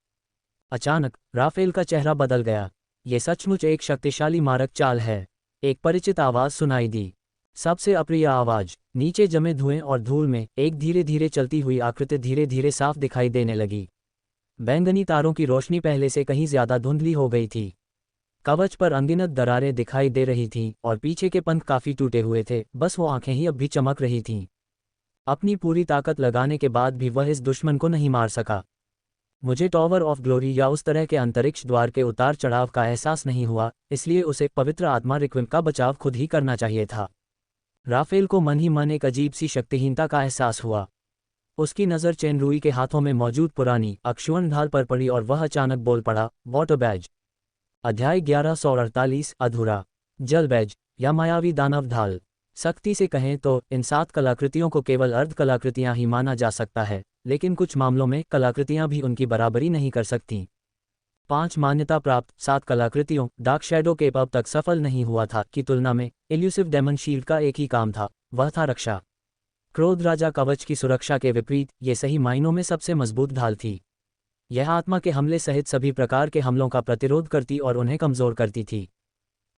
अचानक राफेल का चेहरा बदल गया। ये सचमुच एक शक्तिशाली मारक चाल है। एक परिचित आवाज़ सुनाई दी, सबसे अप्रिय आवाज। नीचे जमे धुएं और धूल में एक धीरे धीरे चलती हुई आकृति धीरे धीरे साफ दिखाई देने लगी। बैंगनी तारों की रोशनी पहले से कहीं ज्यादा धुंधली हो गई थी। कवच पर अनगिनत दरारें दिखाई दे रही थीं और पीछे के पंख काफी टूटे हुए थे, बस वो आंखें ही अब भी चमक रही थीं। अपनी पूरी ताकत लगाने के बाद भी वह इस दुश्मन को नहीं मार सका। मुझे टॉवर ऑफ ग्लोरी या उस तरह के अंतरिक्ष द्वार के उतार चढ़ाव का एहसास नहीं हुआ, इसलिए उसे पवित्र आत्मा रिक्विम का बचाव खुद ही करना चाहिए था। राफेल को मन ही मन एक अजीब सी शक्तिहीनता का एहसास हुआ। उसकी नज़र चेन रूई के हाथों में मौजूद पुरानी अक्षुवण ढाल पर पड़ी और वह अचानक बोल पड़ा, वाटर बैज। अध्याय 1148 अधूरा। जल बैज या मायावी दानव ढाल। सख्ती से कहें तो इन 7 कलाकृतियों को केवल अर्ध कलाकृतियां ही माना जा सकता है, लेकिन कुछ मामलों में कलाकृतियां भी उनकी बराबरी नहीं कर सकतीं। 5 मान्यता प्राप्त 7 कलाकृतियों डार्क शैडो केप अब तक सफल नहीं हुआ था की तुलना में इल्यूसिव डेमन शील्ड का एक ही काम था, वह था रक्षा। क्रोध राजा कवच की सुरक्षा के विपरीत ये सही मायनों में सबसे मजबूत ढाल थी। यह आत्मा के हमले सहित सभी प्रकार के हमलों का प्रतिरोध करती और उन्हें कमजोर करती थी।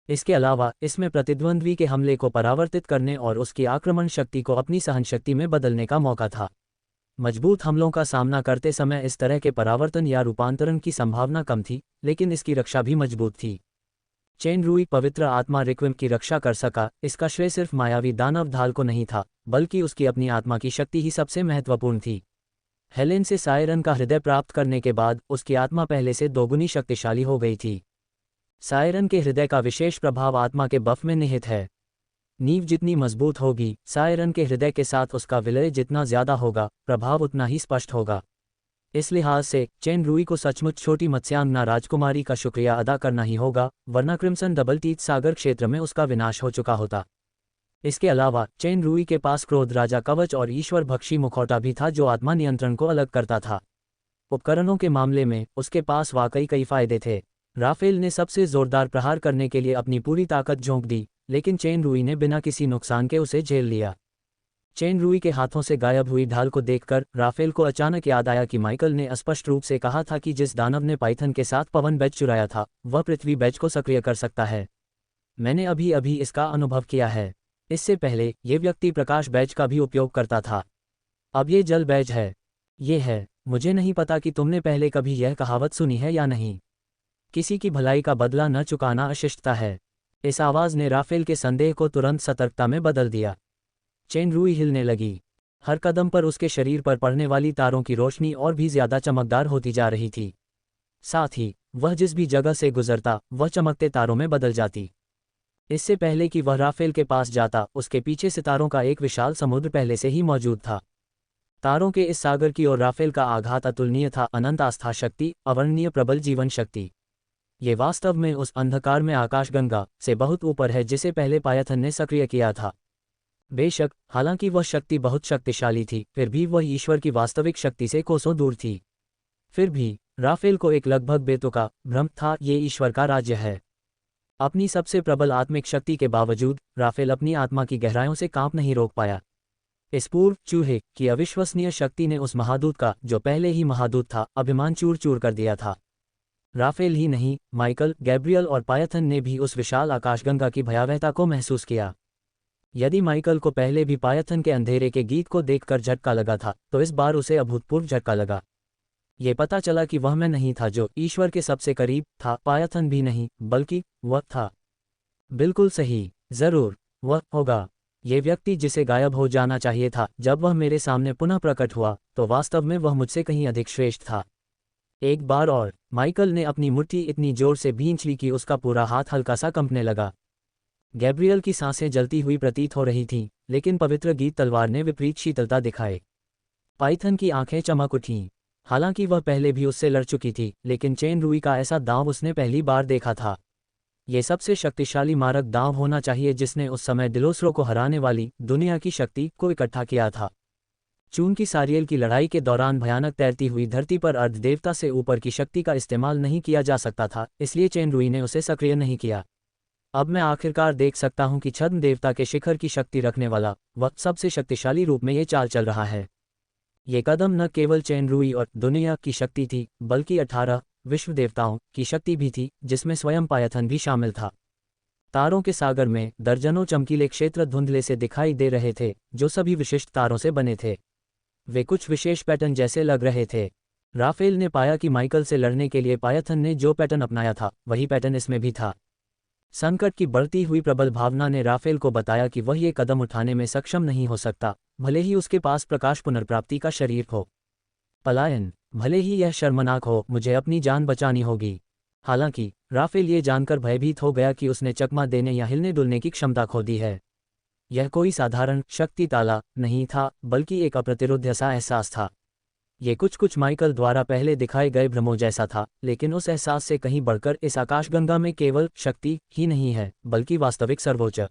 इसके अलावा इसमें प्रतिद्वंद्वी के हमले को परावर्तित करने और उसकी आक्रमण शक्ति को अपनी सहनशक्ति में बदलने का मौका था। मजबूत हमलों का सामना करते समय इस तरह के परावर्तन या रूपांतरण की संभावना कम थी, लेकिन इसकी रक्षा भी मजबूत थी। चेन रूई पवित्र आत्मा रिक्विम की रक्षा कर सका, इसका श्रेय सिर्फ मायावी दानव ढाल को नहीं था, बल्कि उसकी अपनी आत्मा की शक्ति ही सबसे महत्वपूर्ण थी। हेलेन से सायरन का हृदय प्राप्त करने के बाद उसकी आत्मा पहले से दोगुनी शक्तिशाली हो गई थी। सायरन के हृदय का विशेष प्रभाव आत्मा के बफ में निहित है। नींव जितनी मजबूत होगी, सायरन के हृदय के साथ उसका विलय जितना ज्यादा होगा, प्रभाव उतना ही स्पष्ट होगा। इस लिहाज से चेन रूई को सचमुच छोटी मत्स्यांगना राजकुमारी का शुक्रिया अदा करना ही होगा, वरना क्रिम्सन डबल टीथ सागर क्षेत्र में उसका विनाश हो चुका होता। इसके अलावा चेन रूई के पास क्रोध राजा कवच और ईश्वर भक्षी मुखौटा भी था, जो आत्मा नियंत्रण को अलग करता था। उपकरणों के मामले में उसके पास वाकई कई फायदे थे। राफेल ने सबसे जोरदार प्रहार करने के लिए अपनी पूरी ताकत झोंक दी, लेकिन चेन रूई ने बिना किसी नुकसान के उसे झेल लिया। चेन रूई के हाथों से गायब हुई ढाल को देखकर राफेल को अचानक याद आया कि माइकल ने स्पष्ट रूप से कहा था कि जिस दानव ने पाइथन के साथ पवन बैज चुराया था, वह पृथ्वी बैज को सक्रिय कर सकता है। मैंने अभी अभी इसका अनुभव किया है। इससे पहले ये व्यक्ति प्रकाश बैज का भी उपयोग करता था, अब ये जल बैज है। ये है, मुझे नहीं पता कि तुमने पहले कभी यह कहावत सुनी है या नहीं, किसी की भलाई का बदला न चुकाना अशिष्टता है। इस आवाज़ ने राफेल के संदेह को तुरंत सतर्कता में बदल दिया। चेन रूई हिलने लगी। हर कदम पर उसके शरीर पर पड़ने वाली तारों की रोशनी और भी ज्यादा चमकदार होती जा रही थी। साथ ही वह जिस भी जगह से गुजरता, वह चमकते तारों में बदल जाती। इससे पहले कि वह राफेल के पास जाता, उसके पीछे सितारों का एक विशाल समुद्र पहले से ही मौजूद था। तारों के इस सागर की ओर राफेल का आघात अतुलनीय था, अनंत आस्था शक्ति, अवर्णनीय प्रबल जीवन शक्ति। ये वास्तव में उस अंधकार में आकाशगंगा से बहुत ऊपर है जिसे पहले पायथन ने सक्रिय किया था। बेशक, हालांकि वह शक्ति बहुत शक्तिशाली थी, फिर भी वह ईश्वर की वास्तविक शक्ति से कोसों दूर थी। फिर भी राफेल को एक लगभग बेतुका भ्रम था, ये ईश्वर का राज्य है। अपनी सबसे प्रबल आत्मिक शक्ति के बावजूद राफेल अपनी आत्मा की गहराइयों से कांप नहीं रोक पाया। इस पूर्व चूहे की अविश्वसनीय शक्ति ने उस महादूत का, जो पहले ही महादूत था, अभिमान चूर चूर कर दिया था। राफेल ही नहीं, माइकल, गैब्रियल और पायथन ने भी उस विशाल आकाशगंगा की भयावहता को महसूस किया। यदि माइकल को पहले भी पायथन के अंधेरे के गीत को देखकर झटका लगा था, तो इस बार उसे अभूतपूर्व झटका लगा। ये पता चला कि वह मैं नहीं था जो ईश्वर के सबसे करीब था, पायथन भी नहीं, बल्कि वह था। बिल्कुल सही, जरूर वह होगा। ये व्यक्ति जिसे गायब हो जाना चाहिए था, जब वह मेरे सामने पुनः प्रकट हुआ, तो वास्तव में वह मुझसे कहीं अधिक श्रेष्ठ था। एक बार और माइकल ने अपनी मुट्ठी इतनी जोर से भींच ली कि उसका पूरा हाथ हल्का सा कंपने लगा। गैब्रियल की सांसें जलती हुई प्रतीत हो रही थीं, लेकिन पवित्र गीत तलवार ने विपरीत शीतलता दिखाए। पाइथन की आंखें चमक उठीं। हालांकि वह पहले भी उससे लड़ चुकी थी, लेकिन चेन रूई का ऐसा दांव उसने पहली बार देखा था। ये सबसे शक्तिशाली मारक दांव होना चाहिए जिसने उस समय डिलोस्रो को हराने वाली दुनिया की शक्ति को इकट्ठा किया था। चून की सारियल की लड़ाई के दौरान भयानक तैरती हुई धरती पर अर्धदेवता से ऊपर की शक्ति का इस्तेमाल नहीं किया जा सकता था, इसलिए चेन रूई ने उसे सक्रिय नहीं किया। अब मैं आखिरकार देख सकता हूं कि छद्म देवता के शिखर की शक्ति रखने वाला वह सबसे शक्तिशाली रूप में ये चाल चल रहा है। ये कदम न केवल चेन रूई और दुनिया की शक्ति थी, बल्कि 18 विश्व देवताओं की शक्ति भी थी, जिसमें स्वयं पायथन भी शामिल था। तारों के सागर में दर्जनों चमकीले क्षेत्र धुंधले से दिखाई दे रहे थे, जो सभी विशिष्ट तारों से बने थे। वे कुछ विशेष पैटर्न जैसे लग रहे थे। राफेल ने पाया कि माइकल से लड़ने के लिए पायथन ने जो पैटर्न अपनाया था, वही पैटर्न इसमें भी था। संकट की बढ़ती हुई प्रबल भावना ने राफेल को बताया कि वह ये कदम उठाने में सक्षम नहीं हो सकता, भले ही उसके पास प्रकाश पुनर्प्राप्ति का शरीर हो। पलायन, भले ही यह शर्मनाक हो, मुझे अपनी जान बचानी होगी। हालांकि राफेल ये जानकर भयभीत हो गया कि उसने चकमा देने या हिलने डुलने की क्षमता खो दी है। यह कोई साधारण शक्ति ताला नहीं था, बल्कि एक अप्रतिरोध्य सा एहसास था। ये कुछ माइकल द्वारा पहले दिखाए गए भ्रमों जैसा था, लेकिन उस एहसास से कहीं बढ़कर इस आकाशगंगा में केवल शक्ति ही नहीं है, बल्कि वास्तविक सर्वोच्च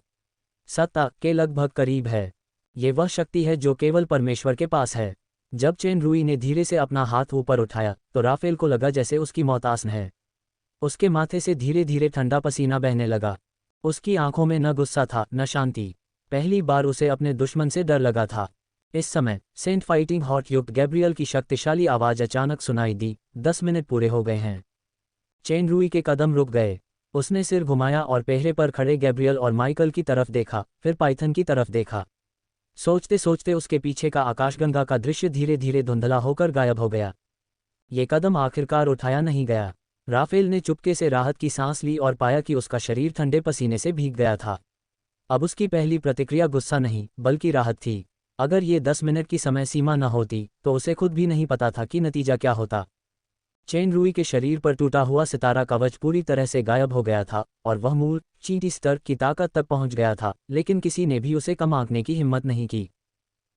सत्ता के लगभग करीब है। ये वह शक्ति है जो केवल परमेश्वर के पास है। जब चेन रूई ने धीरे से अपना हाथ ऊपर उठाया, तो राफेल को लगा जैसे उसकी मौत आसन है। उसके माथे से धीरे धीरे ठंडा पसीना बहने लगा। उसकी आंखों में न गुस्सा था, न शांति। पहली बार उसे अपने दुश्मन से डर लगा था। इस समय सेंट फाइटिंग हॉट युक्त गैब्रियल की शक्तिशाली आवाज अचानक सुनाई दी, 10 मिनट पूरे हो गए हैं। चेन रूई के कदम रुक गए। उसने सिर घुमाया और पहरे पर खड़े गैब्रियल और माइकल की तरफ देखा, फिर पाइथन की तरफ देखा। सोचते सोचते उसके पीछे का आकाशगंगा का दृश्य धीरे धीरे धुंधला होकर गायब हो गया। ये कदम आखिरकार उठाया नहीं गया। राफेल ने चुपके से राहत की सांस ली और पाया कि उसका शरीर ठंडे पसीने से भीग गया था। अब उसकी पहली प्रतिक्रिया गुस्सा नहीं, बल्कि राहत थी। अगर ये 10 मिनट की समय सीमा न होती, तो उसे खुद भी नहीं पता था कि नतीजा क्या होता। चेन रूई के शरीर पर टूटा हुआ सितारा कवच पूरी तरह से गायब हो गया था और वह मूल चींटी स्तर की ताकत तक पहुंच गया था, लेकिन किसी ने भी उसे कम आंकने की हिम्मत नहीं की।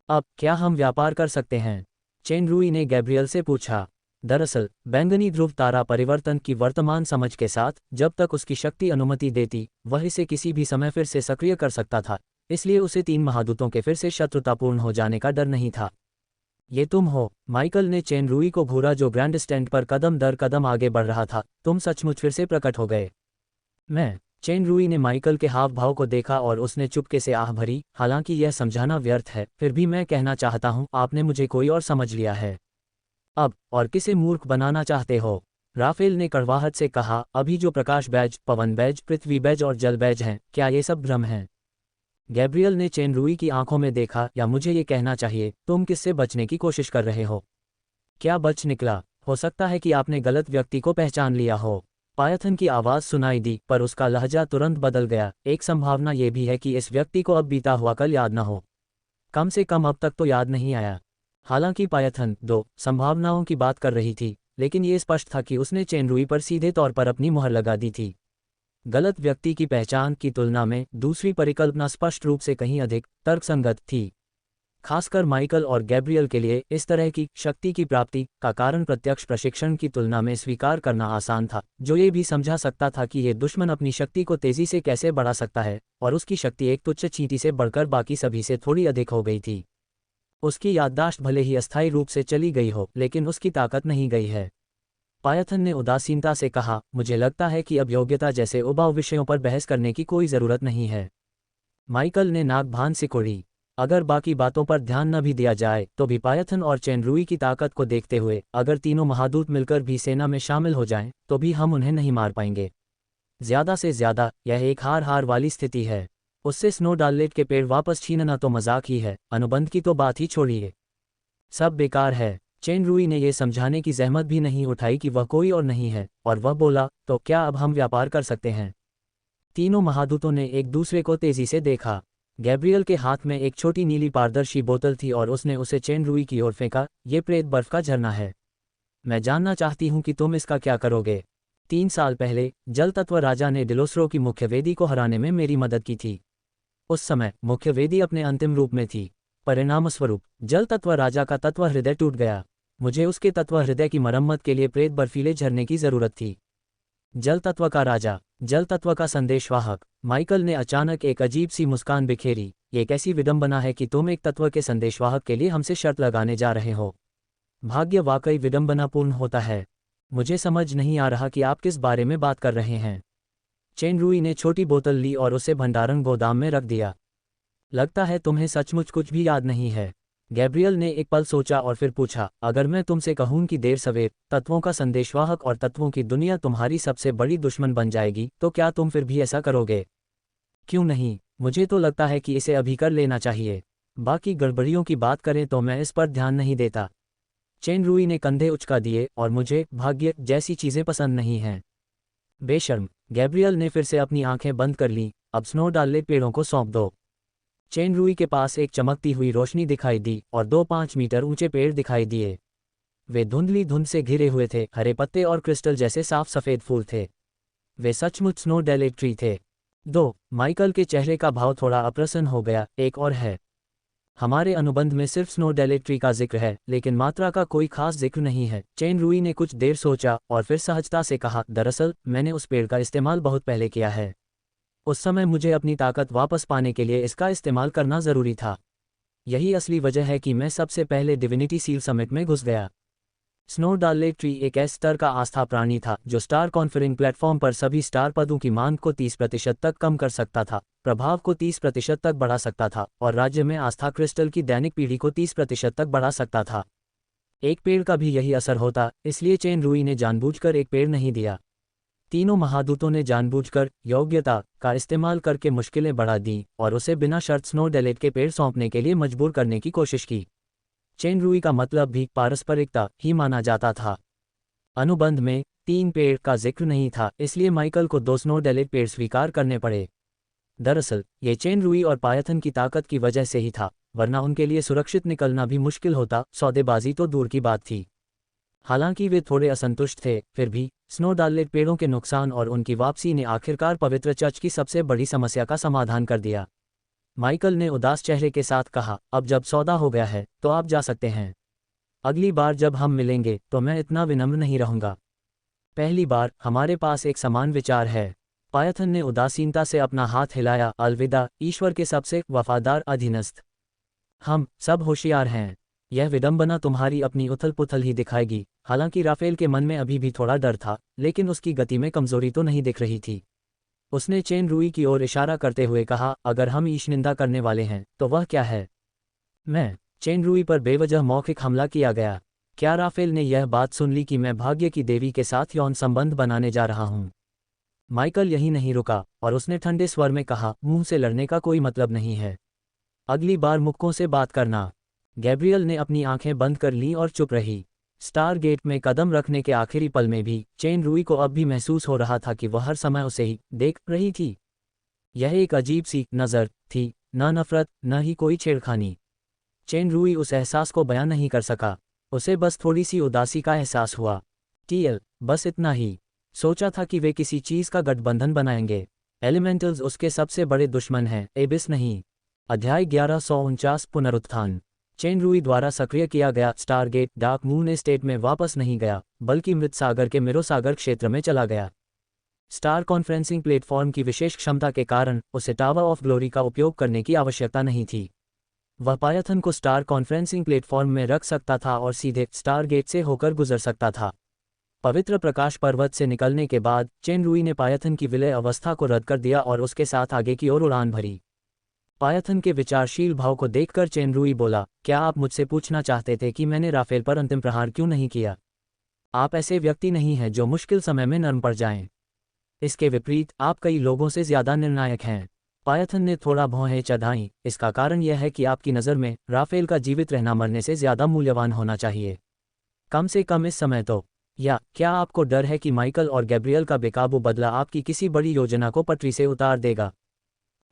अब क्या हम व्यापार कर सकते हैं? चेन रूई ने गैब्रियल से पूछा। दरअसल बैंगनी ध्रुव तारा परिवर्तन की वर्तमान समझ के साथ, जब तक उसकी शक्ति अनुमति देती, वह इसे किसी भी समय फिर से सक्रिय कर सकता था, इसलिए उसे 3 महादूतों के फिर से शत्रुतापूर्ण हो जाने का डर नहीं था। ये तुम हो? माइकल ने चेन रूई को घूरा जो ग्रैंड स्टैंड पर कदम दर कदम आगे बढ़ रहा था। तुम सचमुच फिर से प्रकट हो गए। मैं। चेन रूई ने माइकल के हाव भाव को देखा और उसने चुपके से आह भरी। हालांकि यह समझाना व्यर्थ है, फिर भी मैं कहना चाहता हूं, आपने मुझे कोई और समझ लिया है। अब और किसे मूर्ख बनाना चाहते हो? राफेल ने कड़वाहट से कहा। अभी जो प्रकाश बैज, पवन बैज, पृथ्वी बैज और जल बैज हैं, क्या ये सब भ्रम हैं? गैब्रियल ने चेन रूई की आंखों में देखा। या मुझे ये कहना चाहिए, तुम किससे बचने की कोशिश कर रहे हो? क्या बच निकला? हो सकता है कि आपने गलत व्यक्ति को पहचान लिया हो। पायथन की आवाज़ सुनाई दी, पर उसका लहजा तुरंत बदल गया। एक संभावना ये भी है कि इस व्यक्ति को अब बीता हुआ कल याद न हो। कम से कम अब तक तो याद नहीं आया। हालांकि पायथन 2 संभावनाओं की बात कर रही थी, लेकिन ये स्पष्ट था कि उसने चेन रूई पर सीधे तौर पर अपनी मुहर लगा दी थी। गलत व्यक्ति की पहचान की तुलना में दूसरी परिकल्पना स्पष्ट रूप से कहीं अधिक तर्कसंगत थी। खासकर माइकल और गैब्रियल के लिए इस तरह की शक्ति की प्राप्ति का कारण प्रत्यक्ष प्रशिक्षण की तुलना में स्वीकार करना आसान था, जो ये भी समझा सकता था कि ये दुश्मन अपनी शक्ति को तेजी से कैसे बढ़ा सकता है, और उसकी शक्ति एक तुच्छ चींटी से बढ़कर बाकी सभी से थोड़ी अधिक हो गई थी। उसकी याददाश्त भले ही अस्थायी रूप से चली गई हो, लेकिन उसकी ताकत नहीं गई है। पायथन ने उदासीनता से कहा, मुझे लगता है कि अब योग्यता जैसे उबाऊ विषयों पर बहस करने की कोई ज़रूरत नहीं है। माइकल ने नाक भान सिकोड़ी। अगर बाकी बातों पर ध्यान न भी दिया जाए तो भी पायथन और चेन रूई की ताकत को देखते हुए, अगर तीनों महादूत मिलकर भी सेना में शामिल हो जाएं, तो भी हम उन्हें नहीं मार पाएंगे। ज़्यादा से ज़्यादा यह एक हार-हार वाली स्थिति है। उससे स्नो डाललेट के पेड़ वापस छीनना तो मजाक ही है, अनुबंध की तो बात ही छोड़िए। सब बेकार है। चेन रूई ने यह समझाने की जहमत भी नहीं उठाई कि वह कोई और नहीं है, और वह बोला, तो क्या अब हम व्यापार कर सकते हैं? तीनों महादूतों ने एक दूसरे को तेजी से देखा। गैब्रियल के हाथ में एक छोटी नीली पारदर्शी बोतल थी और उसने उसे चेन रूई की ओर फेंका। ये प्रेत बर्फ का झरना है। मैं जानना चाहती हूं कि तुम इसका क्या करोगे। 3 साल पहले जल तत्व राजा ने डिलोस्रो की मुख्य वेदी को हराने में मेरी मदद की थी। उस समय मुख्य वेदी अपने अंतिम रूप में थी। परिणामस्वरूप जल तत्व राजा का तत्व हृदय टूट गया। मुझे उसके तत्व हृदय की मरम्मत के लिए प्रेत बर्फीले झरने की जरूरत थी। जल तत्व का राजा, जल तत्व का संदेशवाहक। माइकल ने अचानक एक अजीब सी मुस्कान बिखेरी। ये कैसी विडंबना है कि तुम एक तत्व के संदेशवाहक के लिए हमसे शर्त लगाने जा रहे हो। भाग्य वाकई विडंबनापूर्ण होता है। मुझे समझ नहीं आ रहा कि आप किस बारे में बात कर रहे हैं। चेन रूई ने छोटी बोतल ली और उसे भंडारण गोदाम में रख दिया। लगता है तुम्हें सचमुच कुछ भी याद नहीं है। गैब्रियल ने एक पल सोचा और फिर पूछा, अगर मैं तुमसे कहूं कि देर सवेर तत्वों का संदेशवाहक और तत्वों की दुनिया तुम्हारी सबसे बड़ी दुश्मन बन जाएगी, तो क्या तुम फिर भी ऐसा करोगे? क्यों नहीं? मुझे तो लगता है कि इसे अभी कर लेना चाहिए। बाकी गड़बड़ियों की बात करें तो मैं इस पर ध्यान नहीं देता। चेन रूई ने कंधे उचका दिए। और मुझे भाग्य जैसी चीज़ें पसंद नहीं हैं। बेशर्म। गैब्रियल ने फिर से अपनी आंखें बंद कर लीं। अब स्नो डाललेट पेड़ों को सौंप दो। चेन रूई के पास एक चमकती हुई रोशनी दिखाई दी और 2-5 मीटर ऊंचे पेड़ दिखाई दिए। वे धुंधली धुंध से घिरे हुए थे, हरे पत्ते और क्रिस्टल जैसे साफ सफ़ेद फूल थे। वे सचमुच स्नो डाललेट ट्री थे। 2 माइकल के चेहरे का भाव थोड़ा अप्रसन्न हो गया। एक और है। हमारे अनुबंध में सिर्फ स्नो डाललेट ट्री का जिक्र है, लेकिन मात्रा का कोई खास जिक्र नहीं है। चेन रूई ने कुछ देर सोचा और फिर सहजता से कहा, दरअसल मैंने उस पेड़ का इस्तेमाल बहुत पहले किया है। उस समय मुझे अपनी ताकत वापस पाने के लिए इसका इस्तेमाल करना ज़रूरी था। यही असली वजह है कि मैं सबसे पहले डिविनिटी सील समिट में घुस गया। स्नो डाललेट ट्री एक ऐसे स्तर का आस्था प्राणी था जो स्टार कॉन्फरिंग प्लेटफॉर्म पर सभी स्टार पदों की मांग को 30% तक कम कर सकता था, प्रभाव को 30% तक बढ़ा सकता था, और राज्य में आस्था क्रिस्टल की दैनिक पीढ़ी को 30% तक बढ़ा सकता था। एक पेड़ का भी यही असर होता, इसलिए चेन रूई ने जानबूझकर एक पेड़ नहीं दिया। तीनों महादूतों ने जानबूझकर योग्यता का इस्तेमाल करके मुश्किलें बढ़ा दी और उसे बिना शर्त स्नो डाललेट के पेड़ सौंपने के लिए मजबूर करने की कोशिश की। चेन रूई का मतलब भी पारस्परिकता ही माना जाता था। अनुबंध में 3 पेड़ का जिक्र नहीं था, इसलिए माइकल को 2 स्नो डाललेट पेड़ स्वीकार करने पड़े। दरअसल ये चेन रूई और पायथन की ताकत की वजह से ही था, वरना उनके लिए सुरक्षित निकलना भी मुश्किल होता। सौदेबाजी तो दूर की बात थी। हालांकि वे थोड़े असंतुष्ट थे, फिर भी स्नोडालेट पेड़ों के नुकसान और उनकी वापसी ने आखिरकार पवित्र चर्च की सबसे बड़ी समस्या का समाधान कर दिया। माइकल ने उदास चेहरे के साथ कहा, अब जब सौदा हो गया है तो आप जा सकते हैं। अगली बार जब हम मिलेंगे तो मैं इतना विनम्र नहीं रहूंगा। पहली बार हमारे पास एक समान विचार है। पायथन ने उदासीनता से अपना हाथ हिलाया, अलविदा ईश्वर के सबसे वफादार अधीनस्थ। हम सब होशियार हैं। यह विडंबना तुम्हारी अपनी उथल पुथल ही दिखाएगी। हालांकि राफेल के मन में अभी भी थोड़ा डर था, लेकिन उसकी गति में कमजोरी तो नहीं दिख रही थी। उसने चेन रुई की ओर इशारा करते हुए कहा, अगर हम ईश निंदा करने वाले हैं तो वह क्या है? मैं। चेन रुई पर बेवजह मौखिक हमला किया गया। क्या राफेल ने यह बात सुन ली कि मैं भाग्य की देवी के साथ यौन संबंध बनाने जा रहा हूं? माइकल यहीं नहीं रुका और उसने ठंडे स्वर में कहा, मुंह से लड़ने का कोई मतलब नहीं है। अगली बार मुक्कों से बात करना। गैब्रियल ने अपनी आंखें बंद कर लीं और चुप रही। स्टार गेट में कदम रखने के आखिरी पल में भी चेन रुई को अब भी महसूस हो रहा था कि वह हर समय उसे ही देख रही थी। यह एक अजीब सी नज़र थी, न नफरत न ही कोई छेड़खानी। चेन रुई उस एहसास को बयां नहीं कर सका। उसे बस थोड़ी सी उदासी का एहसास हुआ। टीएल, बस इतना ही। सोचा था कि वे किसी चीज़ का गठबंधन बनाएंगे। एलिमेंटल्स उसके सबसे बड़े दुश्मन हैं, एबिस नहीं। अध्याय 1149 पुनरुत्थान। चेन रुई द्वारा सक्रिय किया गया स्टारगेट डार्क मून एस्टेट में वापस नहीं गया, बल्कि मृत सागर के मिरो सागर क्षेत्र में चला गया। स्टार कॉन्फ्रेंसिंग प्लेटफॉर्म की विशेष क्षमता के कारण उसे टावर ऑफ ग्लोरी का उपयोग करने की आवश्यकता नहीं थी। वह पायथन को स्टार कॉन्फ्रेंसिंग प्लेटफॉर्म में रख सकता था और सीधे स्टार गेट से होकर गुजर सकता था। पवित्र प्रकाश पर्वत से निकलने के बाद चेन रुई ने पायथन की विलय अवस्था को रद्द कर दिया और उसके साथ आगे की ओर उड़ान भरी। पायथन के विचारशील भाव को देखकर चेन रुई बोला, क्या आप मुझसे पूछना चाहते थे कि मैंने राफेल पर अंतिम प्रहार क्यों नहीं किया? आप ऐसे व्यक्ति नहीं हैं जो मुश्किल समय में नर्म पड़ जाएं। इसके विपरीत आप कई लोगों से ज्यादा निर्णायक हैं। पायथन ने थोड़ा भौहें चढ़ाईं, इसका कारण यह है कि आपकी नज़र में राफेल का जीवित रहना मरने से ज्यादा मूल्यवान होना चाहिए, कम से कम इस समय तो। या क्या आपको डर है कि माइकल और गैब्रियल का बेकाबू बदला आपकी किसी बड़ी योजना को पटरी से उतार देगा?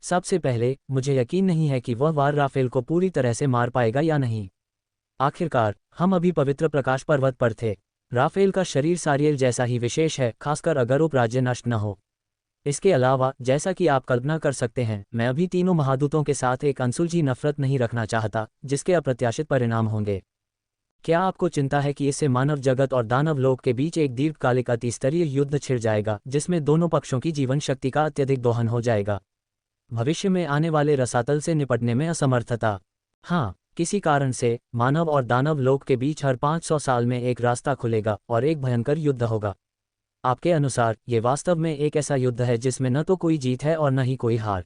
सबसे पहले, मुझे यकीन नहीं है कि वह वार राफेल को पूरी तरह से मार पाएगा या नहीं। आखिरकार हम अभी पवित्र प्रकाश पर्वत पर थे। राफेल का शरीर सारियल जैसा ही विशेष है, खासकर अगर उपराज्य नष्ट न हो। इसके अलावा, जैसा कि आप कल्पना कर सकते हैं, मैं अभी तीनों महादूतों के साथ एक अनसुलझी नफरत नहीं रखना चाहता, जिसके अप्रत्याशित परिणाम होंगे। क्या आपको चिंता है कि इससे मानव जगत और दानव लोक के बीच एक दीर्घकालिक अतिस्तरीय युद्ध छिड़ जाएगा, जिसमें दोनों पक्षों की जीवन शक्ति का अत्यधिक दोहन हो जाएगा? भविष्य में आने वाले रसातल से निपटने में असमर्थता। हाँ, किसी कारण से मानव और दानव लोक के बीच हर 500 साल में एक रास्ता खुलेगा और एक भयंकर युद्ध होगा। आपके अनुसार ये वास्तव में एक ऐसा युद्ध है जिसमें न तो कोई जीत है और न ही कोई हार।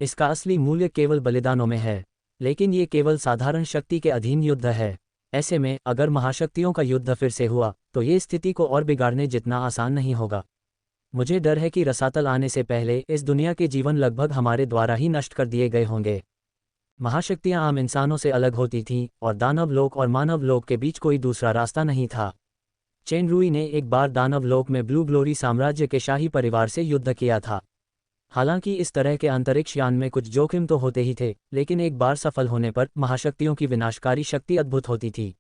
इसका असली मूल्य केवल बलिदानों में है, लेकिन ये केवल साधारण शक्ति के अधीन युद्ध है। ऐसे में अगर महाशक्तियों का युद्ध फिर से हुआ तो ये स्थिति को और बिगाड़ने जितना आसान नहीं होगा। मुझे डर है कि रसातल आने से पहले इस दुनिया के जीवन लगभग हमारे द्वारा ही नष्ट कर दिए गए होंगे। महाशक्तियां आम इंसानों से अलग होती थीं और दानव लोक और मानव लोक के बीच कोई दूसरा रास्ता नहीं था। चेन रुई ने एक बार दानव लोक में ब्लू ग्लोरी साम्राज्य के शाही परिवार से युद्ध किया था। हालांकि इस तरह के अंतरिक्ष यान में कुछ जोखिम तो होते ही थे, लेकिन एक बार सफल होने पर महाशक्तियों की विनाशकारी शक्ति अद्भुत होती थी।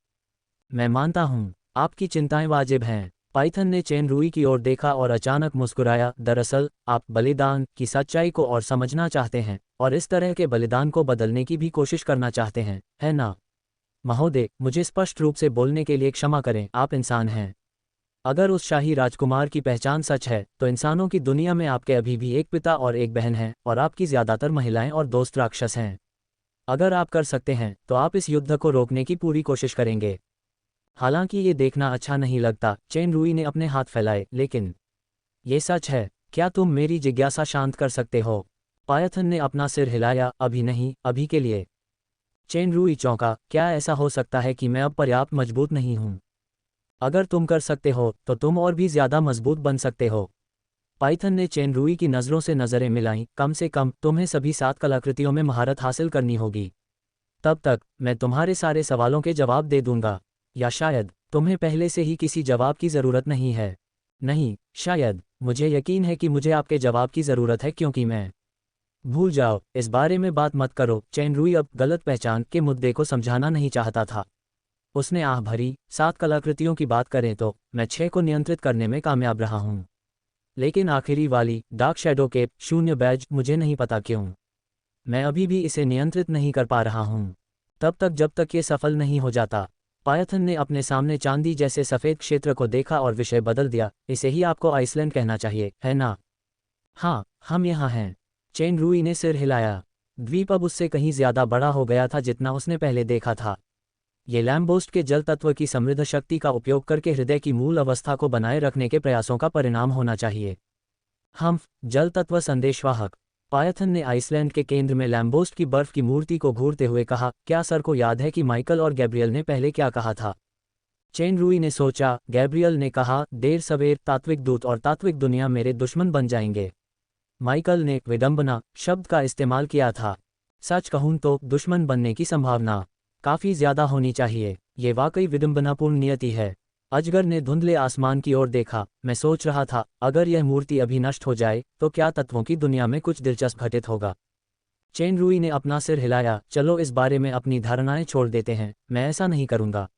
मैं मानता हूं, आपकी चिंताएं वाजिब हैं। पाइथन ने चेन रुई की ओर देखा और अचानक मुस्कुराया। दरअसल आप बलिदान की सच्चाई को और समझना चाहते हैं और इस तरह के बलिदान को बदलने की भी कोशिश करना चाहते हैं, है ना? महोदय, मुझे स्पष्ट रूप से बोलने के लिए क्षमा करें, आप इंसान हैं। अगर उस शाही राजकुमार की पहचान सच है तो इंसानों की दुनिया में आपके अभी भी एक पिता और एक बहन हैं और आपकी ज्यादातर महिलाएं और दोस्त राक्षस हैं। अगर आप कर सकते हैं तो आप इस युद्ध को रोकने की पूरी कोशिश करेंगे। हालांकि ये देखना अच्छा नहीं लगता, चेन रुई ने अपने हाथ फैलाए, लेकिन ये सच है। क्या तुम मेरी जिज्ञासा शांत कर सकते हो? पायथन ने अपना सिर हिलाया। अभी नहीं, अभी के लिए। चेन रुई चौंका। क्या ऐसा हो सकता है कि मैं अब पर्याप्त मजबूत नहीं हूं? अगर तुम कर सकते हो तो तुम और भी ज्यादा मजबूत बन सकते हो। पाइथन ने चेन रुई की नज़रों से नज़रें मिलाईं। कम से कम तुम्हें सभी 7 कलाकृतियों में महारत हासिल करनी होगी। तब तक मैं तुम्हारे सारे सवालों के जवाब दे दूंगा। या शायद तुम्हें पहले से ही किसी जवाब की ज़रूरत नहीं है। नहीं, शायद। मुझे यकीन है कि मुझे आपके जवाब की ज़रूरत है, क्योंकि मैं। भूल जाओ, इस बारे में बात मत करो। चेन रुई अब गलत पहचान के मुद्दे को समझाना नहीं चाहता था। उसने आह भरी। 7 कलाकृतियों की बात करें तो मैं 6 को नियंत्रित करने में कामयाब रहा हूँ, लेकिन आखिरी वाली डार्क शैडो केप शून्य बैज, मुझे नहीं पता क्यों मैं अभी भी इसे नियंत्रित नहीं कर पा रहा हूँ, तब तक जब तक ये सफल नहीं हो जाता। पायथन ने अपने सामने चांदी जैसे सफ़ेद क्षेत्र को देखा और विषय बदल दिया। इसे ही आपको आइसलैंड कहना चाहिए, है ना? हाँ, हम यहाँ हैं। चेन रूई ने सिर हिलाया। द्वीप अब उससे कहीं ज्यादा बड़ा हो गया था जितना उसने पहले देखा था। ये लैम्बोस्ट के जल तत्व की समृद्ध शक्ति का उपयोग करके हृदय की मूल अवस्था को बनाए रखने के प्रयासों का परिणाम होना चाहिए। हम जल तत्व संदेशवाहक। पायथन ने आइसलैंड के केंद्र में लैम्बोस्ट की बर्फ की मूर्ति को घूरते हुए कहा, क्या सर को याद है कि माइकल और गैब्रियल ने पहले क्या कहा था? चेन रूई ने सोचा। गैब्रियल ने कहा, देर सवेर तात्विक दूत और तात्विक दुनिया मेरे दुश्मन बन जाएंगे। माइकल ने विडंबना शब्द का इस्तेमाल किया था। सच कहूं तो दुश्मन बनने की संभावना काफी ज्यादा होनी चाहिए। ये वाकई विडंबनापूर्ण नियति है। अजगर ने धुंधले आसमान की ओर देखा। मैं सोच रहा था, अगर यह मूर्ति अभी नष्ट हो जाए तो क्या तत्वों की दुनिया में कुछ दिलचस्प घटित होगा? चेन रूई ने अपना सिर हिलाया। चलो इस बारे में अपनी धारणाएं छोड़ देते हैं। मैं ऐसा नहीं करूंगा।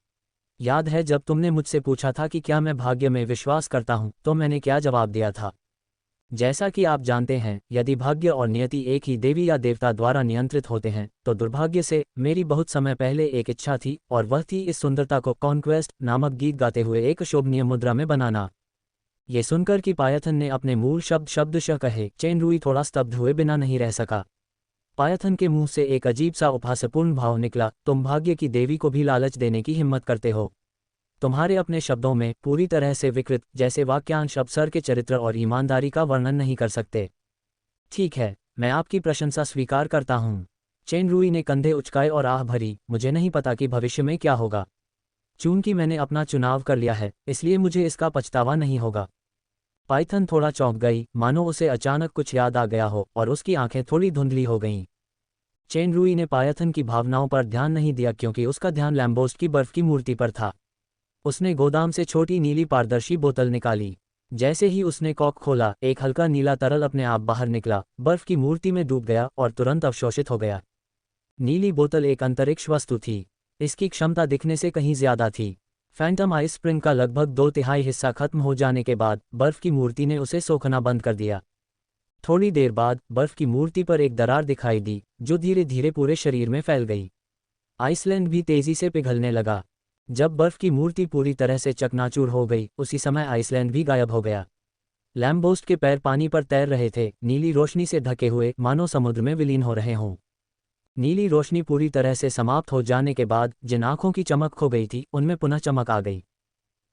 याद है जब तुमने मुझसे पूछा था कि क्या मैं भाग्य में विश्वास करता हूं, तो मैंने क्या जवाब दिया था? जैसा कि आप जानते हैं, यदि भाग्य और नियति एक ही देवी या देवता द्वारा नियंत्रित होते हैं तो दुर्भाग्य से मेरी बहुत समय पहले एक इच्छा थी, और वह थी इस सुंदरता को कॉन्क्वेस्ट नामक गीत गाते हुए एक शोभनीय मुद्रा में बनाना। ये सुनकर कि पायथन ने अपने मूल शब्द शब्दशः कहे, चेन रूई थोड़ा स्तब्ध हुए बिना नहीं रह सका। पायथन के मुंह से एक अजीब सा उपहासपूर्ण भाव निकला। तुम भाग्य की देवी को भी लालच देने की हिम्मत करते हो? तुम्हारे अपने शब्दों में पूरी तरह से विकृत जैसे वाक्यांश अब सर के चरित्र और ईमानदारी का वर्णन नहीं कर सकते। ठीक है, मैं आपकी प्रशंसा स्वीकार करता हूँ। चेन रूई ने कंधे उचकाए और आह भरी। मुझे नहीं पता कि भविष्य में क्या होगा। चूंकि मैंने अपना चुनाव कर लिया है, इसलिए मुझे इसका पछतावा नहीं होगा। पाइथन थोड़ा चौंक गई, मानो उसे अचानक कुछ याद आ गया हो और उसकी आंखें थोड़ी धुंधली हो गईं। चेन रूई ने पायथन की भावनाओं पर ध्यान नहीं दिया क्योंकि उसका ध्यान लैम्बोस्ट की बर्फ की मूर्ति पर था। उसने गोदाम से छोटी नीली पारदर्शी बोतल निकाली। जैसे ही उसने कॉक खोला, एक हल्का नीला तरल अपने आप बाहर निकला, बर्फ की मूर्ति में डूब गया और तुरंत अवशोषित हो गया। नीली बोतल एक अंतरिक्ष वस्तु थी। इसकी क्षमता दिखने से कहीं ज्यादा थी। फैंटम आइस स्प्रिंग का लगभग 2/3 हिस्सा खत्म हो जाने के बाद बर्फ की मूर्ति ने उसे सोखना बंद कर दिया। थोड़ी देर बाद बर्फ की मूर्ति पर एक दरार दिखाई दी, जो धीरे धीरे पूरे शरीर में फैल गई। आइसलैंड भी तेजी से पिघलने लगा। जब बर्फ की मूर्ति पूरी तरह से चकनाचूर हो गई, उसी समय आइसलैंड भी गायब हो गया। लैम्बोस्ट के पैर पानी पर तैर रहे थे, नीली रोशनी से ढके हुए, मानो समुद्र में विलीन हो रहे हों। नीली रोशनी पूरी तरह से समाप्त हो जाने के बाद जिन आंखों की चमक खो गई थी, उनमें पुनः चमक आ गई।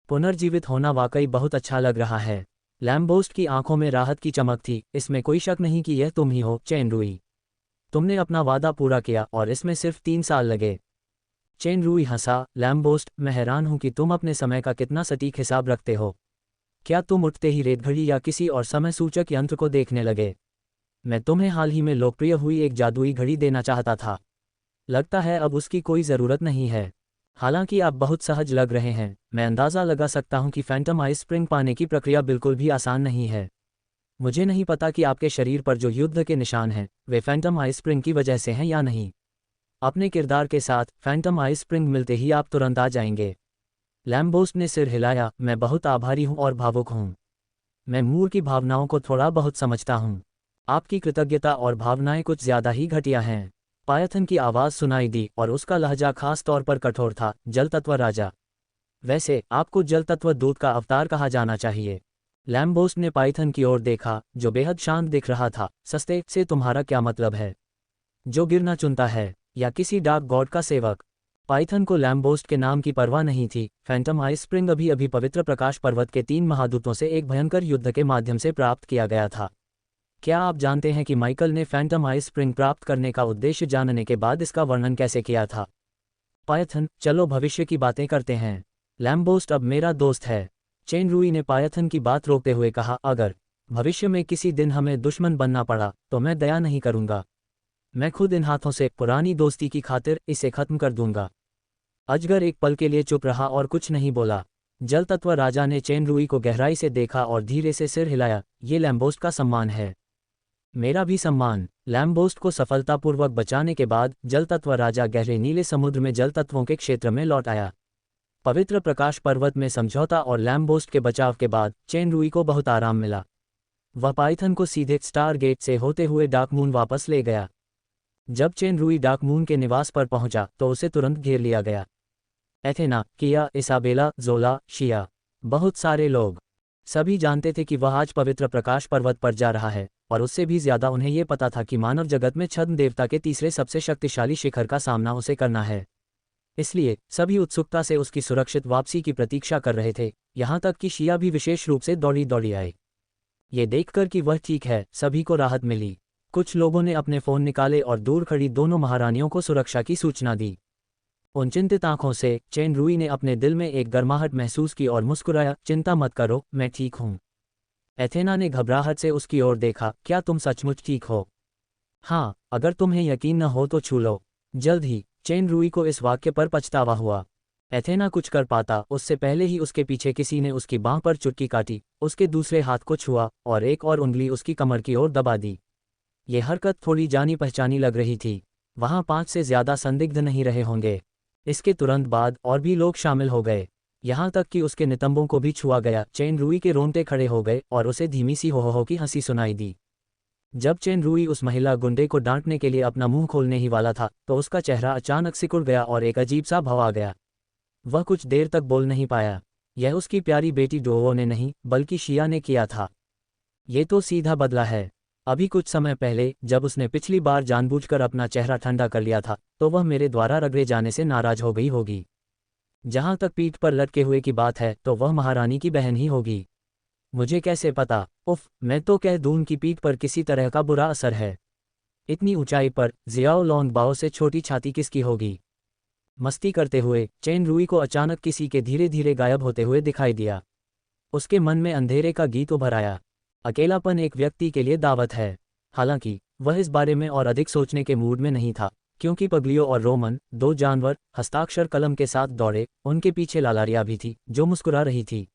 पुनर्जीवित होना वाकई बहुत अच्छा लग रहा है। लैम्बोस्ट की आंखों में राहत की चमक थी। इसमें कोई शक नहीं कि यह तुम ही हो, चेन रूई। तुमने अपना वादा पूरा किया और इसमें सिर्फ 3 साल लगे। चेन रूई हंसा। लैम्बोस्ट, मैं हैरान हूं कि तुम अपने समय का कितना सटीक हिसाब रखते हो। क्या तुम उठते ही रेतघड़ी या किसी और समय सूचक यंत्र को देखने लगे? मैं तुम्हें हाल ही में लोकप्रिय हुई एक जादुई घड़ी देना चाहता था। लगता है अब उसकी कोई ज़रूरत नहीं है। हालांकि आप बहुत सहज लग रहे हैं। मैं अंदाज़ा लगा सकता हूं कि फैंटम आइस स्प्रिंग पाने की प्रक्रिया बिल्कुल भी आसान नहीं है। मुझे नहीं पता कि आपके शरीर पर जो युद्ध के निशान हैं, वे फैंटम आइस स्प्रिंग की वजह से हैं या नहीं। अपने किरदार के साथ फैंटम आइस स्प्रिंग मिलते ही आप तुरंत आ जाएंगे। लैम्बोस्ट ने सिर हिलाया। मैं बहुत आभारी हूं और भावुक हूं। मैं मूर की भावनाओं को थोड़ा बहुत समझता हूं। आपकी कृतज्ञता और भावनाएं कुछ ज्यादा ही घटिया हैं। पायथन की आवाज़ सुनाई दी और उसका लहजा खास तौर पर कठोर था। जल तत्व राजा। वैसे आपको जल तत्व दूत का अवतार कहा जाना चाहिए। लैम्बोस्ट ने पाइथन की ओर देखा, जो बेहद शांत दिख रहा था। सस्ते से तुम्हारा क्या मतलब है? जो गिरना चुनता है, या किसी डार्क गॉड का सेवक? पाइथन को लैम्बोस्ट के नाम की परवाह नहीं थी। फैंटम आइस स्प्रिंग अभी अभी पवित्र प्रकाश पर्वत के 3 महादूतों से एक भयंकर युद्ध के माध्यम से प्राप्त किया गया था। क्या आप जानते हैं कि माइकल ने फैंटम आइस स्प्रिंग प्राप्त करने का उद्देश्य जानने के बाद इसका वर्णन कैसे किया था? पायथन, चलो भविष्य की बातें करते हैं। लैम्बोस्ट अब मेरा दोस्त है। चेन रूई ने पायथन की बात रोकते हुए कहा, अगर भविष्य में किसी दिन हमें दुश्मन बनना पड़ा तो मैं दया नहीं करूंगा। मैं खुद इन हाथों से पुरानी दोस्ती की खातिर इसे खत्म कर दूंगा। अजगर एक पल के लिए चुप रहा और कुछ नहीं बोला। जल तत्व राजा ने चेन रूई को गहराई से देखा और धीरे से सिर हिलाया। ये लैम्बोस्ट का सम्मान है। मेरा भी सम्मान। लैम्बोस्ट को सफलतापूर्वक बचाने के बाद जल तत्व राजा गहरे नीले समुद्र में जल तत्वों के क्षेत्र में लौट आया। पवित्र प्रकाश पर्वत में समझौता और लैम्बोस्ट के बचाव के बाद चेन रुई को बहुत आराम मिला। वह पाइथन को सीधे स्टार गेट से होते हुए डार्क मून वापस ले गया। जब चेन रुई डार्क मून के निवास पर पहुंचा तो उसे तुरंत घेर लिया गया। एथेना, किया, इसाबेला, जोला, शिया, बहुत सारे लोग, सभी जानते थे कि वह आज पवित्र प्रकाश पर्वत पर जा रहा है, और उससे भी ज्यादा उन्हें यह पता था कि मानव जगत में छद्म देवता के तीसरे सबसे शक्तिशाली शिखर का सामना उसे करना है। इसलिए सभी उत्सुकता से उसकी सुरक्षित वापसी की प्रतीक्षा कर रहे थे, यहाँ तक कि शिया भी विशेष रूप से दौड़ी दौड़ी आए। ये देखकर कि वह ठीक है, सभी को राहत मिली। कुछ लोगों ने अपने फ़ोन निकाले और दूर खड़ी दोनों महारानियों को सुरक्षा की सूचना दी। उन चिंतित आंखों से चेन रुई ने अपने दिल में एक गर्माहट महसूस की और मुस्कुराया, चिंता मत करो, मैं ठीक हूँ। एथेना ने घबराहट से उसकी ओर देखा, क्या तुम सचमुच ठीक हो? हाँ, अगर तुम्हें यकीन न हो तो छू लो। जल्द ही चेन रुई को इस वाक्य पर पछतावा हुआ। एथेना कुछ कर पाता उससे पहले ही उसके पीछे किसी ने उसकी बांह पर चुटकी काटी, उसके दूसरे हाथ को छुआ और एक और उंगली उसकी कमर की ओर दबा दी। ये हरकत थोड़ी जानी पहचानी लग रही थी। वहाँ 5 से ज्यादा संदिग्ध नहीं रहे होंगे। इसके तुरंत बाद और भी लोग शामिल हो गए, यहाँ तक कि उसके नितंबों को भी छुआ गया। चेन रुई के रोंगटे खड़े हो गए और उसे धीमी सी हो की हंसी सुनाई दी। जब चेन रुई उस महिला गुंडे को डांटने के लिए अपना मुंह खोलने ही वाला था तो उसका चेहरा अचानक सिकुड़ गया और एक अजीब सा भाव आ गया। वह कुछ देर तक बोल नहीं पाया। यह उसकी प्यारी बेटी डोवो ने नहीं बल्कि शिया ने किया था। ये तो सीधा बदला है। अभी कुछ समय पहले जब उसने पिछली बार जानबूझकर अपना चेहरा ठंडा कर लिया था तो वह मेरे द्वारा रगड़े जाने से नाराज हो गई होगी। जहां तक पीठ पर लटके हुए की बात है तो वह महारानी की बहन ही होगी। मुझे कैसे पता? उफ, मैं तो कह दूं कि पीठ पर किसी तरह का बुरा असर है। इतनी ऊंचाई पर जियाओ लॉन्ग बाओ से छोटी छाती किसकी होगी? मस्ती करते हुए चेन रुई को अचानक किसी के धीरे धीरे गायब होते हुए दिखाई दिया। उसके मन में अंधेरे का गीत उभर आया। अकेलापन एक व्यक्ति के लिए दावत है। हालांकि वह इस बारे में और अधिक सोचने के मूड में नहीं था, क्योंकि पग्लियो और रोमन, 2 जानवर, हस्ताक्षर कलम के साथ दौड़े। उनके पीछे लालारिया भी थी जो मुस्कुरा रही थी।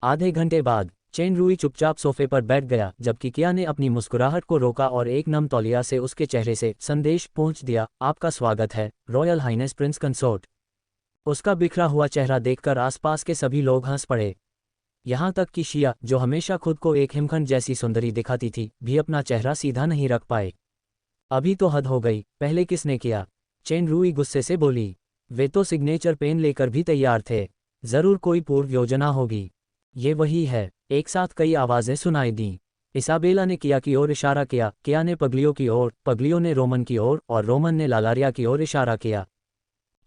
आधे घंटे बाद चेन रुई चुपचाप सोफे पर बैठ गया, जबकि किया ने अपनी मुस्कुराहट को रोका और एक नम तौलिया से उसके चेहरे से संदेश पहुंच दिया, आपका स्वागत है रॉयल हाइनेस प्रिंस कंसोर्ट। उसका बिखरा हुआ चेहरा देखकर आसपास के सभी लोग हंस पड़े। यहाँ तक कि शिया, जो हमेशा खुद को एक हिमखंड जैसी सुंदरी दिखाती थी, भी अपना चेहरा सीधा नहीं रख पाए। अभी तो हद हो गई, पहले किसने किया? चेन रुई गुस्से से बोली। वे तो सिग्नेचर पेन लेकर भी तैयार थे। जरूर कोई पूर्व योजना होगी। ये वही है। एक साथ कई आवाजें सुनाई दीं। इसाबेला ने किया की ओर इशारा किया, किया ने पग्लियो की ओर, पग्लियो ने रोमन की ओर और रोमन ने लालारिया की ओर इशारा किया।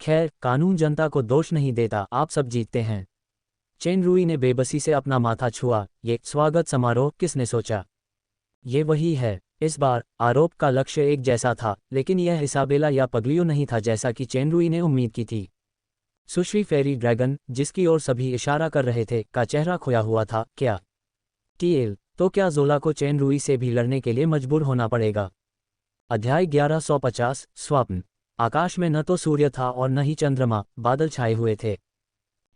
खैर, कानून जनता को दोष नहीं देता, आप सब जीतते हैं। चेन रुई ने बेबसी से अपना माथा छुआ। ये स्वागत समारोह किसने सोचा? ये वही है। इस बार आरोप का लक्ष्य एक जैसा था, लेकिन यह इसाबेला या पग्लियो नहीं था जैसा कि चेन रुई ने उम्मीद की थी। सुश्री फेरी ड्रैगन, जिसकी ओर सभी इशारा कर रहे थे, का चेहरा खोया हुआ था। क्या टीएल? तो क्या जोला को चेन रुई से भी लड़ने के लिए मजबूर होना पड़ेगा? अध्याय 1150 स्वप्न। आकाश में न तो सूर्य था और न ही चंद्रमा, बादल छाए हुए थे।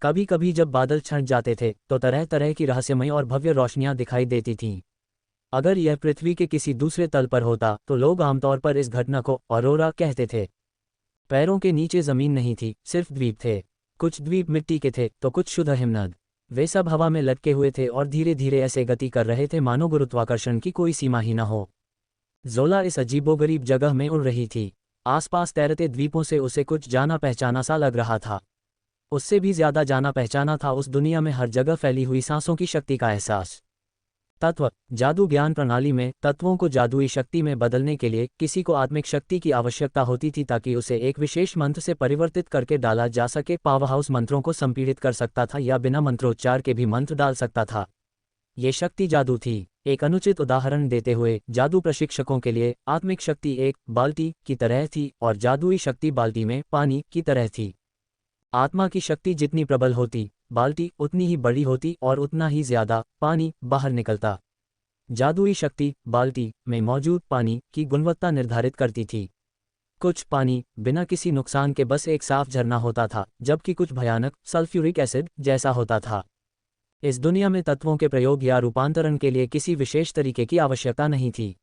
कभी कभी जब बादल छंट जाते थे तो तरह तरह की रहस्यमय और भव्य रोशनियां दिखाई देती थीं। अगर यह पृथ्वी के किसी दूसरे तल पर होता तो लोग आमतौर पर इस घटना को ऑरोरा कहते थे। पैरों के नीचे जमीन नहीं थी, सिर्फ द्वीप थे। कुछ द्वीप मिट्टी के थे तो कुछ शुद्ध हिमनद। वे सब हवा में लटके हुए थे और धीरे धीरे ऐसे गति कर रहे थे मानो गुरुत्वाकर्षण की कोई सीमा ही न हो। जोला इस अजीबोगरीब जगह में उड़ रही थी। आसपास तैरते द्वीपों से उसे कुछ जाना पहचाना सा लग रहा था। उससे भी ज्यादा जाना पहचाना था उस दुनिया में हर जगह फैली हुई सांसों की शक्ति का एहसास। तत्व जादू ज्ञान प्रणाली में तत्वों को जादुई शक्ति में बदलने के लिए किसी को आत्मिक शक्ति की आवश्यकता होती थी ताकि उसे एक विशेष मंत्र से परिवर्तित करके डाला जा सके। पावरहाउस मंत्रों को संपीड़ित कर सकता था या बिना मंत्रोच्चार के भी मंत्र डाल सकता था। ये शक्ति जादू थी। एक अनुचित उदाहरण देते हुए, जादू प्रशिक्षकों के लिए आत्मिक शक्ति एक बाल्टी की तरह थी और जादुई शक्ति बाल्टी में पानी की तरह थी। आत्मा की शक्ति जितनी प्रबल होती, बाल्टी उतनी ही बड़ी होती और उतना ही ज्यादा पानी बाहर निकलता। जादुई शक्ति बाल्टी में मौजूद पानी की गुणवत्ता निर्धारित करती थी। कुछ पानी बिना किसी नुकसान के बस एक साफ झरना होता था, जबकि कुछ भयानक सल्फ्यूरिक एसिड जैसा होता था। इस दुनिया में तत्वों के प्रयोग या रूपांतरण के लिए किसी विशेष तरीके की आवश्यकता नहीं थी।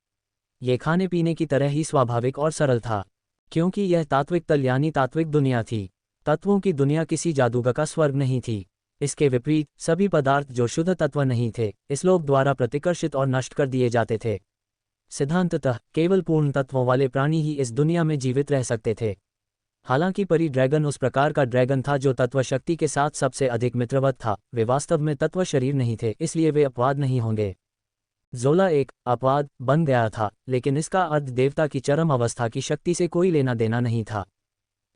ये खाने पीने की तरह ही स्वाभाविक और सरल था, क्योंकि यह तात्विक तल यानी तात्विक दुनिया थी। तत्वों की दुनिया किसी जादूगर का स्वर्ग नहीं थी। इसके विपरीत सभी पदार्थ जो शुद्ध तत्व नहीं थे, इस लोक द्वारा प्रतिकर्षित और नष्ट कर दिए जाते थे। सिद्धांततः केवल पूर्ण तत्वों वाले प्राणी ही इस दुनिया में जीवित रह सकते थे। हालांकि परी ड्रैगन उस प्रकार का ड्रैगन था जो तत्व शक्ति के साथ सबसे अधिक मित्रवत था। वे वास्तव में तत्व शरीर नहीं थे, इसलिए वे अपवाद नहीं होंगे। जोला एक अपवाद बन गया था, लेकिन इसका अर्थ देवता की चरम अवस्था की शक्ति से कोई लेना देना नहीं था।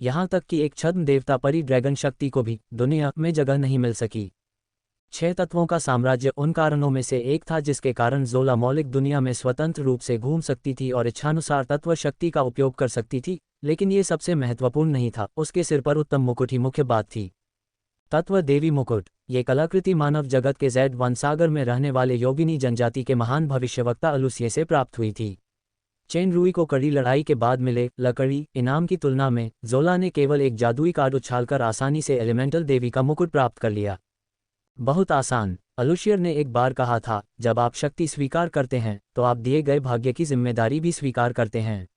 यहाँ तक कि एक छद्म देवता परी ड्रैगन शक्ति को भी दुनिया में जगह नहीं मिल सकी। 6 तत्वों का साम्राज्य उन कारणों में से एक था जिसके कारण जोला मौलिक दुनिया में स्वतंत्र रूप से घूम सकती थी और इच्छानुसार तत्व शक्ति का उपयोग कर सकती थी। लेकिन ये सबसे महत्वपूर्ण नहीं था, उसके सिर पर उत्तम मुकुट ही मुख्य बात थी। तत्व देवी मुकुट। ये कलाकृति मानव जगत के Z1 सागर में रहने वाले योगिनी जनजाति के महान भविष्यवक्ता अलूसिये से प्राप्त हुई थी। चेन रुई को कड़ी लड़ाई के बाद मिले लकड़ी इनाम की तुलना में जोला ने केवल एक जादुई कार्ड उछालकर आसानी से एलिमेंटल देवी का मुकुट प्राप्त कर लिया। बहुत आसान। अलूशियर ने एक बार कहा था, जब आप शक्ति स्वीकार करते हैं तो आप दिए गए भाग्य की जिम्मेदारी भी स्वीकार करते हैं।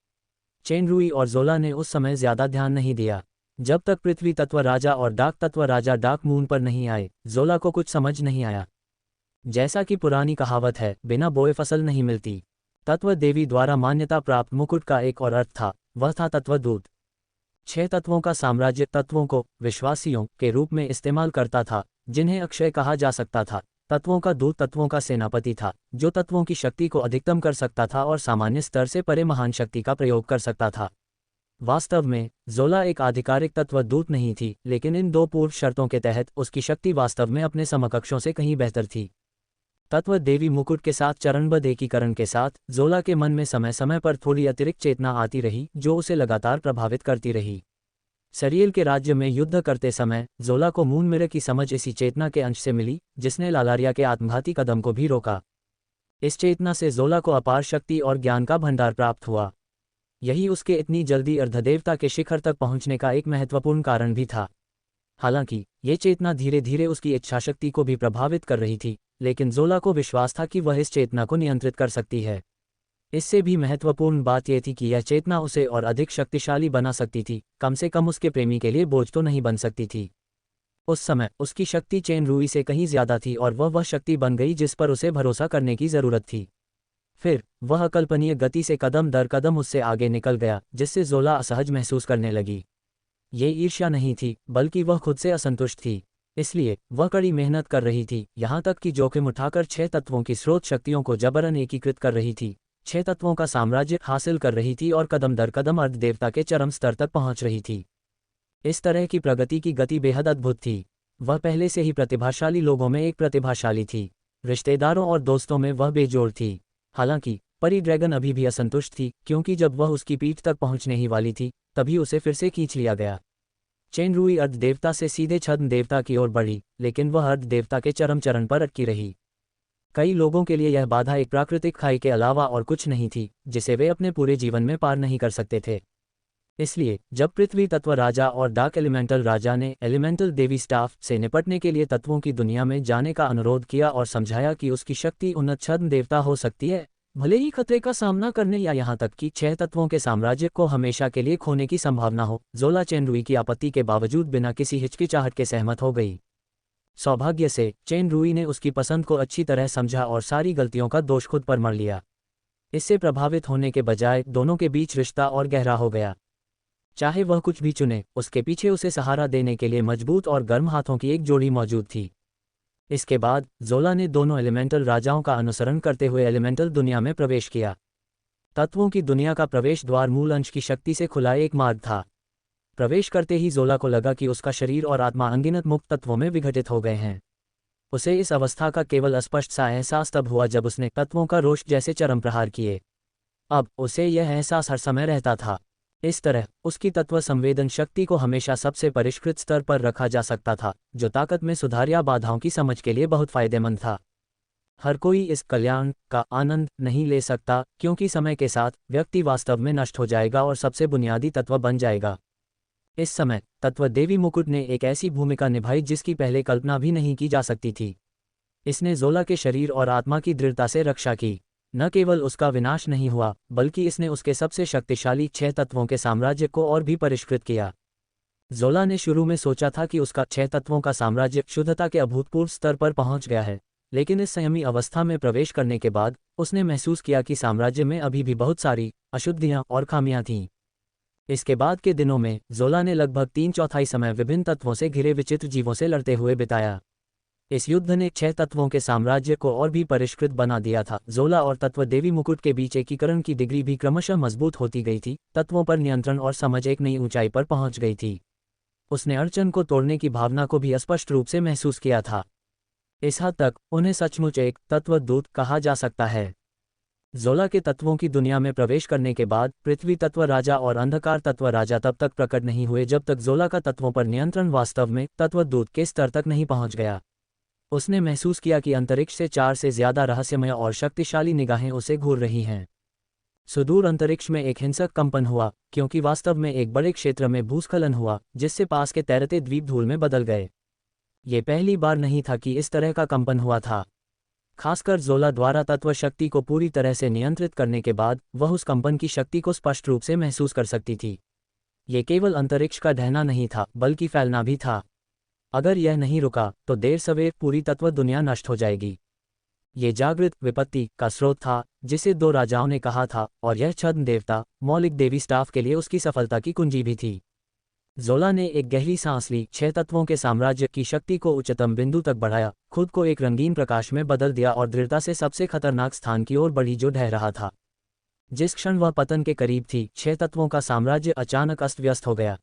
चेन रुई और जोला ने उस समय ज्यादा ध्यान नहीं दिया। जब तक पृथ्वी तत्व राजा और डाक तत्व राजा डाक मून पर नहीं आए, जोला को कुछ समझ नहीं आया। जैसा कि पुरानी कहावत है, बिना बोए फसल नहीं मिलती। तत्व देवी द्वारा मान्यता प्राप्त मुकुट का एक और अर्थ था, वह था तत्वदूत। 6 तत्वों का साम्राज्य तत्वों को विश्वासियों के रूप में इस्तेमाल करता था, जिन्हें अक्षय कहा जा सकता था। तत्वों का दूत तत्वों का सेनापति था, जो तत्वों की शक्ति को अधिकतम कर सकता था और सामान्य स्तर से परे महान शक्ति का प्रयोग कर सकता था। वास्तव में जोला एक आधिकारिक तत्वदूत नहीं थी, लेकिन इन 2 पूर्व शर्तों के तहत उसकी शक्ति वास्तव में अपने समकक्षों से कहीं बेहतर थी। तत्व देवी मुकुट के साथ चरणबद्ध एकीकरण के साथ जोला के मन में समय समय पर थोड़ी अतिरिक्त चेतना आती रही, जो उसे लगातार प्रभावित करती रही। सरियल के राज्य में युद्ध करते समय जोला को मून मिरर की समझ इसी चेतना के अंश से मिली, जिसने लालारिया के आत्मघाती कदम को भी रोका। इस चेतना से जोला को अपार शक्ति और ज्ञान का भंडार प्राप्त हुआ। यही उसके इतनी जल्दी अर्धदेवता के शिखर तक पहुंचने का एक महत्वपूर्ण कारण भी था। हालांकि ये चेतना धीरे धीरे उसकी इच्छाशक्ति को भी प्रभावित कर रही थी, लेकिन जोला को विश्वास था कि वह इस चेतना को नियंत्रित कर सकती है। इससे भी महत्वपूर्ण बात यह थी कि यह चेतना उसे और अधिक शक्तिशाली बना सकती थी, कम से कम उसके प्रेमी के लिए बोझ तो नहीं बन सकती थी। उस समय उसकी शक्ति चेन रुई से कहीं ज्यादा थी और वह शक्ति बन गई जिस पर उसे भरोसा करने की जरूरत थी। फिर वह अकल्पनीय गति से कदम दर कदम उससे आगे निकल गया, जिससे जोला असहज महसूस करने लगी। ये ईर्ष्या नहीं थी, बल्कि वह खुद से असंतुष्ट थी। इसलिए वह कड़ी मेहनत कर रही थी, यहाँ तक कि जोखिम उठाकर 6 तत्वों की स्रोत शक्तियों को जबरन एकीकृत कर रही थी, 6 तत्वों का साम्राज्य हासिल कर रही थी और कदम दर कदम अर्धदेवता के चरम स्तर तक पहुंच रही थी। इस तरह की प्रगति की गति बेहद अद्भुत थी। वह पहले से ही प्रतिभाशाली लोगों में एक प्रतिभाशाली थी। रिश्तेदारों और दोस्तों में वह बेजोड़ थी। हालांकि परी ड्रैगन अभी भी असंतुष्ट थी, क्योंकि जब वह उसकी पीठ तक पहुंचने ही वाली थी, तभी उसे फिर से खींच लिया गया। चेन रुई अर्धदेवता से सीधे छद्म देवता की ओर बढ़ी, लेकिन वह अर्धदेवता के चरम चरण पर अटकी रही। कई लोगों के लिए यह बाधा एक प्राकृतिक खाई के अलावा और कुछ नहीं थी, जिसे वे अपने पूरे जीवन में पार नहीं कर सकते थे। इसलिए जब पृथ्वी तत्व राजा और डार्क एलिमेंटल राजा ने एलिमेंटल देवी स्टाफ से निपटने के लिए तत्वों की दुनिया में जाने का अनुरोध किया और समझाया कि उसकी शक्ति उन्नत छद्म देवता हो सकती है, भले ही खतरे का सामना करने या यहाँ तक कि 6 तत्वों के साम्राज्य को हमेशा के लिए खोने की संभावना हो, जोला चेन रुई की आपत्ति के बावजूद बिना किसी हिचकिचाहट के सहमत हो गई। सौभाग्य से चेन रुई ने उसकी पसंद को अच्छी तरह समझा और सारी गलतियों का दोष खुद पर मढ़ लिया। इससे प्रभावित होने के बजाय दोनों के बीच रिश्ता और गहरा हो गया। चाहे वह कुछ भी चुने, उसके पीछे उसे सहारा देने के लिए मजबूत और गर्म हाथों की एक जोड़ी मौजूद थी। इसके बाद जोला ने दोनों एलिमेंटल राजाओं का अनुसरण करते हुए एलिमेंटल दुनिया में प्रवेश किया। तत्वों की दुनिया का प्रवेश द्वार मूल अंश की शक्ति से खुला एक मार्ग था। प्रवेश करते ही जोला को लगा कि उसका शरीर और आत्मा अनगिनत मुक्त तत्वों में विघटित हो गए हैं। उसे इस अवस्था का केवल अस्पष्ट सा एहसास तब हुआ जब उसने तत्वों का रोष जैसे चरम प्रहार किए। अब उसे यह एहसास हर समय रहता था। इस तरह उसकी तत्व संवेदन शक्ति को हमेशा सबसे परिष्कृत स्तर पर रखा जा सकता था, जो ताकत में सुधार या बाधाओं की समझ के लिए बहुत फायदेमंद था। हर कोई इस कल्याण का आनंद नहीं ले सकता, क्योंकि समय के साथ व्यक्ति वास्तव में नष्ट हो जाएगा और सबसे बुनियादी तत्व बन जाएगा। इस समय तत्व देवी मुकुट ने एक ऐसी भूमिका निभाई जिसकी पहले कल्पना भी नहीं की जा सकती थी। इसने जोला के शरीर और आत्मा की दृढ़ता से रक्षा की। न केवल उसका विनाश नहीं हुआ, बल्कि इसने उसके सबसे शक्तिशाली 6 तत्वों के साम्राज्य को और भी परिष्कृत किया। जोला ने शुरू में सोचा था कि उसका 6 तत्वों का साम्राज्य शुद्धता के अभूतपूर्व स्तर पर पहुंच गया है, लेकिन इस संयमी अवस्था में प्रवेश करने के बाद उसने महसूस किया कि साम्राज्य में अभी भी बहुत सारी अशुद्धियां और खामियां थीं। इसके बाद के दिनों में जोला ने लगभग 3/4 समय विभिन्न तत्वों से घिरे विचित्र जीवों से लड़ते हुए बिताया। इस युद्ध ने 6 तत्वों के साम्राज्य को और भी परिष्कृत बना दिया था। जोला और तत्व देवी मुकुट के बीच एकीकरण की डिग्री भी क्रमशः मजबूत होती गई थी। तत्वों पर नियंत्रण और समझ एक नई ऊंचाई पर पहुंच गई थी। उसने अड़चन को तोड़ने की भावना को भी स्पष्ट रूप से महसूस किया था। इस हद तक उन्हें सचमुच एक तत्वदूत कहा जा सकता है। जोला के तत्वों की दुनिया में प्रवेश करने के बाद पृथ्वी तत्व राजा और अंधकार तत्व राजा तब तक प्रकट नहीं हुए जब तक जोला का तत्वों पर नियंत्रण वास्तव में तत्वदूत के स्तर तक नहीं पहुंच गया। उसने महसूस किया कि अंतरिक्ष से 4 से ज्यादा रहस्यमय और शक्तिशाली निगाहें उसे घूर रही हैं। सुदूर अंतरिक्ष में एक हिंसक कंपन हुआ, क्योंकि वास्तव में एक बड़े क्षेत्र में भूस्खलन हुआ जिससे पास के तैरते द्वीप धूल में बदल गए। ये पहली बार नहीं था कि इस तरह का कंपन हुआ था। खासकर जोला द्वारा तत्व शक्ति को पूरी तरह से नियंत्रित करने के बाद वह उस कंपन की शक्ति को स्पष्ट रूप से महसूस कर सकती थी। ये केवल अंतरिक्ष का ढहना नहीं था, बल्कि फैलना भी था। अगर यह नहीं रुका तो देर सवेर पूरी तत्व दुनिया नष्ट हो जाएगी। ये जागृत विपत्ति का स्रोत था जिसे 2 राजाओं ने कहा था, और यह छद्म देवता मौलिक देवी स्टाफ के लिए उसकी सफलता की कुंजी भी थी। जोला ने एक गहरी सांस ली, 6 तत्वों के साम्राज्य की शक्ति को उच्चतम बिंदु तक बढ़ाया, खुद को एक रंगीन प्रकाश में बदल दिया और दृढ़ता से सबसे खतरनाक स्थान की ओर बढ़ी जो ढह रहा था। जिस क्षण वह पतन के करीब थी, 6 तत्वों का साम्राज्य अचानक अस्त व्यस्त हो गया।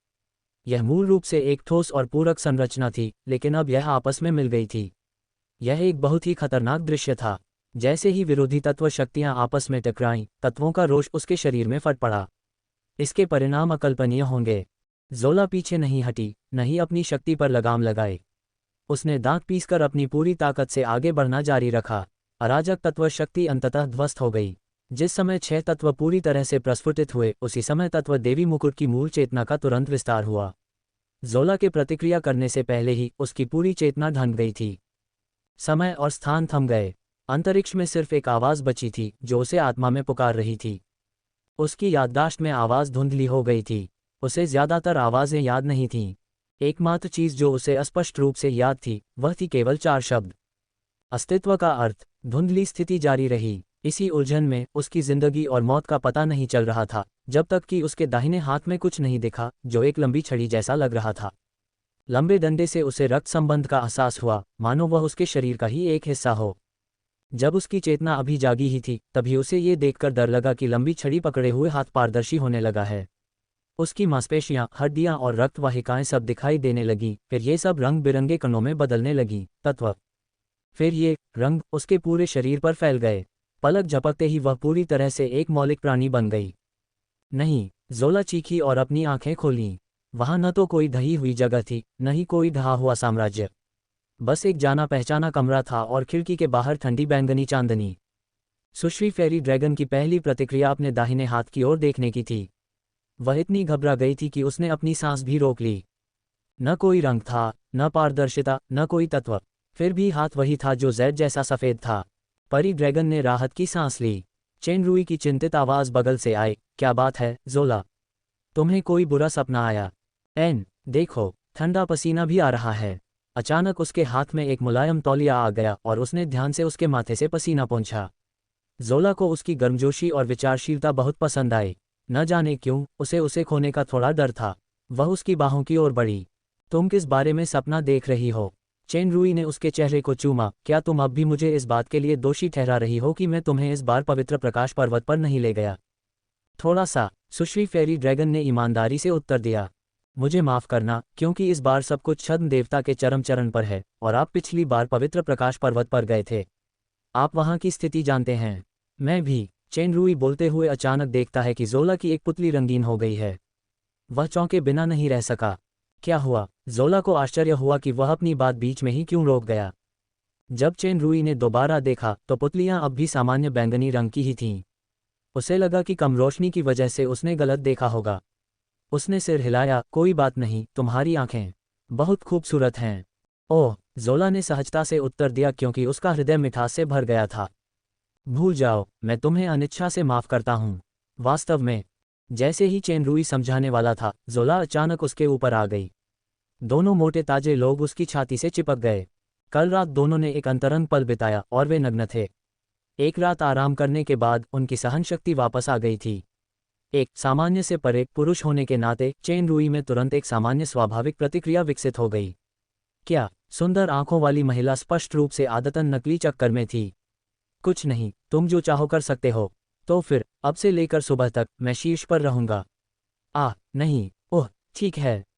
यह मूल रूप से एक ठोस और पूरक संरचना थी, लेकिन अब यह आपस में मिल गई थी। यह एक बहुत ही खतरनाक दृश्य था। जैसे ही विरोधी तत्व शक्तियां आपस में टकराईं, तत्वों का रोष उसके शरीर में फट पड़ा। इसके परिणाम अकल्पनीय होंगे। जोला पीछे नहीं हटी, नहीं अपनी शक्ति पर लगाम लगाए। उसने दांत पीसकर अपनी पूरी ताकत से आगे बढ़ना जारी रखा। अराजक तत्व शक्ति अंततः ध्वस्त हो गई। जिस समय 6 तत्व पूरी तरह से प्रस्फुटित हुए, उसी समय तत्व देवी मुकुट की मूल चेतना का तुरंत विस्तार हुआ। जोला के प्रतिक्रिया करने से पहले ही उसकी पूरी चेतना ढंग गई थी। समय और स्थान थम गए। अंतरिक्ष में सिर्फ एक आवाज बची थी जो उसे आत्मा में पुकार रही थी। उसकी याददाश्त में आवाज धुंधली हो गई थी। उसे ज्यादातर आवाजें याद नहीं थीं। एकमात्र चीज जो उसे स्पष्ट रूप से याद थी वह थी केवल 4 शब्द। अस्तित्व का अर्थ। धुंधली स्थिति जारी रही। इसी उलझन में उसकी जिंदगी और मौत का पता नहीं चल रहा था, जब तक कि उसके दाहिने हाथ में कुछ नहीं दिखा जो एक लंबी छड़ी जैसा लग रहा था। लंबे डंडे से उसे रक्त संबंध का एहसास हुआ, मानो वह उसके शरीर का ही एक हिस्सा हो। जब उसकी चेतना अभी जागी ही थी, तभी उसे ये देखकर डर लगा कि लंबी छड़ी पकड़े हुए हाथ पारदर्शी होने लगा है। उसकी मांसपेशियां, हड्डियां और रक्त वाहिकाएं सब दिखाई देने लगी। फिर ये सब रंग बिरंगे कणों में बदलने लगी। तत्व। फिर ये रंग उसके पूरे शरीर पर फैल गए। पलक झपकते ही वह पूरी तरह से एक मौलिक प्राणी बन गई। नहीं, जोला चीखी और अपनी आंखें खोलीं। वहां न तो कोई ढही हुई जगह थी, न ही कोई ढहा हुआ साम्राज्य। बस एक जाना पहचाना कमरा था और खिड़की के बाहर ठंडी बैंगनी चांदनी। सुश्री फेरी ड्रैगन की पहली प्रतिक्रिया अपने दाहिने हाथ की ओर देखने की थी। वह इतनी घबरा गई थी कि उसने अपनी सांस भी रोक ली। न कोई रंग था, न पारदर्शिता, न कोई तत्व। फिर भी हाथ वही था जो जैड जैसा सफेद था। परी ड्रैगन ने राहत की सांस ली। चेन रुई की चिंतित आवाज बगल से आई, क्या बात है जोला? तुम्हें कोई बुरा सपना आया? एन, देखो, ठंडा पसीना भी आ रहा है। अचानक उसके हाथ में एक मुलायम तौलिया आ गया और उसने ध्यान से उसके माथे से पसीना पोंछा। जोला को उसकी गर्मजोशी और विचारशीलता बहुत पसंद आई। न जाने क्यों उसे खोने का थोड़ा डर था। वह उसकी बाहों की ओर बढ़ी। तुम किस बारे में सपना देख रही हो? चेन रुई ने उसके चेहरे को चूमा। क्या तुम अब भी मुझे इस बात के लिए दोषी ठहरा रही हो कि मैं तुम्हें इस बार पवित्र प्रकाश पर्वत पर नहीं ले गया? थोड़ा सा, सुश्री फेरी ड्रैगन ने ईमानदारी से उत्तर दिया। मुझे माफ करना, क्योंकि इस बार सब कुछ छद्म देवता के चरम चरण पर है, और आप पिछली बार पवित्र प्रकाश पर्वत पर गए थे। आप वहां की स्थिति जानते हैं। मैं भी। चेन रुई बोलते हुए अचानक देखता है कि जोला की एक पुतली रंगीन हो गई है। वह चौंके बिना नहीं रह सका। क्या हुआ? जोला को आश्चर्य हुआ कि वह अपनी बात बीच में ही क्यों रोक गया। जब चेन रुई ने दोबारा देखा तो पुतलियां अब भी सामान्य बैंगनी रंग की ही थीं। उसे लगा कि कम रोशनी की वजह से उसने गलत देखा होगा। उसने सिर हिलाया, कोई बात नहीं, तुम्हारी आंखें बहुत खूबसूरत हैं। ओह, जोला ने सहजता से उत्तर दिया, क्योंकि उसका हृदय मिठास से भर गया था। भूल जाओ, मैं तुम्हें अनिच्छा से माफ करता हूँ। वास्तव में। जैसे ही चेन रुई समझाने वाला था, जोला अचानक उसके ऊपर आ गई। दोनों मोटे ताजे लोग उसकी छाती से चिपक गए। कल रात दोनों ने एक अंतरंग पल बिताया और वे नग्न थे। एक रात आराम करने के बाद उनकी सहनशक्ति वापस आ गई थी। एक सामान्य से परे पुरुष होने के नाते चेन रूई में तुरंत एक सामान्य स्वाभाविक प्रतिक्रिया विकसित हो गई। क्या? सुंदर आंखों वाली महिला स्पष्ट रूप से आदतन नकली चक्कर में थी। कुछ नहीं, तुम जो चाहो कर सकते हो। तो फिर अब से लेकर सुबह तक मैं शीर्ष पर रहूंगा। नहीं, ओह ठीक है।